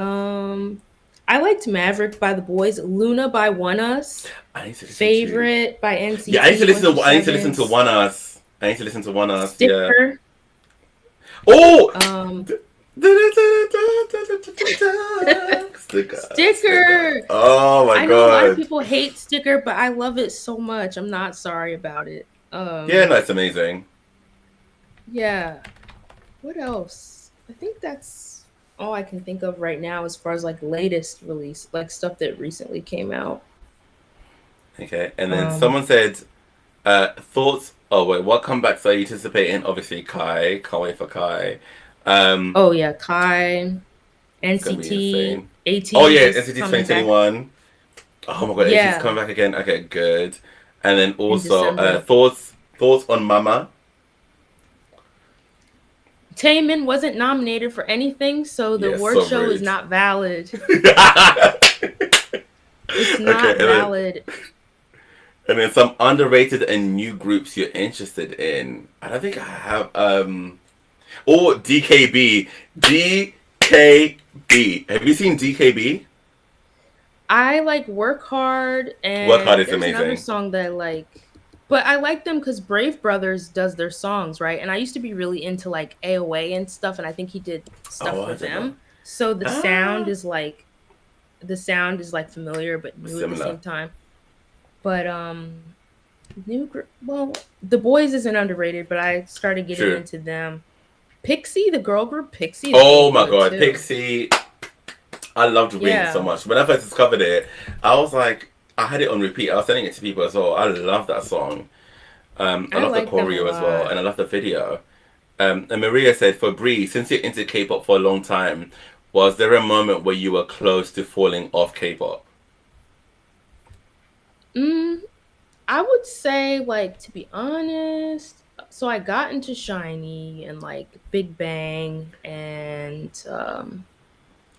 Um, I liked Maverick by the Boys, Luna by One Us, I need to listen to. Favorite by Yeah, I need to NCT listen to. I need to listen 127, to One Us. I need to listen to One Us. Yeah. Sticker. Oh! Um, Sticker. Sticker. Sticker. Oh my I know a lot of god. people hate Sticker, but I love it so much. I'm not sorry about it. Yeah, no, it's amazing. Yeah. What else? I think that's all I can think of right now as far as like latest release, like stuff that recently came out. Okay, and then Um, someone said, thoughts. Oh wait, what comebacks are you anticipating? Obviously, Kai. Can't wait for Kai. Um, oh yeah, Kai, it's gonna be NCT, insane. Oh ATs yeah, is NCT coming back. 2021. Oh my god, AT's coming Yeah, back again. Okay, good. And then in also, December. thoughts on Mama. Taemin wasn't nominated for anything, so the Yes, award so show is rude. not valid. Okay, It's not valid. and then some underrated and new groups you're interested in. I don't think I have. Or DKB. DKB. Have you seen DKB? I like Work Hard, Work Hard and is there's another amazing. song that I like. But I like them because Brave Brothers does their songs, right? And I used to be really into like AOA and stuff, and I think he did stuff Oh, for I don't know. them. So Ah, the sound is like familiar but new at the similar. same time. But well, The Boys isn't underrated, but I started getting True. into them. Pixie, the girl group Pixie is really Oh my good god, too. Pixie. I loved Wings so Yeah. much. When I first discovered it, I was like, I had it on repeat. I was sending it to people as well. I love that song. I I love the like them a choreo as well, lot. and I love the video. And Maria said, for Brie, since you're into K-pop for a long time, was there a moment where you were close to falling off K-pop? Mm, I would say, like, to be honest, so I got into Shiny and like Big Bang and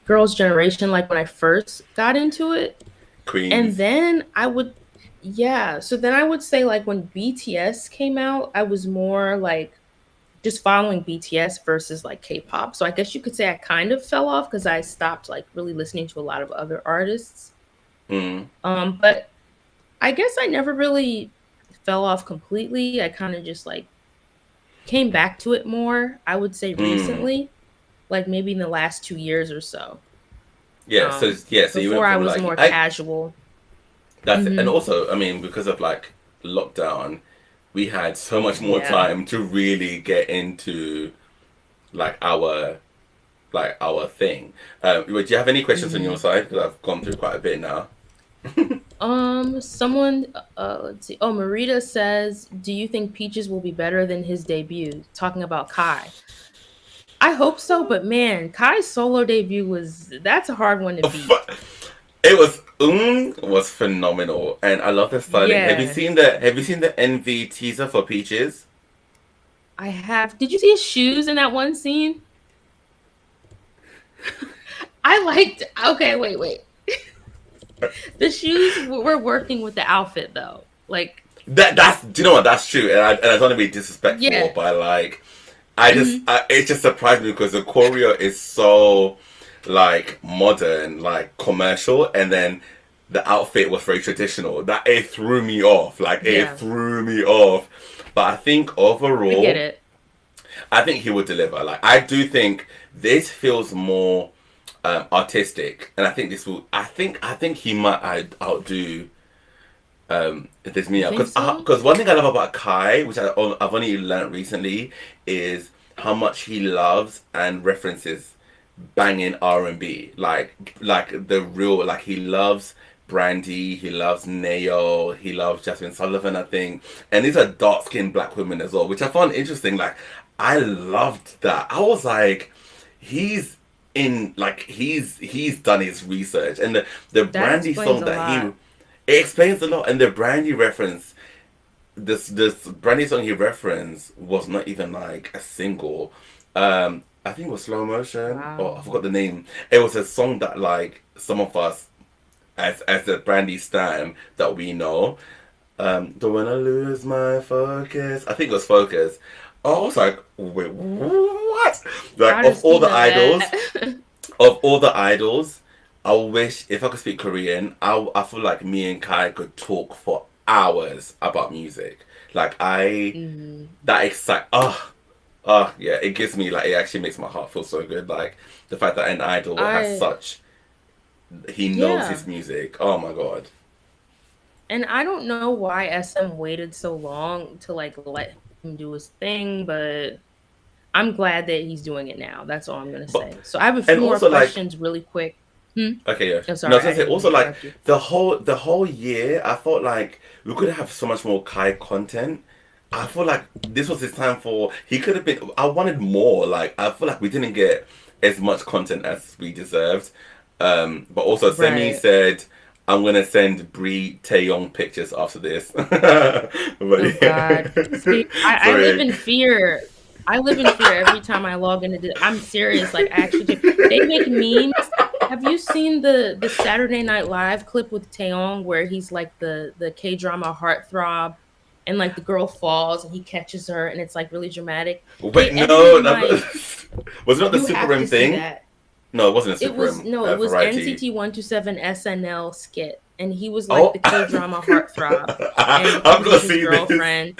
Girls' Generation, like when I first got into it. And Queens. then I would, yeah. So then I would say, like, when BTS came out, I was more like just following BTS versus like K-pop. So I guess you could say I kind of fell off because I stopped like really listening to a lot of other artists. Mm, But I guess I never really fell off completely. I kind of just like came back to it more, I would say mm. recently, like maybe in the last 2 years or so. So you Before went I from was like more casual. that's it. And Hmm. also, I mean, because of like lockdown, we had so much more Yeah. time to really get into like our thing. Do you have any questions on your Hmm. side? Because I've gone through quite a bit now. Someone, let's see. Oh, Marita says, "Do you think Peaches will be better than his debut?" Talking about Kai. I hope so, but man, Kai's solo debut that's a hard one to beat. It was phenomenal, and I love the styling. Yeah, Have you seen the NV teaser for Peaches? I have. Did you see his shoes in that one scene? I liked. Okay, wait. The shoes were working with the outfit though. Like, That's do you know what, that's true, and I don't want to be disrespectful, yeah. but like Hmm. it just surprised me because the choreo is so like modern, like commercial, and then the outfit was very traditional. That it threw me off. Like it Yeah, threw me off. But I think I get overall, it. I think he would deliver. Like I do think this feels more artistic, and I think this will. I think he might outdo this You Mia think so? because one thing I love about Kai, which I've only learned recently, is how much he loves and references banging R&B, like the real, like he loves Brandy, he loves Nayo, he loves Jasmine Sullivan, I think, and these are dark skinned black women as well, which I found interesting. Like I loved that. I was like, he's he's done his research, and the That Brandy explains song a that he lot. it explains a lot, and the Brandy reference, this Brandy song he referenced was not even like a single. I think it was Slow Motion, or I Wow. forgot the name. It was a song that like some of us as the Brandy stan that we know. Don't wanna lose my focus. I think it was Focus. I was like, wait, what? Like How does he know that? of all the idols, I wish if I could speak Korean, I feel like me and Kai could talk for hours about music. Like Hmm. that excite. Yeah, it gives me like it actually makes my heart feel so good. Like the fact that an idol has I such he knows Yeah. his music. Oh my god. And I don't know why SM waited so long to like let him do his thing, but I'm glad that he's doing it now. That's all I'm gonna But say. So I have a and few more also like questions really quick. Hmm? okay, yeah. Oh, No, I was sorry, gonna I say didn't mean to also like interrupt you. the whole year, I felt like we could have so much more Kai content. I feel like this was his time for he could have been. I wanted more. Like I feel like we didn't get as much content as we deserved. But also Semi Right. said I'm gonna send Brie Taeyong pictures after this. But Oh God. yeah. See, I live Sorry. in fear. I live in fear every time I log into I'm serious. Like I actually do. They make memes. Have you seen the Saturday Night Live clip with Taeyong where he's like the K drama heartthrob and like the girl falls and he catches her and it's like really dramatic. They Wait, edited no, my was it not the You Super have M to see thing? that. No, it wasn't a It Super was M no, it was variety. NCT 127 SNL skit and he was like Oh, the K drama heartthrob and he I'm was gonna with his see this. girlfriend.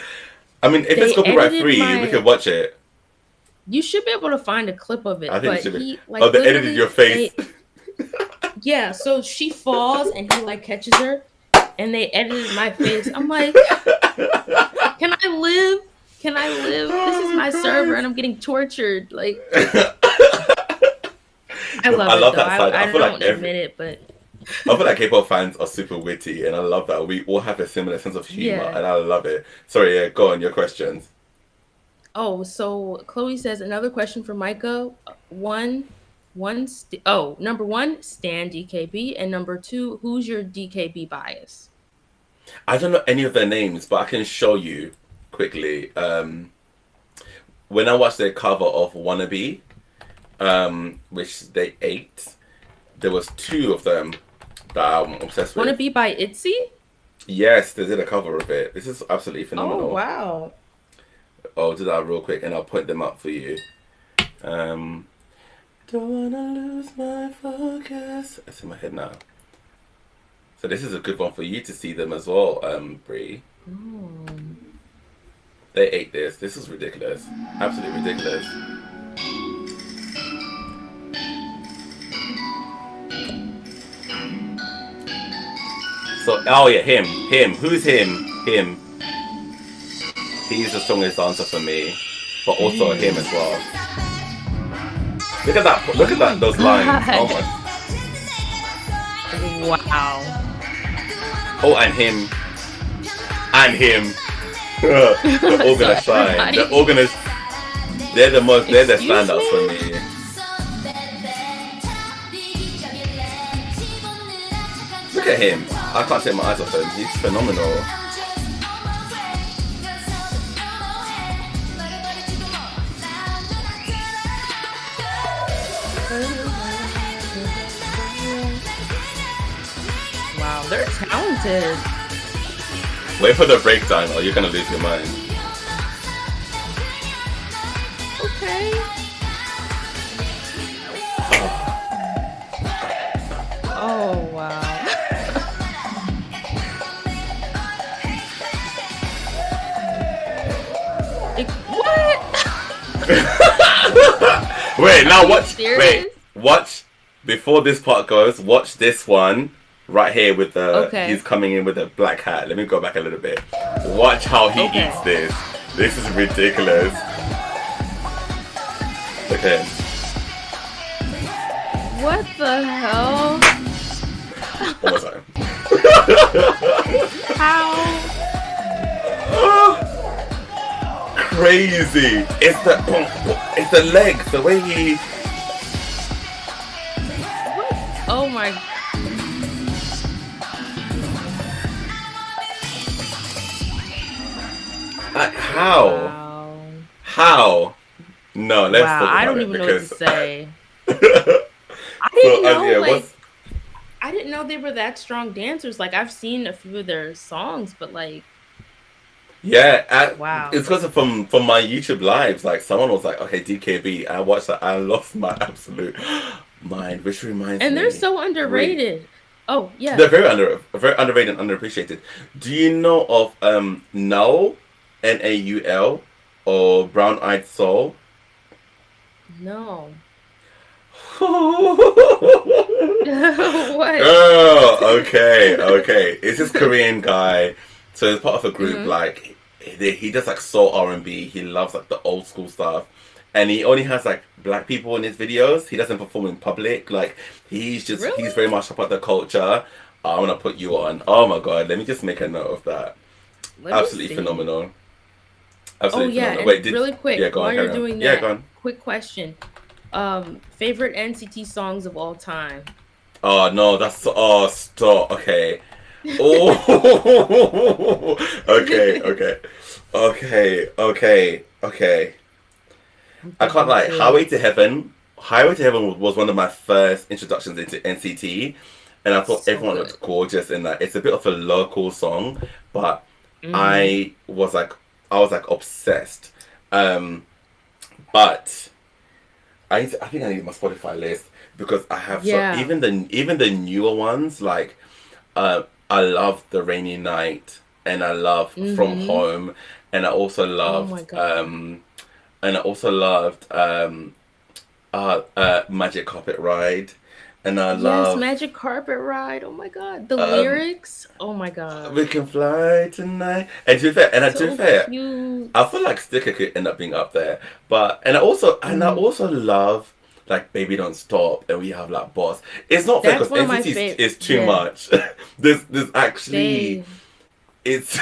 I mean, if it's They copyright edited free, we can my watch it. You should be able to find a clip of I it, think it but should be. he Oh, like they edited your literally face. they yeah, so she falls and he like catches her and they edited my face. I'm like, can I live? Can I live? This is Oh my server and my I'm getting tortured. Like god. I No, I love it love though. that side. I I feel like don't admit it, but I feel like K-pop fans are super witty, and I love that we all have a similar sense of humor, Yeah. and I love it. Sorry, yeah, go on your questions. Oh, so Chloe says another question for Micah. Number one, Stan DKB, and number two, who's your DKB bias? I don't know any of their names, but I can show you quickly. When I watched their cover of "Wannabe," which they ate, there was two of them that I'm obsessed Want to with. be by Itzy? Yes, they did a cover of it. This is absolutely Oh phenomenal. wow. I'll do that real quick and I'll point them up for you. Um, don't wanna lose my focus. It's in my head now. So this is a good one for you to see them as well, Bree. Oh. They ate this. This is ridiculous. Absolutely ridiculous. So, oh yeah, him. Who's him? Him. He's the strongest dancer for me, but also him as well. Look at that! Look at that! Those lines. Oh my! Wow. Oh, and him. And him. The organist shine. The organist. They're the most. They're the Excuse standouts for me? me. Look at him. I can't take my eyes off him. He's phenomenal. Wow, they're talented. Wait for the breakdown or you're gonna lose your mind. Okay. Oh wow. What? Wait, now Are you watch. serious? Wait, watch. Before this part goes, watch this one right here with the. Okay. He's coming in with a black hat. Let me go back a little bit. Watch how he Okay. eats this. This is ridiculous. Look at him. What the hell? One more time. How? Crazy. It's the legs. The way he. Oh my. How? Wow. How? No, let's Wow, talk about I don't it even know what to because. say. I So, didn't know yeah, like what's I didn't know they were that strong dancers. Like I've seen a few of their songs, but like yeah, wow. it's because from my YouTube lives. Like someone was like, "Okay, DKB." I watched that. I lost my absolute mind, which reminds And me, they're so underrated. Oh yeah. they're very underrated and underappreciated. Do you know of Naul, Naul, or Brown Eyed Soul? No. Oh, What? okay. It's this Korean guy. So he's part of a group. Like he does like soul R&B. He loves like the old school stuff, and he only has like black people in his videos. He doesn't perform in public. Like he's Really? very much about the culture. I want to put you on. Oh my god, let me just make a note of that. Let me Absolutely see. phenomenal. Oh Absolutely yeah, phenomenal. and really quick, Yeah, go on. while you're Carry on. doing Yeah, that, go on. quick question. Favorite NCT songs of all time. Oh no, that's stop. Okay. Oh. Okay. I can't lie. Highway to Heaven. Highway to Heaven was one of my first introductions into NCT, and I thought So everyone good. looked gorgeous in that. It's a bit of a local song, but Mhm. I was like obsessed. But I think I need my Spotify list because I have Yeah. even the newer ones like I love The Rainy Night and I love From Mhm. Home and I also Oh loved my god. Magic Carpet Ride and I Yes, love Magic Carpet Ride. Oh my god. The um lyrics. Oh my god. We Can Fly Tonight. And to be fair, So cute. I feel like Sticker could end up being up there, but and I also Mhm. love like Baby Don't Stop, and we have like Boss. It's not fair That's because one of my NCT favorite. is too Yeah, much. there's actually they it's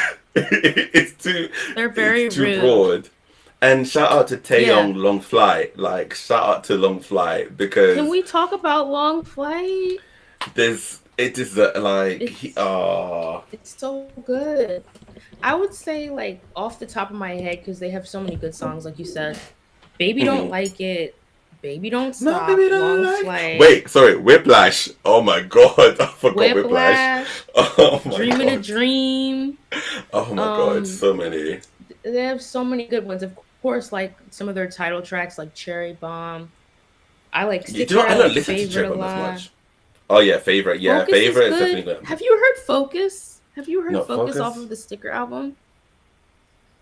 they're it's very too rude. broad. And shout out to Yeah. Taeyong Long Flight. Like shout out to Long Flight Can because we talk about Long Flight? there's it is like It's it's so good. I would say like off the top of my head because they have so many good songs, like you said. Baby Don't mhm. Like It, Baby Don't No, Stop, baby, don't Long like. Flight, Wait, sorry, Whiplash. Oh my god, I forgot Whiplash. Whiplash, Oh my Dreaming a god. Dream. Oh my god, Um, so many. they have so many good ones. Of course, like some of their title tracks, like Cherry Bomb. I like You do you know, Sticker. I I don't like listen to Favorite a Cherry Bomb as lot. much. Oh yeah, favorite. Yeah, Focus is favorite is good. definitely good. Have you heard Focus? Have you heard No, Focus off of Focus. the Sticker album?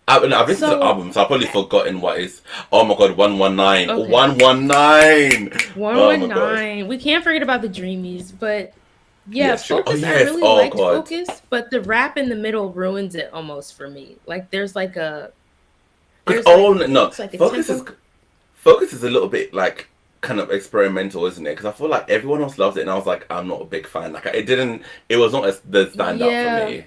No, I've listened to the So, album, so I've probably forgotten what is. Oh my god, 119. okay. 119! Oh my god. 119. We can't forget about the Dreamies, but yeah, Yes, true. Oh Focus, I yes, really oh liked god. Focus, but the rap in the middle ruins it almost for me. Like Because there's oh like I think no, it's like a Focus is tempo. Focus is a little bit like kind of experimental, isn't it? Because I feel like everyone else loves it, and I was like, I'm not a big fan. Like it didn't. It was not as the standout for Yeah, me.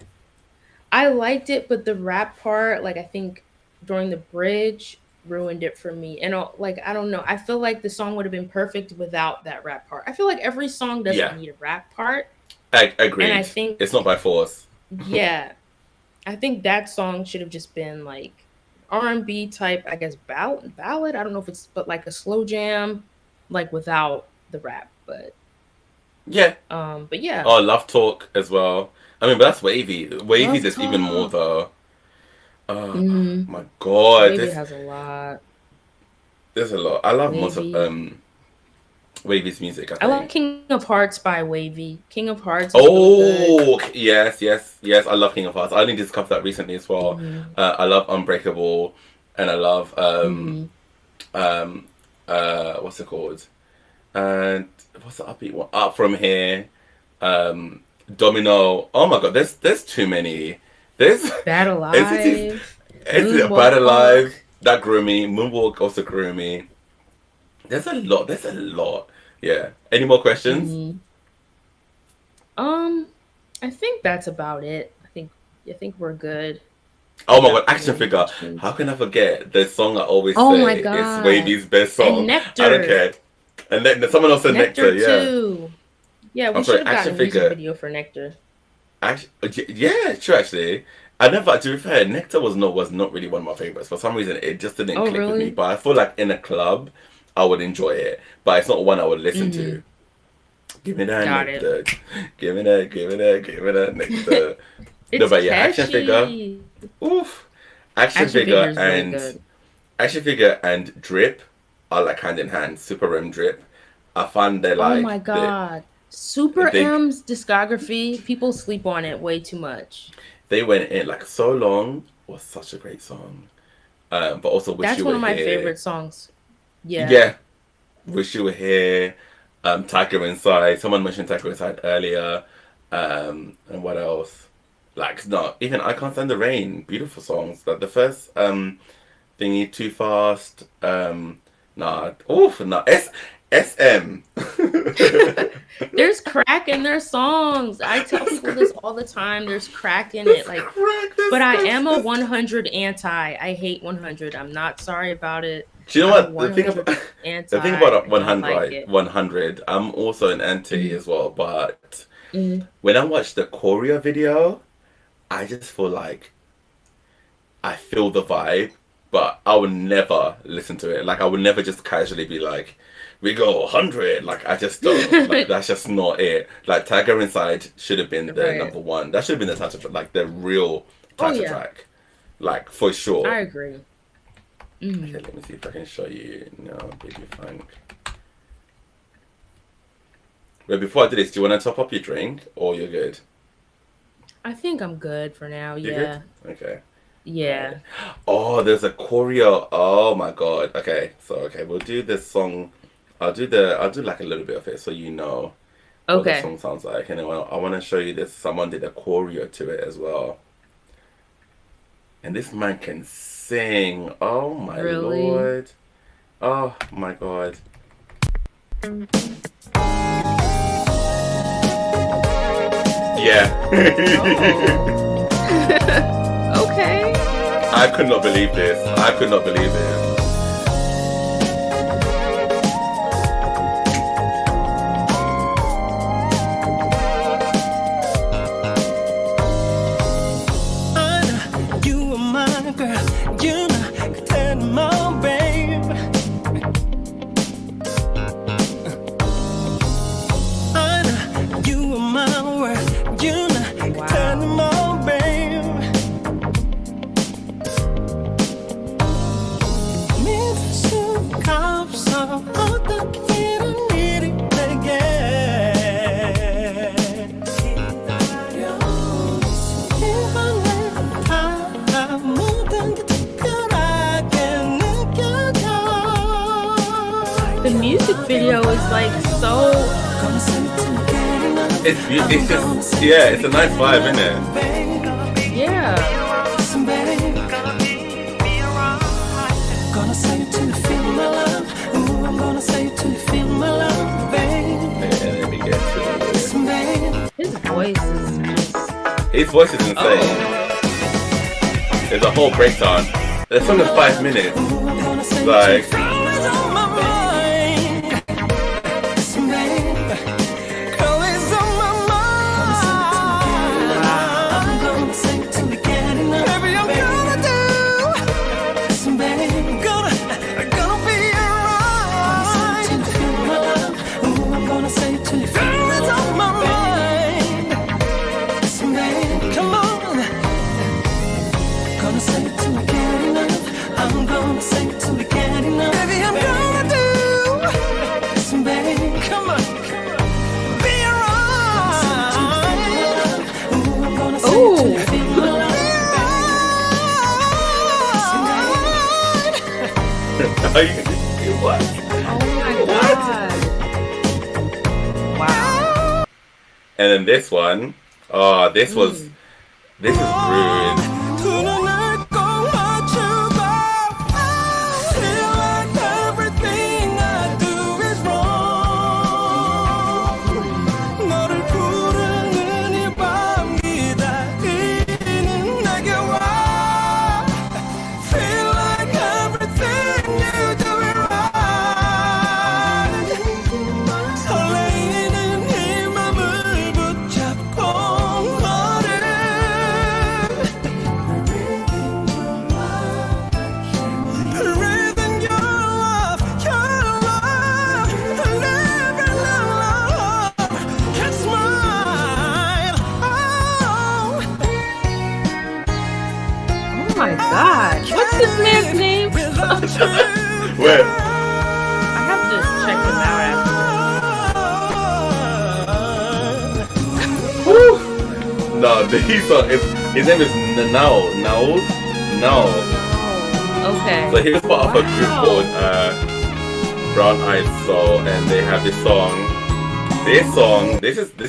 I liked it, but the rap part, like I think during the bridge ruined it for me. And like I don't know, I feel like the song would have been perfect without that rap part. I feel like every song doesn't Yeah, need a rap part, and I agreed. think It's not by force. yeah, I think that song should have just been like R&B type, I guess ballad. I don't know if it's but like a slow jam, like without the rap. Yeah. But yeah, Oh, Love Talk as well. I mean, but that's Wavy. Wavy, Love there's even more Talk. though. Oh Hmm. my god, Wavy has a lot. there's a lot. I love most of Wavy. Wavy's music. I I like think. King of Hearts by Wavy. King of Hearts is really good. Oh yes, yes, yes. I love King of Hearts. I only discovered that recently as well. Hmm. I love Unbreakable, and I love Hmm. um what's it called? And what's the upbeat one? Up from here, um, Domino. Oh my god, there's too many. There's Bad entities. Alive. It's Bad Moonwalk. Alive. That grew me. Moonwalk also grew me. There's a lot. There's a lot. Yeah. Any more questions? Hmm. Um, I think that's about it. I think we're good. Oh If my you god, don't have Action any Figure. How questions. can I forget the song I always Oh my say? It's god. Wavy's best And song. I don't Nectar. care. And then someone else said Nectar Nectar. Yeah. too. Yeah, I'm we should sorry. have gotten Action a music Figure. video for Nectar. Actually, yeah, true. Actually, I never. To be fair, Nectar was not really one of my favorites. For some reason, it just didn't Oh click with me. really? But I feel like in a club, I would enjoy it. But it's not one I would listen Hmm. to. Give me that Got it. nectar. Give me that. Give me that. Give me that nectar. No, It's but yeah, Action Figure. catchy. Oof. Action Action Figure Figure is really and good. Action Figure and Drip are like hand in hand. Super M Drip. I find they Oh my like god. Super they M's discography, people sleep on it way too much. they went in like so long was such a great song. But also Wish That's You one Were of my Here. favorite songs. Yeah. Yeah, Wish You Were Here. Tiger Inside. Someone mentioned Tiger Inside earlier. And what else? Like no, even I Can't Stand the Rain. Beautiful songs. Like the first thingy Too Fast. Nah. Oof. Nah. SM. There's crack in their songs. I tell That's people cr- this all the time. There's crack in it. that's Like, correct. but I am a That's 100 anti. I hate 100. I'm not sorry about it. Do you know I'm a what the thing 100 about anti. the thing about I don't 100, like right? it. 100. I'm also an anti Hmm. as well, but Hmm. when I watch the choreo video, I just feel like I feel the vibe, but I would never listen to it. Like I would never just casually be like, "We go 100." Like I just don't. Like that's just not it. Like Tiger Inside should have been the Right. number one. That should have been the title, like the real Oh title yeah, track, like for I sure. agree. Hmm. Okay, let me see if I can show you. No, baby funk. Wait, before I do this, do you want to top up your drink or you're good? I think I'm good for now. You're good? Yeah. Okay. Alright. Yeah. Oh, there's a choreo. Oh my god. Okay, so we'll do this song. I'll do like a little bit of it so you know what the Okay. song sounds like. And then I want to show you this. Someone did a choreo to it as well. And this man can sing. Oh my Really? lord. Oh my god. Yeah. Oh. Okay. I could not believe this. I could not believe this. You are my girl. You know, pretend my babe. I know you are my world. You know, pretend my babe. 미술 값서 어떻게 이런 일이 내게 이번엔 다 모든 게 특별하게 느껴져. The music video is like so. It's just, yeah, it's a nice vibe, isn't it? Yeah. Gonna say it till you feel my love. Ooh, I'm gonna say it till you feel my love, babe. Yeah, let me get to it. Listen, babe. His voice is just. His voice is insane. There's a whole breakdown. The song is 5 minutes. Ooh, I'm gonna say Like, it till you feel my mind. Listen, babe. Girl, it's on my mind. I'm gonna say it till we get enough. Baby, I'm gonna do. Listen, babe. Gonna be alright. Gonna say it till you feel my love. Ooh, I'm gonna say it till you feel my love. It's on my mind. Listen, babe. Come on. Gonna say it till we get enough. I'm gonna say it till we get enough. Baby, I'm gonna do. Listen, babe. Come on. Be alright. Ooh, I'm gonna say it till you feel my love. are you what? Oh my god. Wow. And then this one, oh, this is ruined. 두 눈을 꼭 맞추고 I feel like everything I do is wrong. 너를 부르는 이 밤 기다리는 내게 와 Feel like everything you do is right. 설레이는 이 맘을 붙잡고 너를 Breathing your love, living love, can smile. Oh my god. What's this man's name? Without you, Where? I have to check him out after. No, his name is Nao. Oh, okay. So he was part of a group called Brown Eyed Soul, and they have this song. This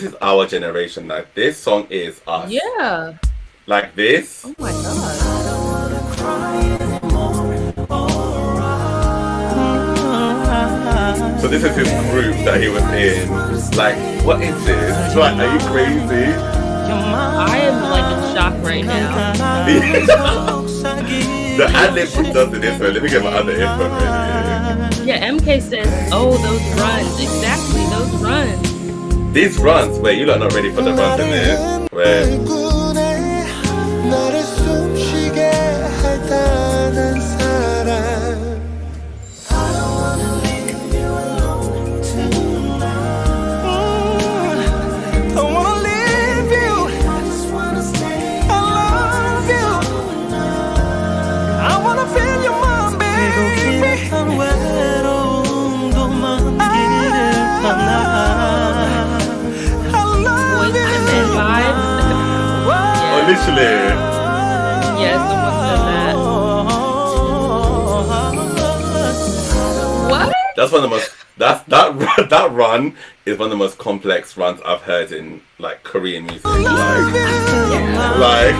is our generation. Like, this song is us. Yeah. Like this. Oh my god. So this is his group that he was in. Like, what is this? Like, are you crazy? I am like in shock right now. The ad-lib does it this way. Let me get my other earphone ready. Yeah, MK says, oh, those runs. Exactly, those runs. These runs, wait, you're not ready for the runs in there. Where? 얼굴에 너를 숨쉬게 할 단한 사랑 I don't wanna leave you alone tonight Don't wanna leave you I just wanna stay I love you I wanna feel your mind, baby 그곳 외로움도 만기를 하나 Voice and vibes. Oh, literally. Yes, someone said that. What? That's one of the most. That run is one of the most complex runs I've heard in like Korean music. Like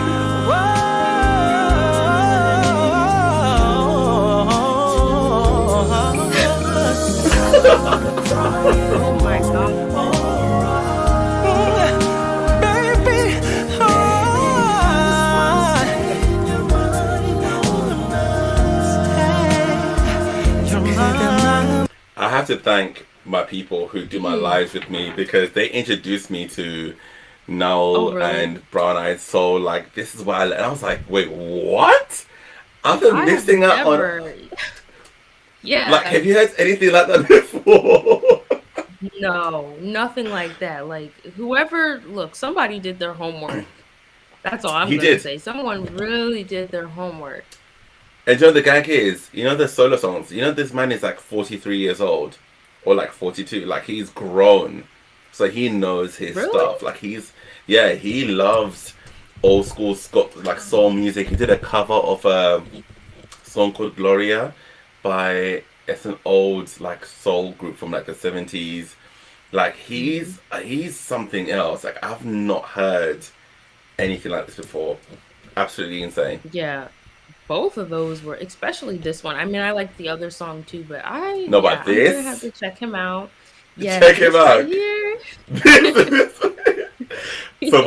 have to thank my people who do my lives with me because they introduced me to Oh, Noel really? and Brown Eyed Soul. Like, this is why, and I was like, wait, what? I've been I have missing out on. never. Yeah. Like, have you heard anything like that before? No, nothing like that. Like whoever, look, somebody did their homework. That's all I'm He gonna did. say. Someone really did their homework. And you know the gag is, you know the solo songs. You know this man is like 43 years old, or like 42. Like he's grown, so he knows his Really? stuff. Like yeah, he loves old school Scott like soul music. He did a cover of a song called Gloria by it's an old like soul group from like the 70s. Like he's something else. Like I've not heard anything like this before. Absolutely insane. Yeah, both of those were, especially this one. I mean, I like the other song too, but No, yeah, but I'm gonna have this, to check him out. Yeah, check him this right out. here. So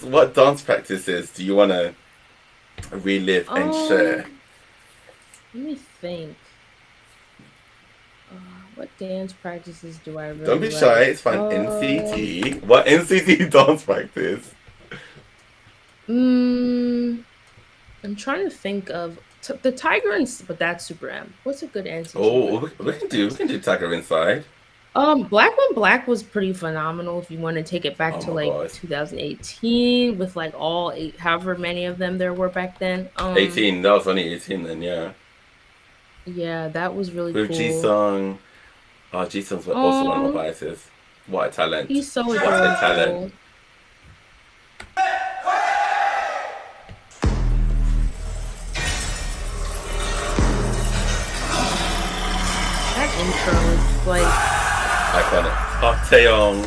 what dance practices do you want to relive and share? Let me think. What dance practices do I really Don't be like? shy. It's fine. NCT. What NCT dance practice? I'm trying to think of the Tiger and but that's Super M. What's a good NCT? Oh, we can do Tiger Inside. Black on Black was pretty phenomenal if you want to take it back to my like God. 2018 with like all eight, however many of them there were back then. 18. That was only 18 then. Yeah. Yeah, that was really With cool. Jisung. Oh, Jisung's also one of my biases. What a talent. He's so What a talent. adorable. That intro is like Iconic. Oh, Taeyong.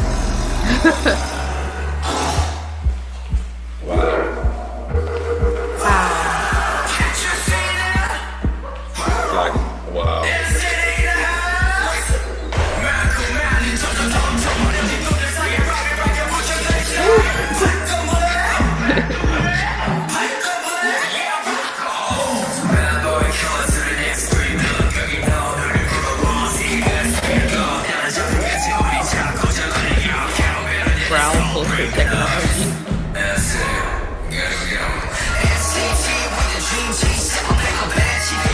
Wow. Like, wow. brown poster technology.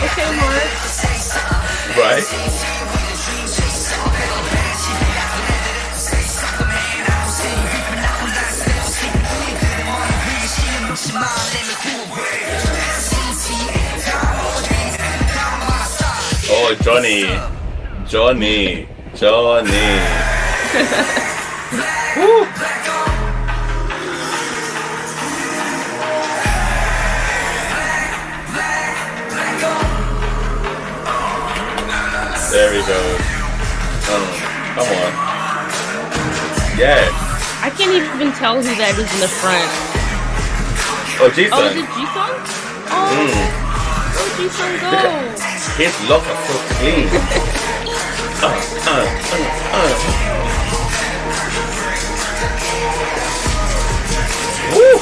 Okay, Mark. Right? Oh, Johnny. Woo. There we go. Come on. Yes. I can't even tell who that is in the front. Oh, Jisung. Oh, is it Jisung? Oh, where'd Jisung go? His locks are so clean. Woo!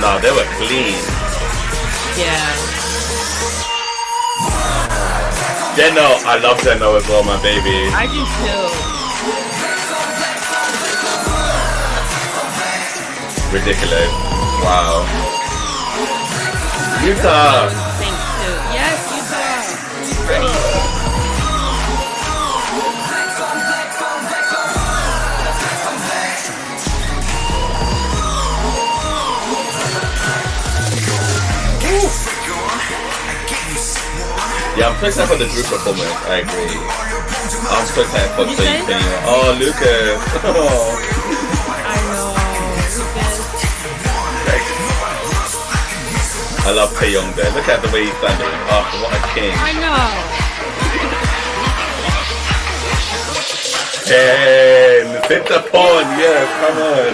No, they were clean. Yeah. Deno, I love Deno as well, my baby. I do too. Ridiculous. Wow. Utah. Thanks too. Yes, Utah. Pretty. Yeah, I'm so excited for the group performance. I agree. I'm so excited for What'd you say? 2021. Oh, Lucas. Oh. I know. I love Taeyong there. Look at the way he's standing. Oh, what a king. I know. 10. Sit the pawn. Yes, come on.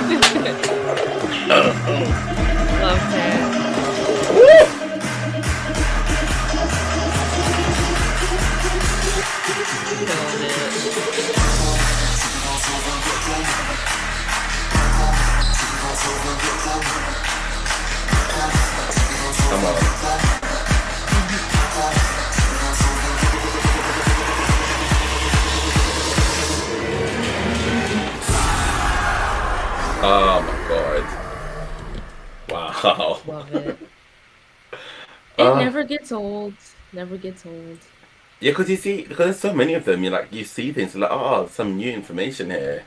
Love that. Woo! Killed it. Come on. Oh my god. Wow. Love it. It never gets old. Never gets old. Yeah, because you see, because there's so many of them, you see things like, oh, some new information here.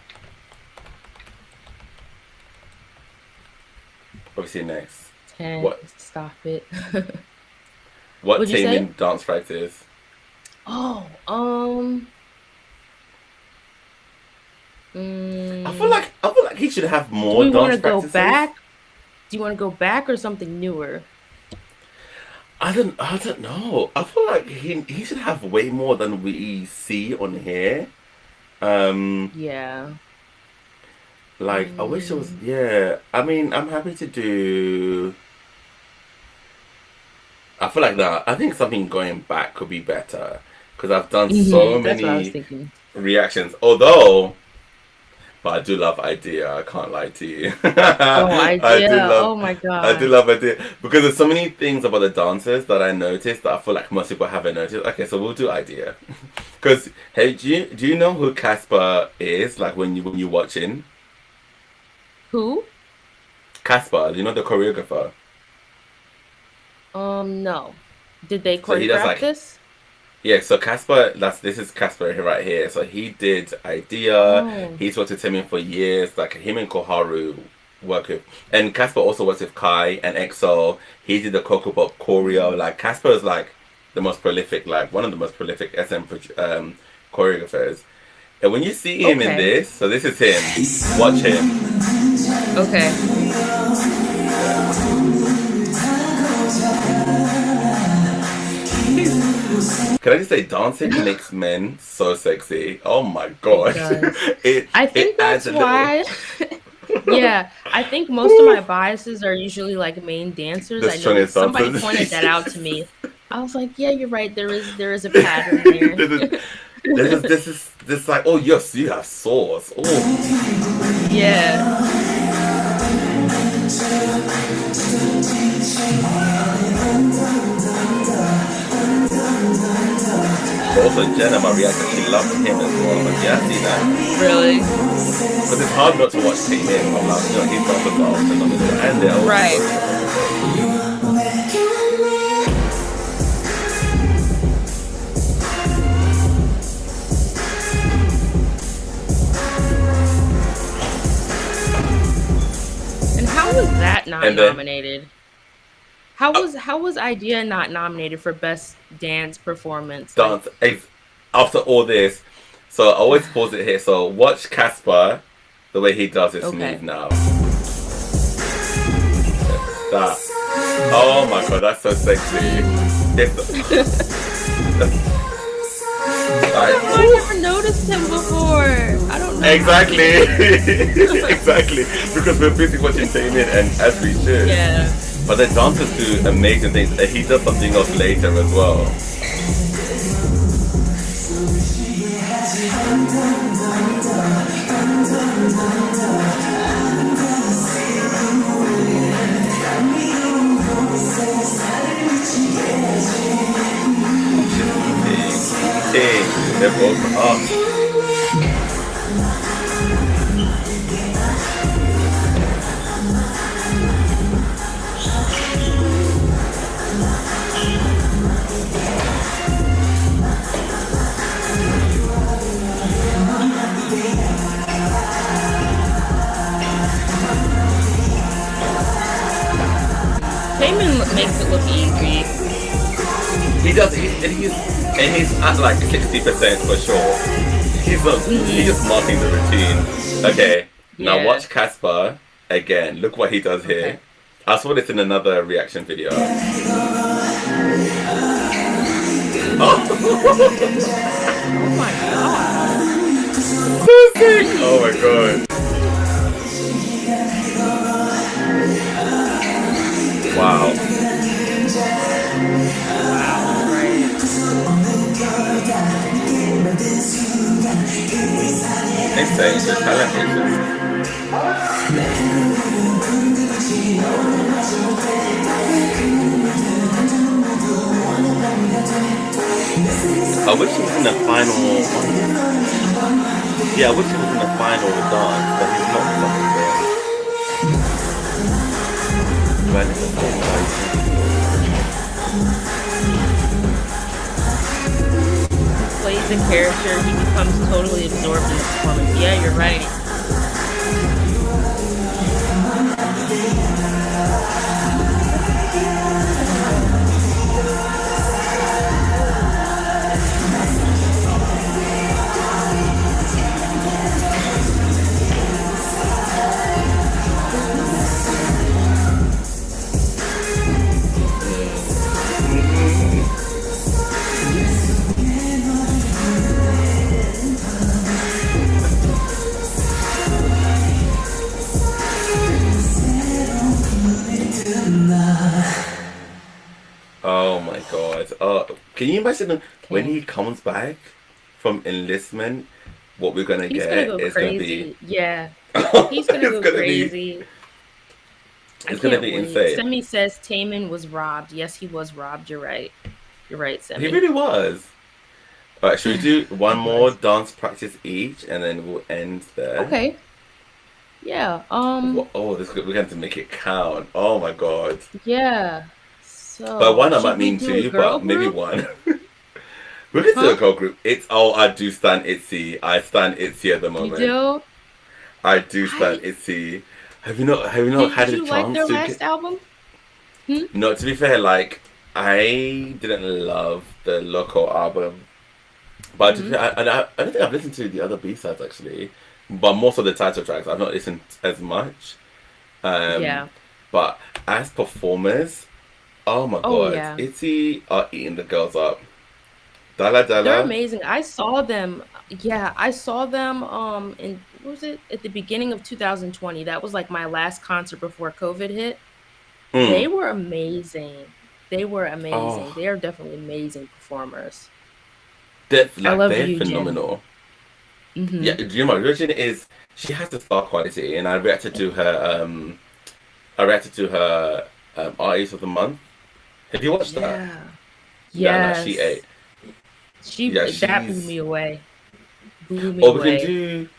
Obviously, next. 10. What? Stop it. What What'd you team say? in dance practice? Oh, I feel like he should have do more we want to dance go practices. back? Do you want to go back or something newer? I don't know. I feel like he should have way more than we see on here. Yeah. Like I wish it was. Yeah, I mean, I'm happy to do. I feel like that. I think something going back could be better because I've done so That's what I was many thinking. reactions. Although, but I do love Idea. I can't lie to you. Oh, I do idea. love. Oh my I do gosh. love Idea because there's so many things about the dancers that I noticed that I feel like most people haven't noticed. Okay, so we'll do Idea. Because hey, do you know who Casper is? Like when you're watching Who? Casper, you know the choreographer. No. Did they So he does choreograph like this? yeah. So Casper, this is Casper right here. So he did Idea. Oh. He's worked with Timmy for years. Like him and Koharu work with, and Casper also works with Kai and EXO. He did the Coco Pop choreo. Like Casper is like the most prolific, like one of the most prolific choreographers. And when you see him in Okay. this, so this is him. Watch him. Okay. Can I just say, dancing makes men so sexy. Oh my god! does. it I think it adds that's a little. why. Yeah, I think most of my biases are usually like main dancers. The I know strongest somebody dancers. pointed that out to me. I was like, yeah, you're right. There is a pattern there. This like, oh yes, you have sauce. Oh, Yeah. also Jenna Maria, she loves him as well. But yeah, I see that Really? because it's hard not to watch him. I'm like, he's not the ball, and they're also Right. And how was that not And then- nominated? How was Idea not nominated for best dance performance? Like, dance. After all this, so I always pause it here. So watch Casper, the way he does his Okay. move now. That. Oh my god, that's so sexy. I never noticed him before. I don't know. Exactly. Exactly. Because we're busy watching Taemin, and as we should. Yeah. But the dancers do amazing things. And he does something else later as well. Eating. They're both up. Taemin makes it look easy. He does. He's at like 60% for sure. He's just marking the routine. Okay, now Yeah. watch Casper again. Look what he does here. Okay. I saw this in another reaction video. Oh my god. So sick! Oh my god. Wow. Insane. The talent is just... I wish he was in the final. Yeah, I wish he was in the final dance, but he's not something there. Right, this is getting Plays a character, he becomes totally absorbed in the performance. Yeah, you're right. Oh my god. Can you imagine when he comes back from enlistment? What we're gonna He's get gonna go is crazy. gonna be. Yeah. He's gonna It's go gonna crazy. It's gonna be insane. Semi says Taman was robbed. Yes, he was robbed. You're right. You're right, He Semi. really was. Alright, should we do one more dance practice each and then we'll end there? Okay. Yeah. Oh, we're going to have to make it count. Oh my god. Yeah. So. But one I should might we mean do a two, girl but maybe group? one. We're going to do a girl group. I do stand Itzy. I stand Itzy at the You moment. do? I do stand Itzy. Have you not had Did a you like chance their to last album? No, to be fair, like I didn't love the Loco album. But I don't think I've listened to the other B-sides actually. But most of the title tracks I've not listened as much. Yeah. But as performers, oh my god, yeah. Itzy are eating the girls up. Dala They're Dala. amazing. I saw them. Yeah, I saw them in what was it at the beginning of 2020. That was like my last concert before COVID hit. They were amazing. They were amazing. Oh. They are definitely amazing performers. They're love they're you, Jen. phenomenal. Mhm. Yeah, do you know what Regina is? She has the star quality, and I reacted to her. Artist of the Month. Have you watched that? Yeah. Yeah, Yes. no, she ate. That blew she's. me away. Blew me Or we can away. do.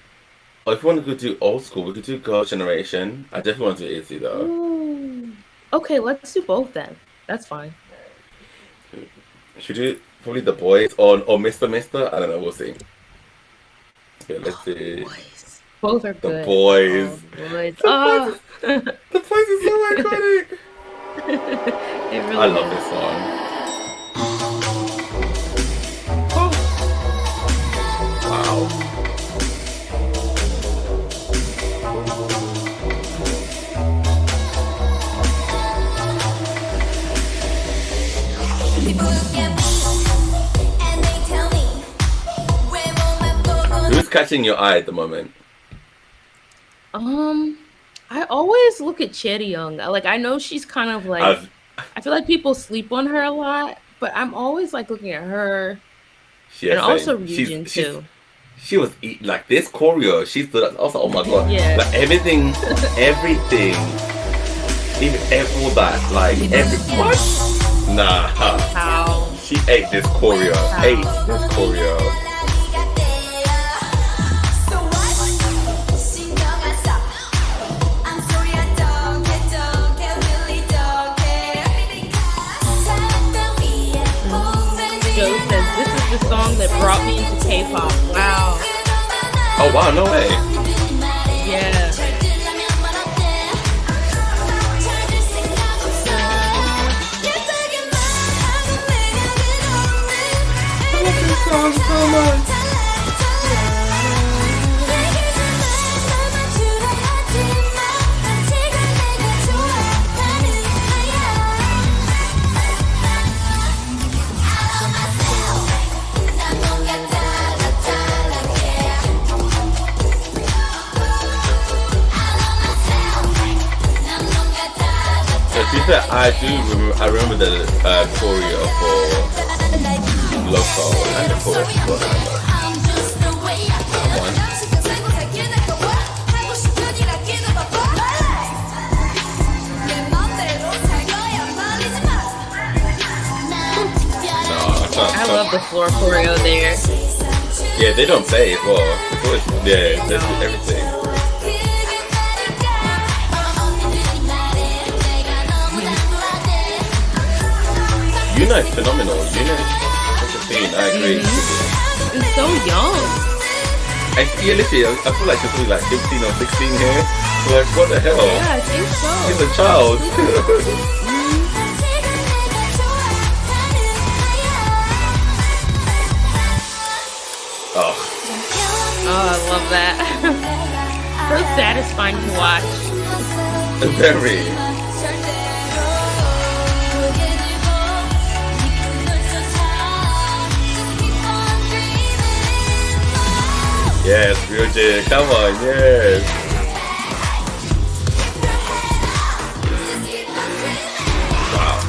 Or if you want to go do old school, we could do Girl Generation. I definitely want to do Izzy though. Ooh. Okay, let's do both then. That's fine. Should we do probably the boys or Mr. Mister? I don't know. We'll see. Yeah, let's do Boys. Both are the good. boys. Oh, the boys. The Oh. The place is so iconic. It really I love is. this song. Wow. People look at me and they tell me where will my go? Who's catching your eye at the moment? I always look at Cherry Young. Like I know she's kind of like I've, I feel like people sleep on her a lot, but I'm always like looking at her yeah, and also same. Ryujin too. She was like this choreo. She stood up. I was like, oh my god. Yeah. Like everything, even all that. Like every what? Nah. How? She ate this choreo. Ate this choreo. So what? 신경 안 써. I'm sorry I don't care, really don't care. 사랑방 위에 Joe says this is the song that brought me into K-pop. Wow. Oh wow, no way. Yeah. I love this song so much. So to be fair, I remember the choreo for Loco and the choreo for that one. I love the floor choreo there. Yeah, they don't play as well. It's always, yeah, they do everything. Yuna is phenomenal. Yuna is such a queen. I agree. And so young. And yeah, literally, I feel like she's only like 15 or 16 here. So like, what the hell? Yeah, I think so. She's a child. Oh, Oh, I love that. So satisfying to watch. very. Yes, Ryujin, come on, yes. Wow.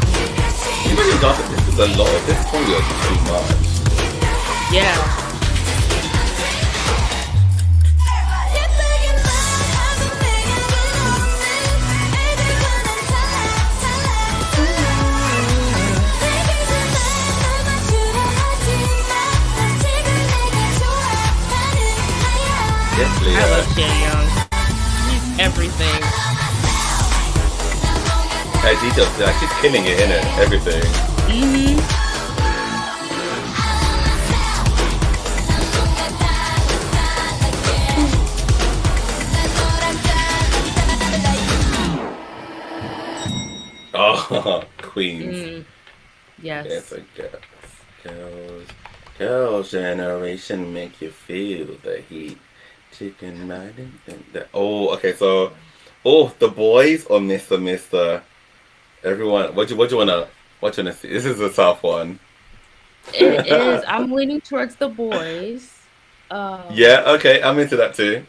Even in Gotham, this is a lot. This song is too much. Yeah. Yes, I Leah. love Jaeyoung. He's everything. Her details, like, she's killing it, innit? Everything. Mm-hmm. Oh, queens. Yes. Yes, I guess. Girls generation make you feel the heat. Chicken riding. Okay, so the boys or Mr. Everyone, what you wanna see? This is a tough one. It is. I'm leaning towards the boys. Yeah, okay, I'm into that too.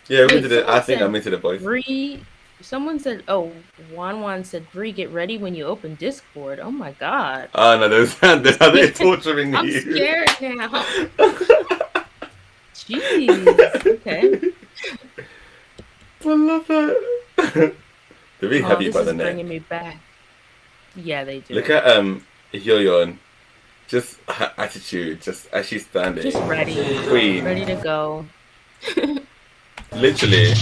Yeah, we Wait, did it. I someone think said I'm into the boys. Bree. Someone said, "Oh, Wan said, Bree, get ready when you open Discord." Oh my god. Oh no, they're torturing I'm you. scared now. Jeez. Okay. I love that. They really have you This by is the neck. bringing me back. Yeah, they do. Look at Hyoyeon, just her attitude, just as she's standing. Just ready. Queen. Ready to go. Literally.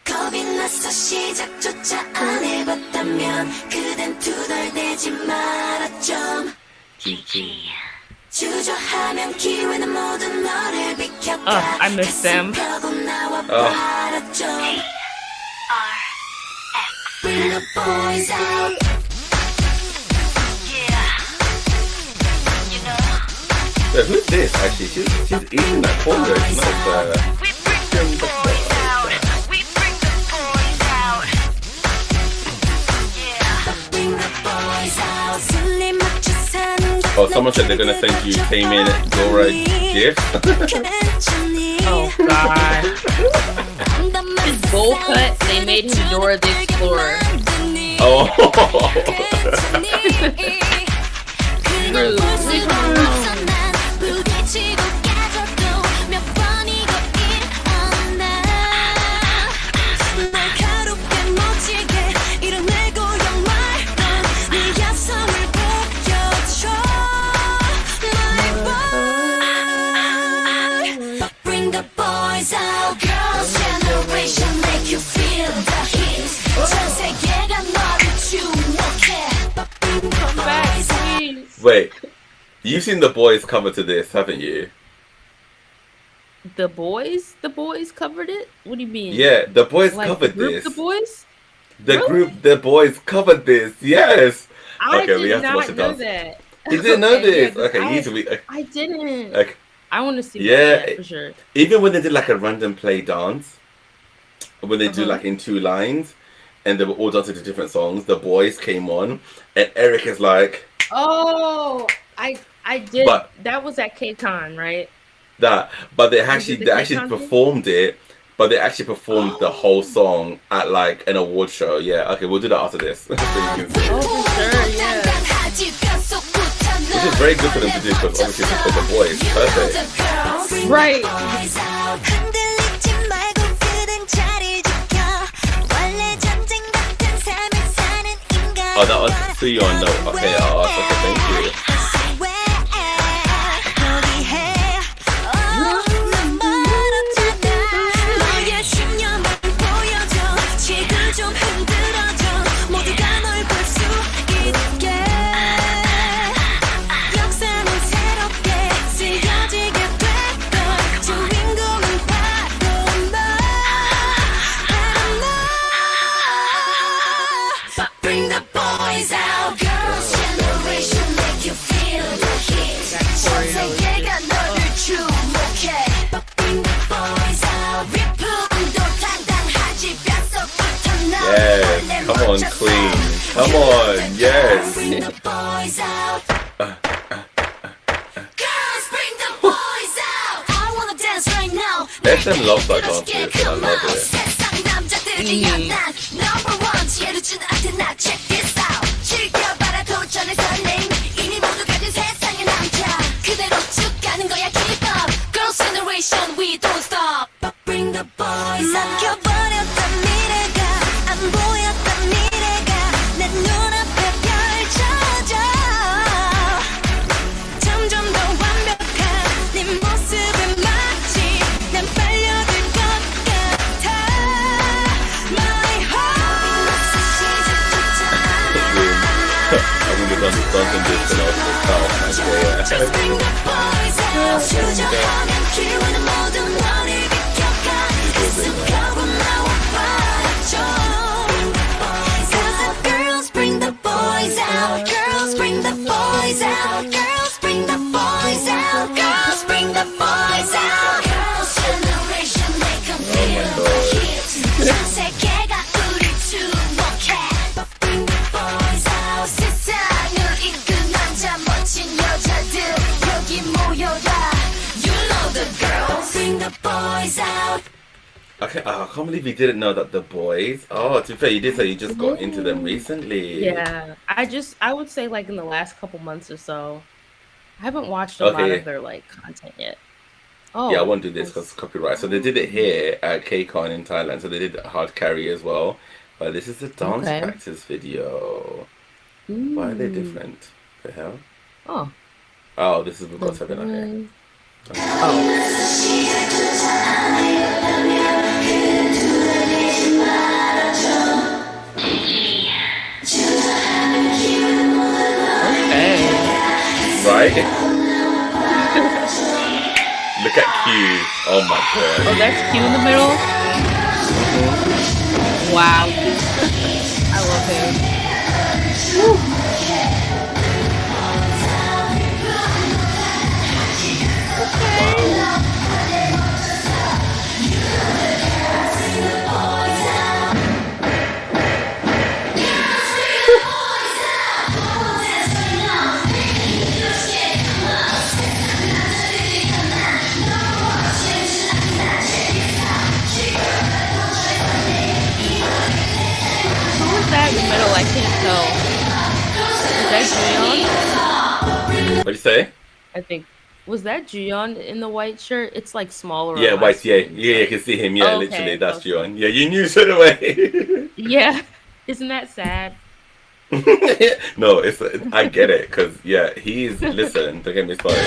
겁이 나서 시작조차 안 해봤다면 그댄 투덜대지 마라 좀 주저하면 기회는 모두 너를 비켜가 Oh, I miss them. 펴고 나와 봐라 좀 Bring the boys out Yeah, who's this actually? She's eating that cornbread. It's nice. Oh, someone said they're gonna send you Taemin Dora gift. Oh god. His bowl cut, they made him Dora the Explorer. Oh. Rude. Leave him alone. Bring the boys out, girls generation make you feel the heat. 전 세계가 너를 주목해. Bring the Come back, boys out. please. Wait, you've seen the boys cover to this, haven't you? The boys? The boys covered it? What do you mean? Yeah, the boys Like covered group this. The boys? The Really? group, the boys covered this. Yes. I Okay, we did have to watch not the know dance. that. You didn't know Okay, this. yeah, Okay, I- you need to be. I didn't. Okay. I want to see Yeah, that for sure. Even when they did like a random play dance, when they do Uh-huh. like in two lines, and they were all dancing to different songs, the boys came on, and Eric is like Oh, I did. But- that was at KCON, right? that, but they did actually the they actually K-pop thing? performed it, but they actually performed the whole song at like an award show. Yeah, okay, we'll do that after this. So you can see. Oh, for sure, yeah. Which is very good for them to do because obviously it's for the boys. Perfect. Right. 흔들리지 말고 그댄 자리 지켜 원래 전쟁 같은 삶을 사는 인간 Oh, that was Suyeon. No, okay, okay, thank you. 너의 신념을 보여줘 지금 좀 흔들어 Come on, yes. Bring the boys out. Girls, bring the boys out. I wanna dance right now. SM loves that dance move, and I love it. 세상 남자들이야 난 number one. 지혜를 주는 아테나. Check this out. 즐겨봐라 도전의 설렘. 이미 모두 가진 세상의 남자. 그대로 쭉 가는 거야 keep up. Girls generation we don't stop. But bring the boys out. 막혀버렸던 미래가 안 보였던 미래가 내 눈앞에 펼쳐져. 점점 더 완벽한 네 모습에 마치 난 빨려들 것 같아. My heart I'm gonna dance this and also count my Just bring the boys out. 주저하면 기회는 모두 너를 비켜가. 익숙하고 나와 봐줘. Cause the girls bring the boys out. Girls bring the boys out. Girls bring the boys out. Girls bring the boys out. Girls generation make 'em feel the heat. 전 세계가 우릴 주목해. But bring the boys out. 세상을 이끈 남자 멋진 여자들 여기 모여라. You know the girls. Bring the boys out. Okay, I can't believe you didn't know that the boys. Oh, to be fair, you did say you just got into them recently. Yeah, I would say like in the last couple months or so. I haven't watched a lot Okay. of their like content yet. Oh, Yeah, I won't do this because copyright. So they did it here at KCON in Thailand. So they did hard carry as well. But this is a dance Okay. practice video. Why are they different? The hell? Oh, Oh, this is because I've been okay. okay. Right? Look at Q. Oh my god. Oh, that's Q in the middle. Wow, I love him. Who was that in the middle? I can't tell. Was that Juyeon? What'd you say? I think. Was that Juyeon in the white shirt? It's like smaller. Yeah, on my white. Yeah, screen, yeah, so- you can see him. Yeah, Okay, literally, that's okay. John. Yeah, you knew straight away. Yeah. Isn't that sad? No, it's I get it because yeah, he's listen. Don't get me started.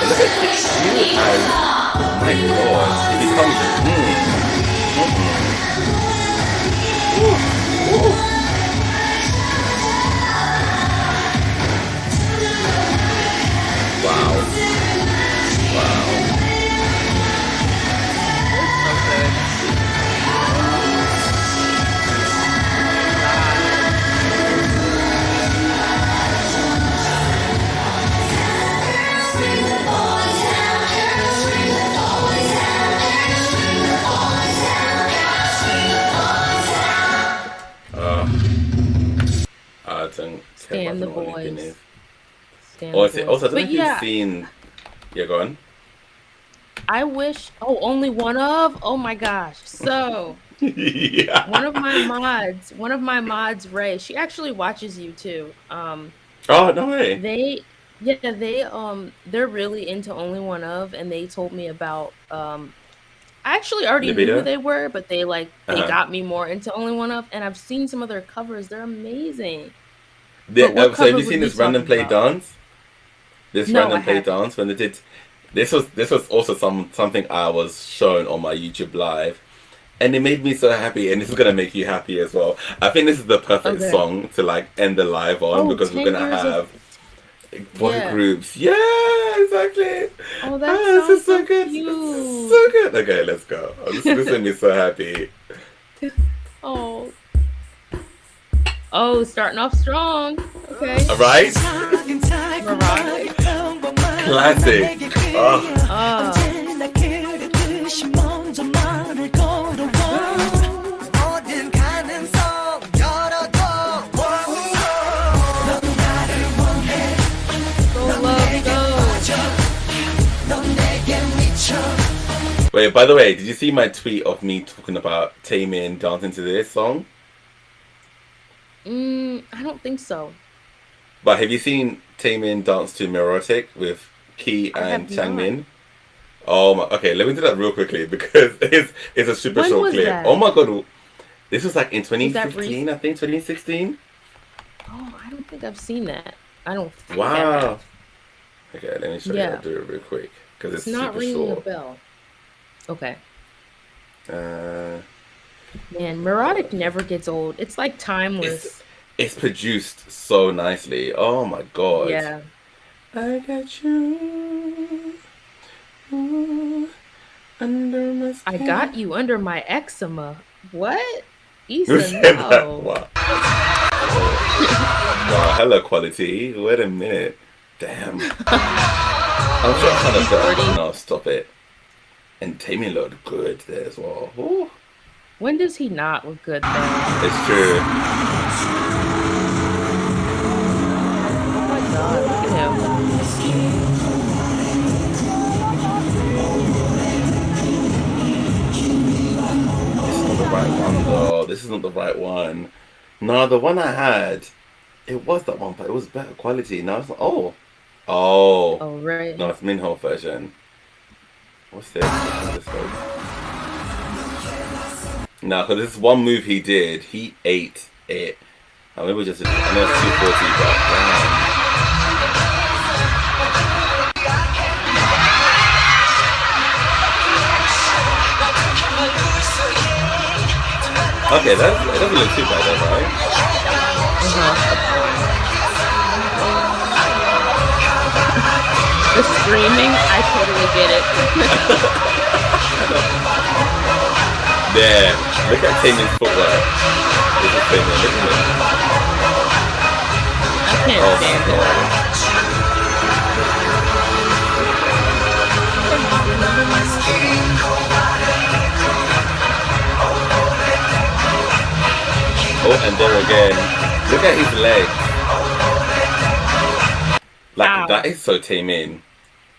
Look at this. He has, my God, he becomes. Wow. Wow. I don't care Stand the about what anything boys. is. Stand Also, the also, I boys. don't know But if yeah, you've seen. Yeah, go on. I wish. Oh, only one of. Oh my gosh. So Yeah. one of my mods, Ray. She actually watches you too. Oh no way. They're really into only one of, and they told me about. I actually already knew Libido? who they were, but they Uh-huh. got me more into only one of, and I've seen some of their covers. They're amazing. The- But what so have cover you were seen you this random talking play about? dance? This No, random I play haven't. dance when they did. This was also something I was shown on my YouTube live, and it made me so happy. And this is gonna make you happy as well. I think this is the perfect Okay. song to like end the live on Oh, because we're 10 gonna years of- have boy Yeah. groups. Yeah, exactly. Oh, that This sounds is so so good. cute. It's so good. Okay, let's go. Oh, this made me so happy. Oh, Oh, starting off strong. Okay. Right? Neurotic. Classic. Oh. Oh. Go love, go. Wait, by the way, did you see my tweet of me talking about Taemin dancing to this song? I don't think so. But have you seen Taemin dance to Neurotic with Key I and have not. Changmin? Oh my, okay, let me do that real quickly because it's a super When short was clip. that? Oh my god, this was like in Was that 2015, I think, 2016. Oh, I don't think I've seen that. I don't think I Wow. have. Okay, let me show you. Yeah. I'll do it real quick because It's it's not super ringing a short. bell. Okay. Uh, Man, Neurotic never gets old. It's like timeless. it's produced so nicely. Oh my god. Yeah. I got you under my I skin. got you under my eczema. What? Who Issa, said that? no. Wow. Wow, hello quality. Wait a minute. Damn. I'm sure kind of better. No, stop it. And Taemin looked good there as well. Ooh. When does he not look good though? It's true. Oh my god, look at him. This is not the right one though. This is not the right one. No, the one I had, it was that one, but it was better quality. Now it's not. Oh. Oh. Oh, right. No, it's Minho version. What's this? What's this one? No, because this is one move he did. He ate it. I maybe just. I know it's 240, but damn. Okay, it doesn't look too bad, though, right? The screaming, I totally get it. Yeah, look at Taemin's footwork. This is Taemin, look at him. I can't Oh stand my it. god. Oh, and there again. Look at his legs. Like, Ow. that is so Taemin.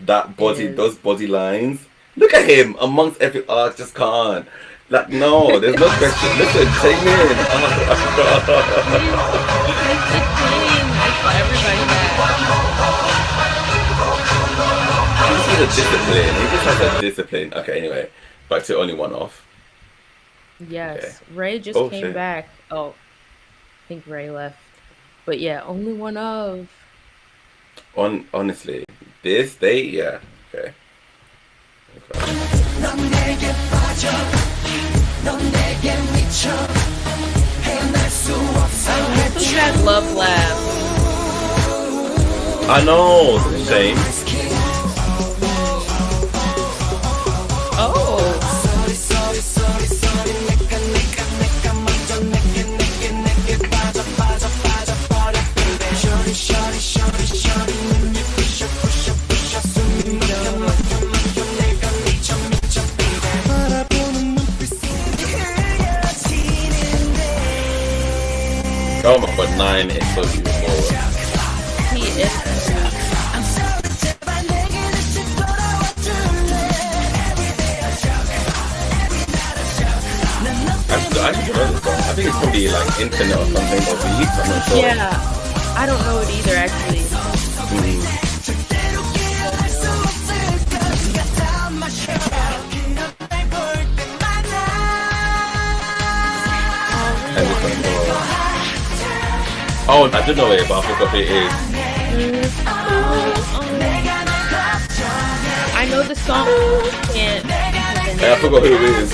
That body, is. those body lines. Look at him amongst every. Oh, I just can't. Like, no, there's no question. Listen, Taemin. Oh my god. He's the king. I tell everybody that. He just has a discipline. He just has a discipline. Okay, anyway. Back to only one off. Yes. Okay. Ray just Oh, came shit. back. Oh, I think Ray left. But yeah, only one of. Honestly, this, yeah. Okay. Who's that love laugh? I know, it's a shame. Oh. Oh my god, 9 is so beautiful. He is. I should know this song. I think it's probably like internet or something or beats, I'm not sure. Yeah. I don't know it either, actually. And this one as well. Oh, I don't know it, but I forgot who it is. I know the song. Can't. I forgot who it is.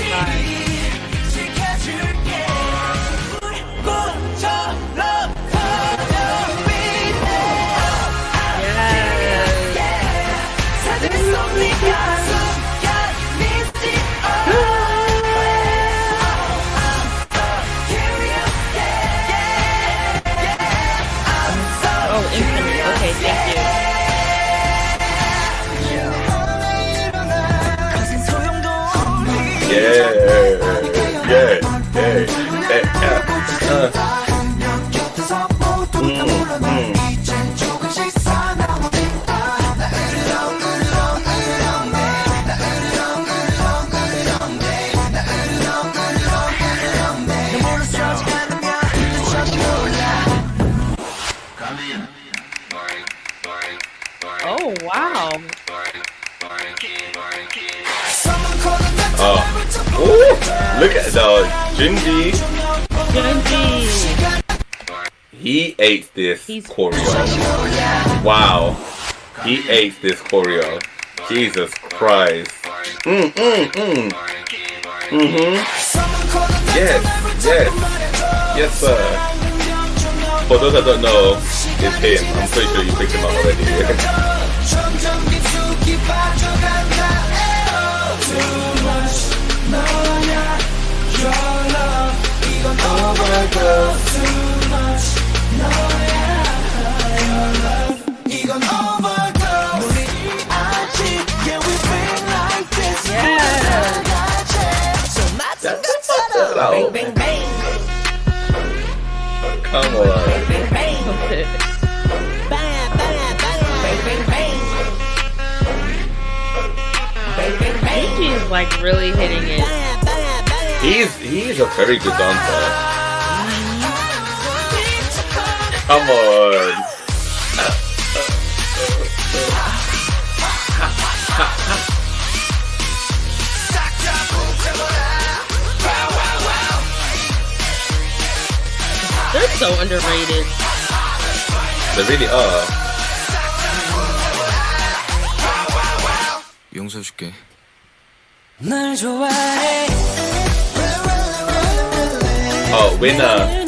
Oh wow. Ooh, look at the Junji. Junji. He ate this choreo. Wow. He ate this choreo. Jesus Christ. Yes, sir. For those that don't know, it's him. I'm pretty sure you picked him up already. Come on. Junji is like really hitting it. He's a very good dancer. Come on. They're so underrated. They really are. 용서해줄게. Oh, winner.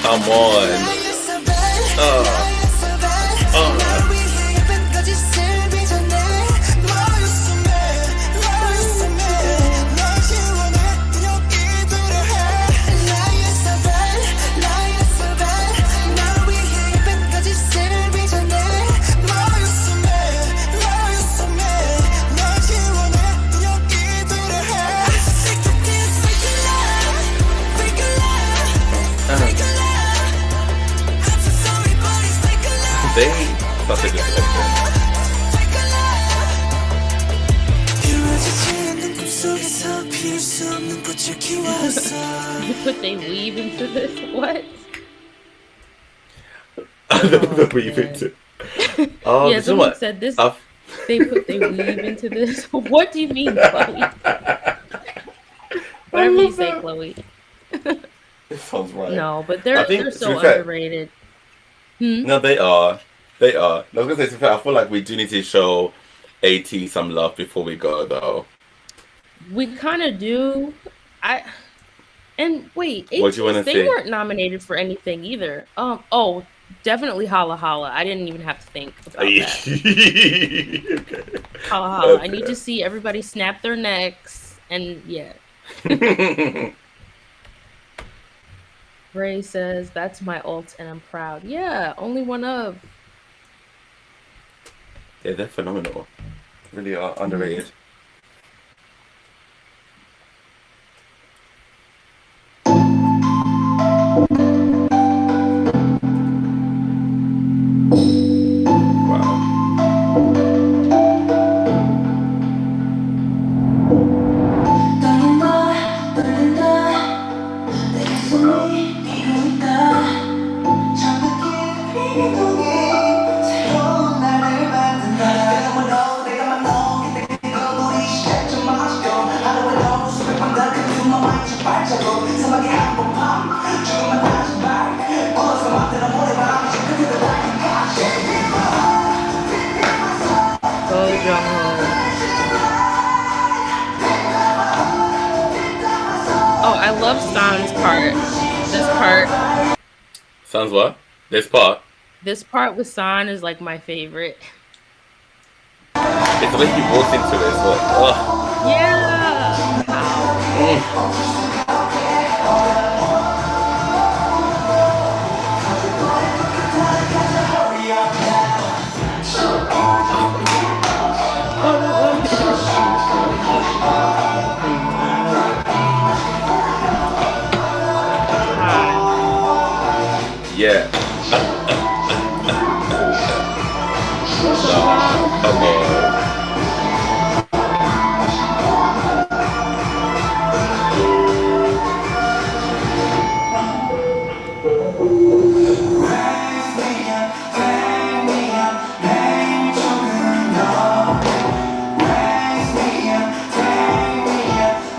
Come on. They such a good selection. You put they weave into this? What? The weave into. Oh, yeah, someone said this. They put they weave into this. What do you mean, Chloe? Whatever you say, Chloe. It sounds right. No, but they're so underrated. No, they are. They are. I was gonna say, to be fair, I feel like we do need to show AT some love before we go, though. We kind of do. And wait, what do you want to they say? weren't nominated for anything either. Oh, definitely Holla Holla. I didn't even have to think about that. Okay. Holla Holla. Okay. I need to see everybody snap their necks, and yeah. Ray says, that's my ult and I'm proud. Yeah, only one of. Yeah, they're phenomenal. Really are underrated. Oh, I love San's part. This part. San's what? This part? This part with San is like my favorite. It's the way he walks into it as well. Ugh. Yeah. Yeah. Come on.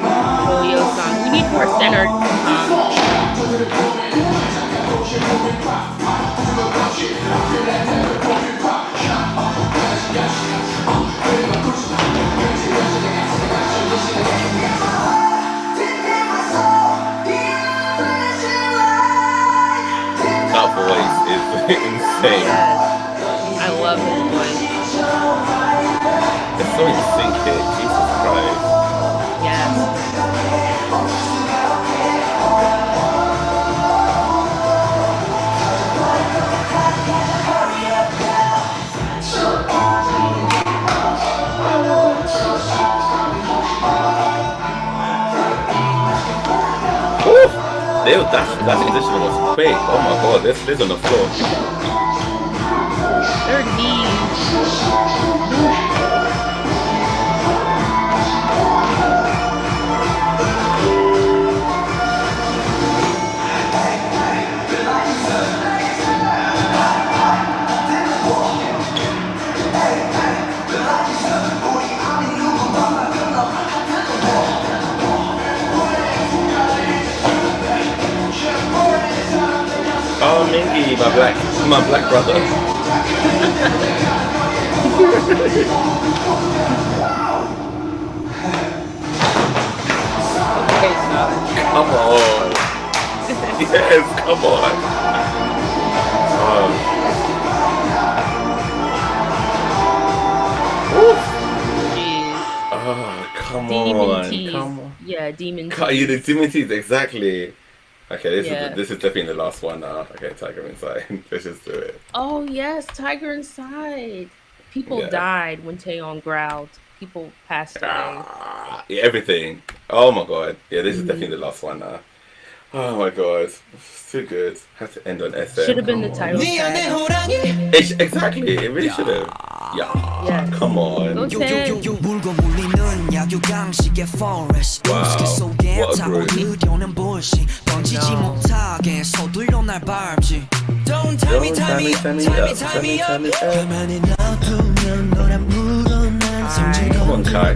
Julio-san, we need more centered. That voice is insane. I love his voice. It's so in sync here. Jesus Christ. Yes. That transition was quick. Oh my god, this on the floor. Their knees. Oh, Mingy, my black brother. Okay, stop. Come on. Yes, come on. Jeez. Oh, come Demon on. teeth. Come on. Yeah, demon You teeth. the demon teeth, exactly. Okay, Yeah. this is definitely the last one now. Okay, Tiger Inside. Let's just do it. Oh yes, Tiger Inside. People Yeah. died when Taeyong growled. People passed away. Yeah, everything. Oh my god. Yeah, this is definitely the last one now. Oh my god. It's too good. Had to end on SM. Should have been the title 네 안에 track. 호랑이 Exactly. It really should have. Yeah. Yes. Come on. Go Ten. 물고 물리는 야유강식의 forest Wow. 우습게 속에 What a 타고 group. 느려는 bullshit 던지지 No. 못하게 서둘러 날 밟지 Don't tie me, tie me up, tie me, tie me up 가만히 놔두면 너란 묻어난 Come on, Kai.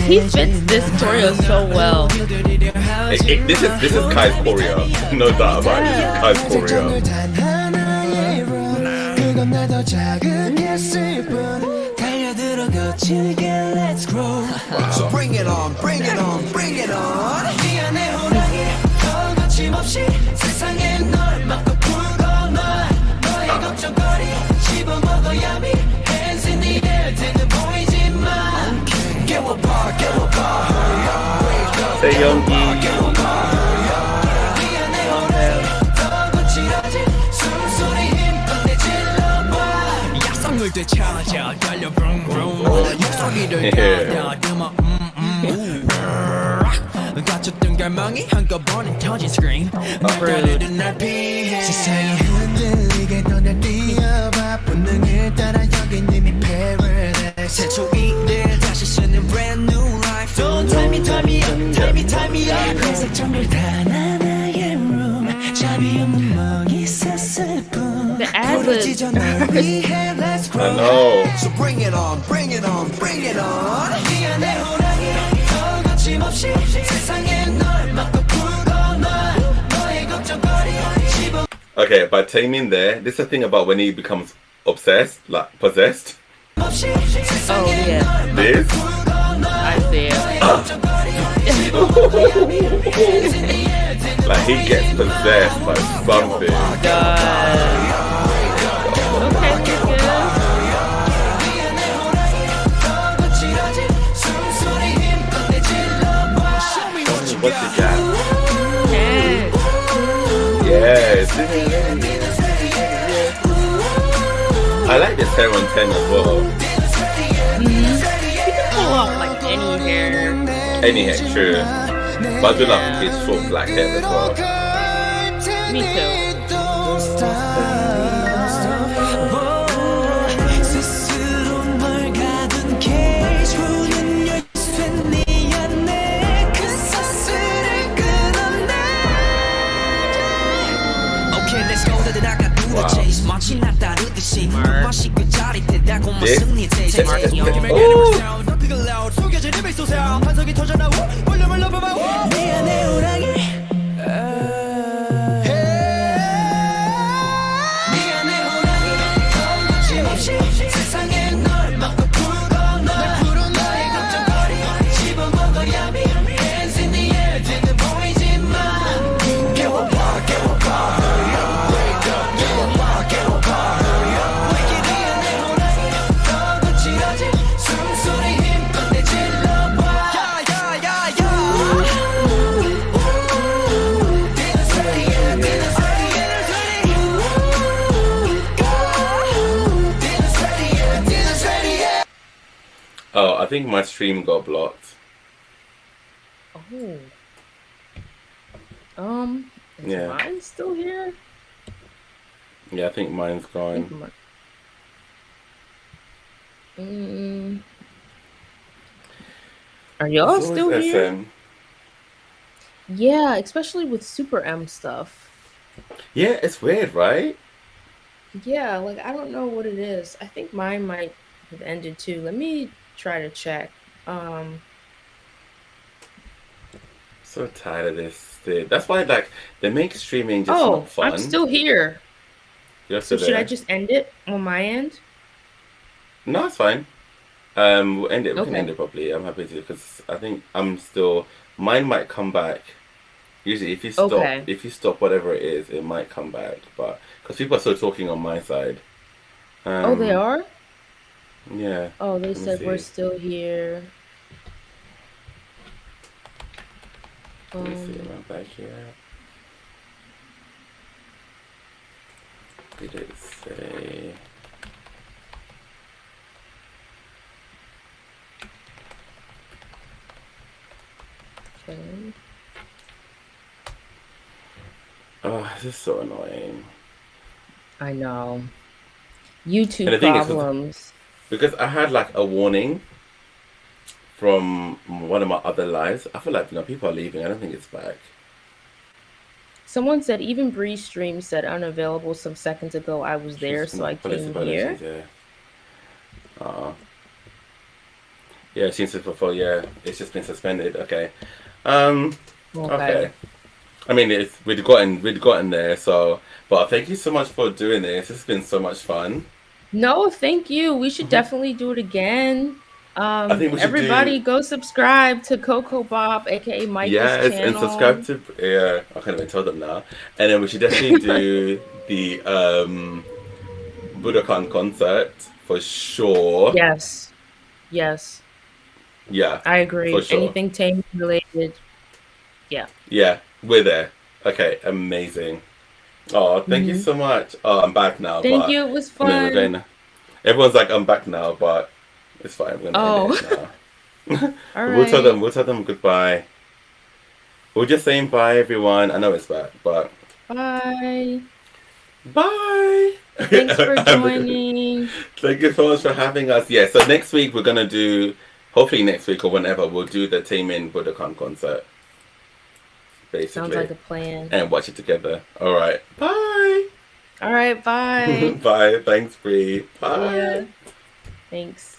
He fits this choreo so well. This is Kai's choreo. No doubt about it. This is Kai's choreo. 단 하나의 rule 그건 날 더 작게 했을 뿐 달려들어 거칠게 let's grow So bring it on, bring it on, bring it on 네 안에 호랑이 더 거침없이 세상에 널 막고 풀고 놔 너의 걱정거리 씹어먹어야 미 Hands in the air 대는 보이지만 Get what bar, get what bar Taeyong이. 약속을 되찾아 달려 vroom vroom 육성이를 따라 음악 갇혔던 갈망이 한꺼번에 터진 스크린 날 달리던 날 피해 세상이 흔들리게 너날 뛰어봐 본능을 따라 여긴 이미 paradise 새초이를 다시 쓰는 brand new life Don't tie me, tie me up, tie me, tie me up 회색 정글 단 하나의 room 잡이 없는 멍이 샀을 뿐 The ad-libs. I know. So bring it on, bring it on, bring it on 네 안에 호랑이 더 거침없이 세상에 널 막고 풀고 놔 너의 걱정거리 집어 Okay, by taming there, this is the thing about when he becomes obsessed, like possessed. Oh yeah, This. I see it. Like he gets possessed by something. Okay, good. I like this hair on 10 as well. You can pull off like any hair. Any hair, true. But I do love his short black hair as well. Me too. 스스로 널 가둔 케이지 문은 열쇠 네 안에 그 사슬을 끊어내 Okay, let's go to the 나가 do the chase 마치 나 따르듯이 맛이 그 짜릿해 달콤한 승리 taste 속여진 입을 쏘세요 반석이 터져 나오 볼륨을 높여봐 네 안에 오랑이 세상에 널 막고 풀어 너의 걱정거리 집어먹어야 미 Hands in the air 지금 보이지만 깨워봐 깨워봐 Hurry up Wake up 깨워봐 깨워봐 Hurry up Wake it in 내 호랑이 더 거칠어진 숨소리 힘껏 내질러봐 야야야야 Dance ready yeah Dance ready yeah Dance ready yeah Dance ready yeah Oh, I think my stream got blocked. Oh. Is Yeah. mine still here? Yeah, I think mine's gone. Are y'all It's still always here? SM. Yeah, especially with Super M stuff. Yeah, it's weird, right? Yeah, like I don't know what it is. I think mine might have ended too. Let me try to check. So tired of this. That's why, like, they make streaming just Oh, not fun. I'm still here. You're So still should I there. just end it on my end? No, it's fine. We'll end it. We can Okay. end it properly. I'm happy to because I think I'm still. Mine might come back. Usually, Okay. if you stop whatever it is, it might come back. But because people are still talking on my side. Oh, they are? Yeah. Oh, they Let me said we're see. still here. Let me see. Am I back here? Did it say? Okay. Oh, this is so annoying. I know. And YouTube the thing is, problems. because I had like a warning from one of my other lives. I feel like people are leaving. I don't think it's back. Someone said even Breeze Stream said unavailable some seconds ago. I was there, so I Policy came violations, here. yeah. Yeah, it seems to fulfill. Yeah, it's just been suspended. Okay. Okay. I mean, we'd gotten there. So, but thank you so much for doing this. It's been so much fun. No, thank you. We should definitely do it again. I think we should Everybody go subscribe to Coco Bob, aka Mike's Yes, channel. and subscribe to I can't even tell them now. And then we should definitely do the Budokan concert for sure. Yes. Yes. Yeah. I agree. For sure. Anything Tame related. Yeah. Yeah, we're there. Okay, amazing. Oh, thank you so much. Oh, I'm back now. Thank but, you. It was I mean, we're fun. going, everyone's like, I'm back now, but it's fine. We're gonna end it now. All We'll tell right. them goodbye. We're just saying bye, everyone. I know it's back, but Bye. bye. Thanks for joining. Thank you so much for having us. Yeah, so next week we're gonna do, hopefully next week or whenever, we'll do the Taemin Budokan concert. Basically. Sounds like a plan. And watch it together. All right. Bye. All right. Bye. Bye. Thanks, Bree. Bye. Yeah. Thanks.